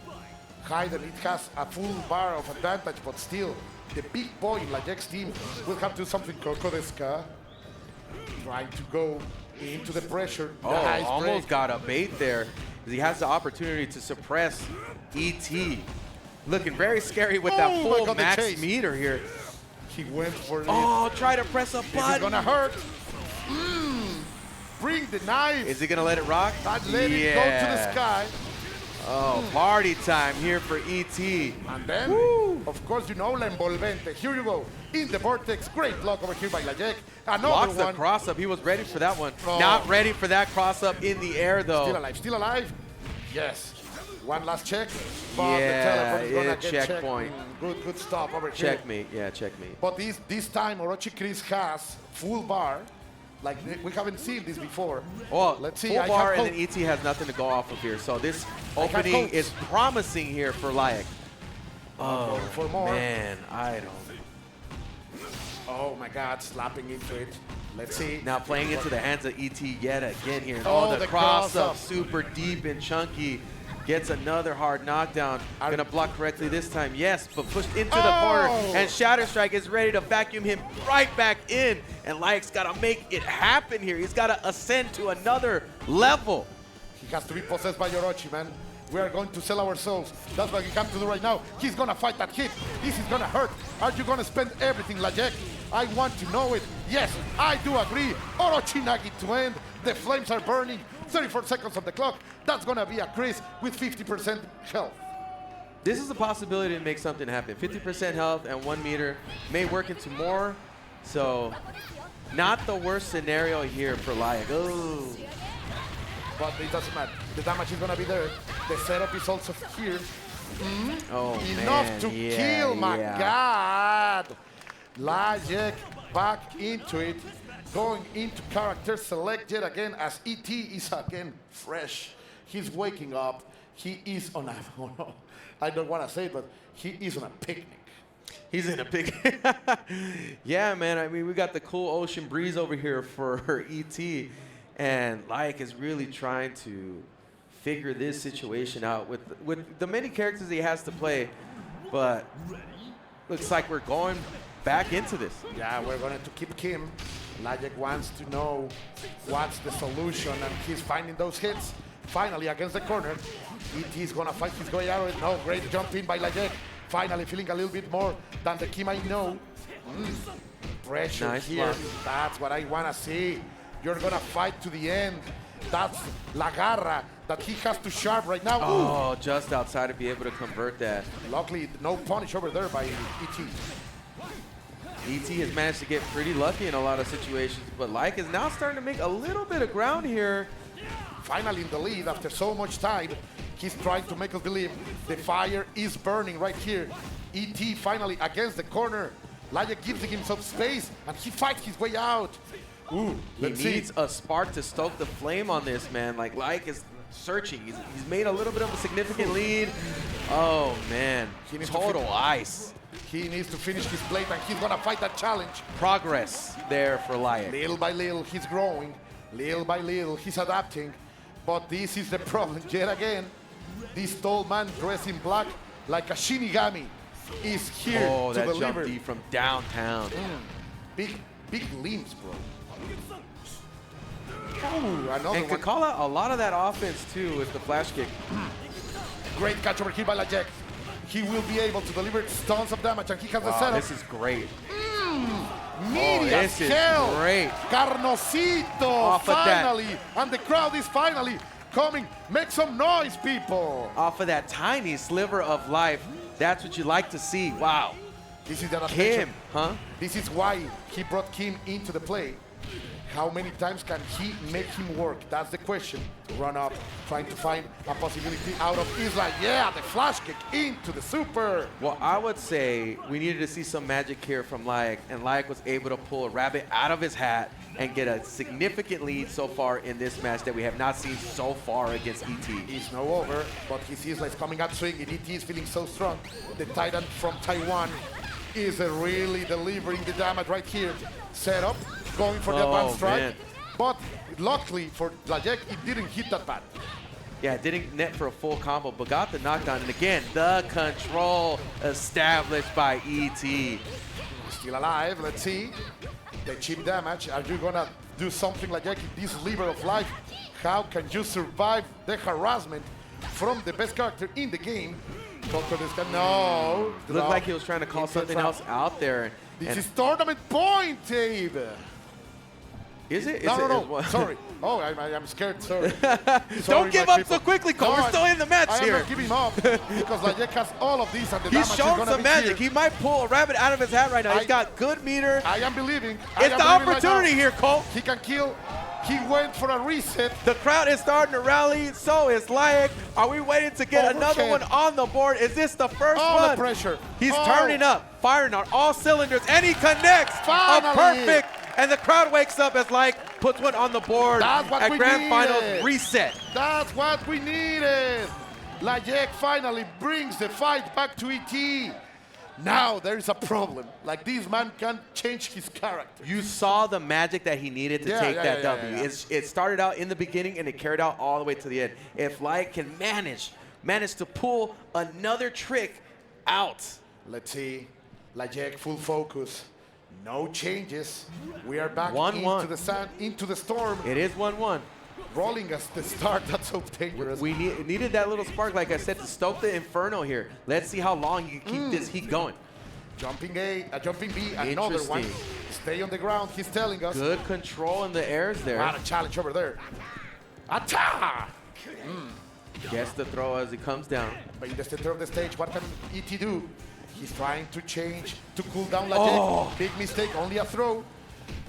Hayden, it has a full bar of advantage, but still, the big boy in Layec's team will have to do something. KoopaTJ trying to go into the pressure. Oh, Nice almost break. got a bait there. He has the opportunity to suppress ET. Looking very scary with that Oh my full God, the max chase. meter here. He went for it. Oh, try to press a This is button. gonna hurt. Bring the knife. Is he gonna let it rock? Not let it go to the sky. Oh, party time here for ET. And then, of course, you know, La Envolvente. Here you go. In the vortex. Great block over here by Layec. Another Blocks the one. cross up. He was ready for that one. Oh. Not ready for that cross up in the air though. Still alive. Still alive. Yes. One last check. But Yeah, the teleport is gonna yeah, get checkpoint. checked. Good stop over here. Checkmate. Yeah, checkmate. But this time, Orochi Chris has full bar. Like, we haven't seen this before. Well, Let's see. full I bar have and then ET has nothing to go off of here. So this have opening hopes. is promising here for Layec. Oh, going for more. man, I don't. Oh my God, slapping into it. Let's see. Now playing into the hands of ET yet again here. Oh, Oh, the the cross up cross-up. super deep and chunky. Gets another hard knockdown. Gonna block correctly this time, yes, but pushed into the corner. Oh! And Shatter Strike is ready to vacuum him right back in. And Layec's gotta make it happen here. He's gotta ascend to another level. He has to be possessed by Orochi, man. We are going to sell our souls. That's what we have to do right now. He's gonna fight that hit. This is gonna hurt. Are you gonna spend everything, Layec? I want to know it. Yes, I do agree. Orochi Nagi to end. The flames are burning. 34 seconds on the clock. That's gonna be a Chris with 50% health. This is a possibility to make something happen. 50% health and 1 meter may work into more. So not the worst scenario here for Layec. Oh. But it doesn't matter. The damage is gonna be there. The setup is also here. Oh, Enough man. to Yeah, kill, my yeah. God. Layec back into it. Going into character select yet again as ET is again fresh. He's waking up. He is on a, I don't want to say it, but he is on a picnic. He's in a big. Yeah, man. I mean, we got the cool ocean breeze over here for ET. And Layec is really trying to figure this situation out with the many characters he has to play. But looks like we're going back into this. Yeah, we're going to keep Kim. Layec wants to know what's the solution, and he's finding those hits. Finally, against the corner, ET is going to fight his way out of it. No, great jump in by Layec. Finally feeling a little bit more than the Kim I know. Pressure Nice here. block. That's what I want to see. You're going to fight to the end. That's La Garra that he has to sharp right now. Oh, just outside to be able to convert that. Luckily, no punish over there by ET. ET has managed to get pretty lucky in a lot of situations, but Layec is now starting to make a little bit of ground here. Finally in the lead after so much time. He's trying to make us believe the fire is burning right here. ET finally against the corner. Layec gives himself space and he fights his way out. Ooh, He let's see. needs a spark to stoke the flame on this, man. Like, Layec is searching. He's made a little bit of a significant lead. Oh, man. He needs to Total ice. He needs to finish his plate and he's gonna fight that challenge. Progress there for Layec. Little by little, he's growing. Little by little, he's adapting. But this is the problem yet again. This tall man dressed in black like a Shinigami is here Oh, to that deliver. jump D from downtown. Big limbs, bro. Ooh, another And one. could call out a lot of that offense, too, with the flash kick. Great catch over here by Layec. He will be able to deliver tons of damage and he has the setup. This is great. Media this is hell. great. Carnosito Off of that. finally, and the crowd is finally coming. Make some noise, people. Off of that tiny sliver of life, that's what you like to see. Wow. This is the adaptation. Kim, huh? This is why he brought Kim into the play. How many times can he make him work? That's the question. Run up, trying to find a possibility out of Isla. Yeah, the flash kick into the super. Well, I would say we needed to see some magic here from Layec, and Layec was able to pull a rabbit out of his hat and get a significant lead so far in this match that we have not seen so far against ET. It's now over, but his Isla is coming up swinging. ET is feeling so strong. The Titan from Taiwan is really delivering the damage right here. Set up, going for the advanced strike. Man. But luckily for Layec, it didn't hit that bad. Yeah, didn't net for a full combo, but got the knockdown. And again, the control established by ET. Still alive, let's see. The chip damage, are you gonna do something like that? This lever of life, how can you survive the harassment from the best character in the game? No. Looked like he was trying to call something else out there. This is tournament point, Abe. Is it? No. Sorry. Oh, I'm scared. Sorry. Don't give up so quickly, Cole. We're still in the match here. I am not giving up because Layec has all of these and the damage He's is showing gonna some be magic. here. He might pull a rabbit out of his hat right now. He's got good meter. I am believing. It's the opportunity here, Cole. He can kill. He went for a reset. The crowd is starting to rally. So is Layec. Are we waiting to get another one on the board? Is this the first one? The pressure. He's turning up, firing on all cylinders, and he connects. Finally. A perfect. And the crowd wakes up as Layec puts one on the board at Grand Finals reset. That's what we needed. Layec finally brings the fight back to ET. Now there is a problem. Like, this man can't change his character. You saw the magic that he needed to take that W. Yeah. It started out in the beginning and it carried out all the way to the end. If Layec can manage to pull another trick out. Let's see. Layec full focus. No changes. We are back 1-1. into the sun, into the storm. It is 1-1. Rolling us the start. That's so dangerous. We needed that little spark, like I said, to stoke the inferno here. Let's see how long you can keep this heat going. Jumping A, jumping B, another one. Stay on the ground, he's telling us. Good control in the airs there. What a challenge over there. Attack! Gets the throw as he comes down. But in the center of the stage, what can ET do? He's trying to change, to cool down Layec. Big mistake, only a throw.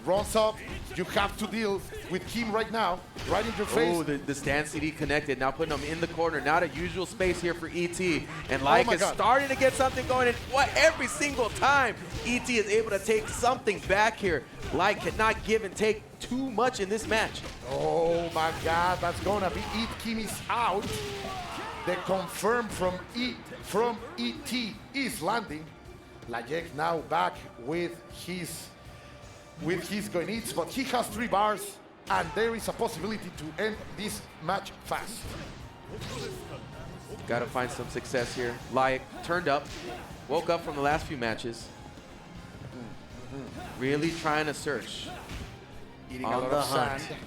Runs up, you have to deal with him right now, right in your face. Oh, the stand CD connected, now putting him in the corner. Not a usual space here for ET. And Layec is starting to get something going. And every single time ET is able to take something back here. Layec cannot give and take too much in this match. Oh my God, that's gonna be it. Kim is out. The confirm from ET is landing. Layec now back with his Goenitz, but he has 3 bars, and there is a possibility to end this match fast. Got to find some success here. Layec turned up, woke up from the last few matches. Really trying to search. Eating on a lot the of hunt. sand.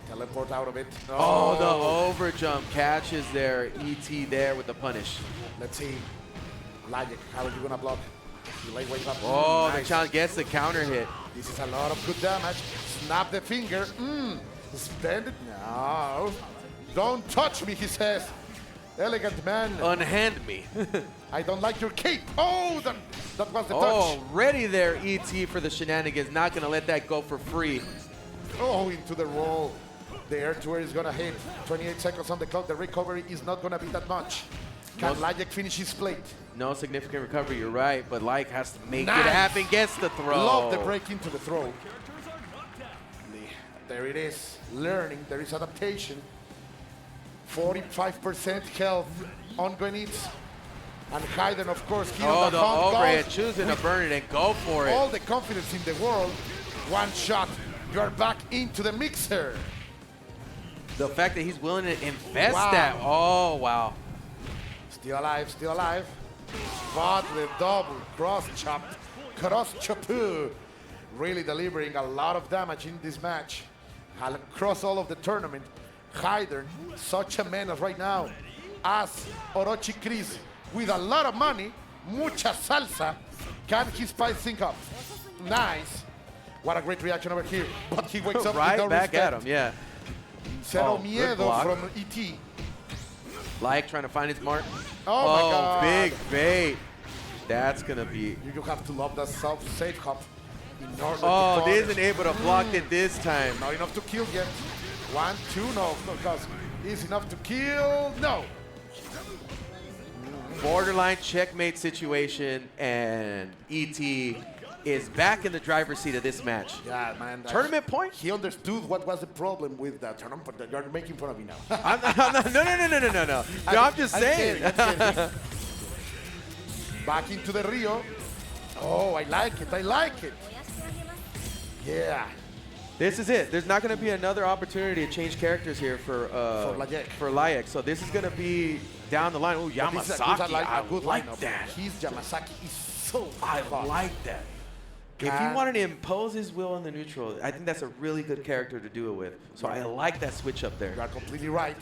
Teleport out of it. Oh, the overjump catches there. ET there with the punish. Let's see. Layec, how are you gonna block? Wake up. Oh, Nice. the challenge gets the counter hit. This is a lot of good damage. Snap the finger. Spend it. No. Don't touch me, he says. Elegant man. Unhand me. I don't like your cape. Oh, that was the touch. Already there, ET for the shenanigans. Not going to let that go for free. Oh, into the roll. The air to air is going to hit. 28 seconds on the clock. The recovery is not going to be that much. Can Layec finish his plate? No significant recovery, you're right, but Layec has to make it happen, gets the throw. Love the break into the throw. There it is. Learning, there is adaptation. 45% health on Goenitz. And Hayden, of course, he on the hunt overhead, goes choosing to burn it and go for it. all the confidence in the world. One shot, you are back into the mixer. The fact that he's willing to invest that. Oh, wow. Still alive, still alive. But the double cross chop. Really delivering a lot of damage in this match. Across all of the tournament. Hayden, such a menace right now. As Orochi Chris, with a lot of money, mucha salsa. Can he spice sync up? Nice. What a great reaction over here. But he wakes up right with no back respect. at him, yeah. Zero good miedo block. from ET. Layec trying to find his mark. Oh my God. Big bait. That's going to be... You have to love that safe hop. In order Oh, to they isn't able to block it this time. Not enough to kill yet. 1, 2, no, because is enough to kill, no. Borderline checkmate situation, and ET is back in the driver's seat of this match. Yeah, man. Tournament point? He understood what was the problem with that tournament, but you're making fun of me now. No, I'm just saying. I'm kidding. Back into the Rio. Oh, I like it. Yeah. This is it. There's not going to be another opportunity to change characters here for Layec. So this is going to be down the line. Oh, Yamasaki. I like that. His Yamasaki is so I fun. like that. If he wanted to impose his will on the neutral, I think that's a really good character to do it with. So I like that switch up there. You are completely right.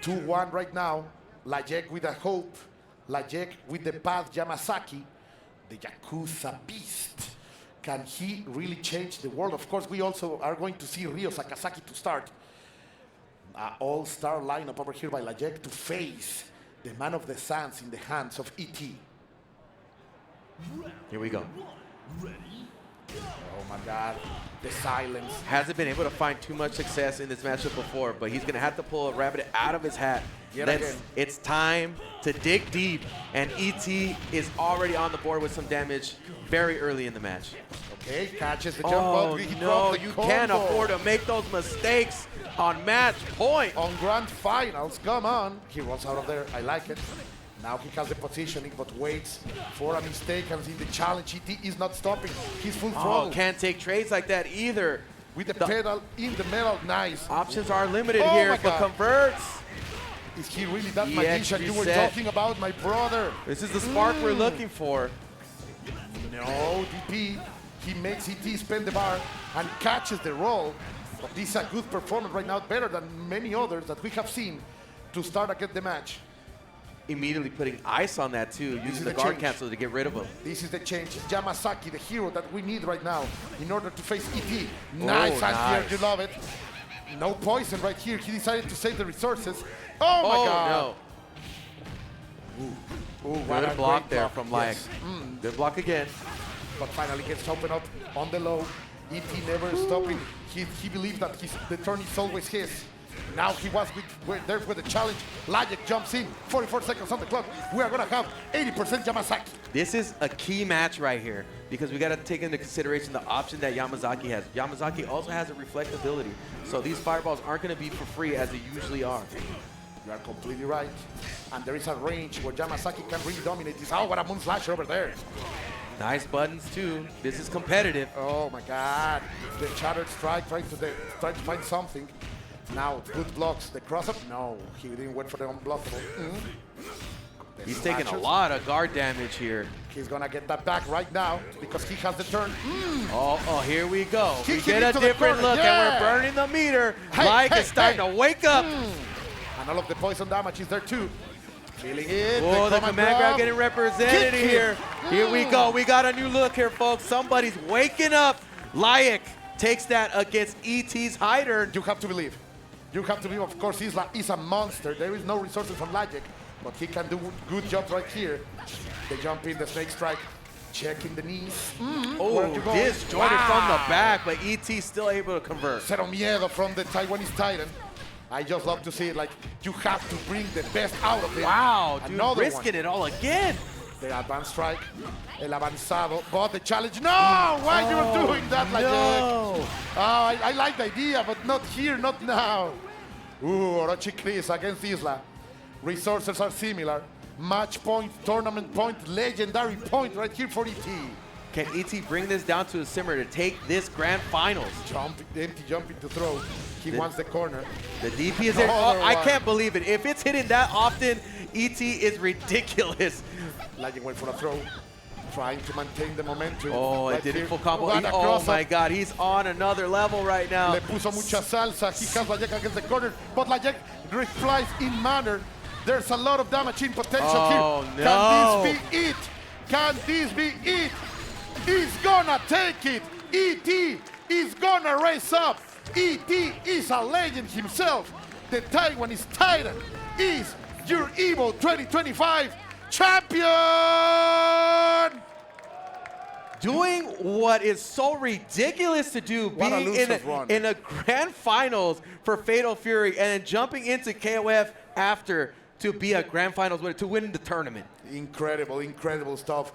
2-1 right now. Layec with a hope. Layec with the path Yamasaki. The Yakuza beast. Can he really change the world? Of course, we also are going to see Ryo Sakazaki to start. All-star lineup over here by Layec to face the man of the sands in the hands of ET. Here we go. Oh my God, the silence. Hasn't been able to find too much success in this matchup before, but he's going to have to pull a rabbit out of his hat. It's time to dig deep, and ET is already on the board with some damage very early in the match. Okay, catches the jump ball. No, you can't afford to make those mistakes on match point. On grand finals, come on. He rolls out of there, I like it. Now he has the positioning, but waits for a mistake, and in the challenge, ET is not stopping. He's full throttle. Can't take trades like that either. With the pedal in the middle, nice. Options are limited here, but converts. Is he really that magician you were talking about, my brother? This is the spark we're looking for. No, DP. He makes ET spend the bar and catches the roll. But this is a good performance right now, better than many others that we have seen to start against the match. Immediately putting ice on that too, using the guard cancel to get rid of him. This is the change. Yamasaki, the hero that we need right now in order to face ET. Nice here, you love it. No poison right here. He decided to save the resources. Oh my God. No. Ooh, good block there from Layec. Yes. Good block again. But finally gets opened up on the low. ET never stopping. He believed that the turn is always his. Now he was there with the challenge. Layec jumps in. 44 seconds on the clock. We are going to have 80% Yamasaki. This is a key match right here because we got to take into consideration the option that Yamazaki has. Yamazaki also has a reflectability. So these fireballs aren't going to be for free as they usually are. You are completely right. And there is a range where Yamasaki can really dominate this. Oh, what a moon slasher over there. Nice buttons too. This is competitive. Oh my God. The shattered strike trying to find something. Now, good blocks. The cross-up, no. He didn't wait for the unblockable. He's taking a lot of guard damage here. He's going to get that back right now because he has the turn. Oh, here we go. We get a different look, and we're burning the meter. Layec is starting to wake up. And all of the poison damage is there too. Feeling it. Oh, the command grab getting represented here. Here we go. We got a new look here, folks. Somebody's waking up. Layec takes that against ET's hider. You have to believe. You have to believe, of course, Isla is a monster. There is no resources from Layec, but he can do good job right here. They jump in, the snake strike, checking the knees. Oh, disjointed from the back, but ET still able to convert. Cero miedo from the Taiwanese Titan. I just love to see it, like, you have to bring the best out of it. Wow, dude, risking it all again. The advanced strike, el avanzado, but the challenge. No, why you doing that, Layec? No. Oh, I like the idea, but not here, not now. Ooh, Orochi Chris against Isla. Resources are similar. Match point, tournament point, legendary point right here for ET. Can ET bring this down to a simmer to take this grand finals? Empty jumping to throw. He wants the corner. The DP is there. Oh, I can't believe it. If it's hitting that often, ET is ridiculous. Layec went for a throw. Trying to maintain the momentum. Oh, it did a full combo. Oh my God, he's on another level right now. Le puso mucha salsa. He has Layec against the corner, but Layec replies in manner. There's a lot of damage in potential here. No. Can this be it? Can this be it? He's gonna take it. E.T. is gonna raise up. E.T. is a legend himself. The Taiwanese Titan is your Evo 2025 champion! Doing what is so ridiculous to do, What a being elusive run. in a grand finals for Fatal Fury and then jumping into KOF after to be a grand finals winner, to win the tournament. Incredible, incredible stuff.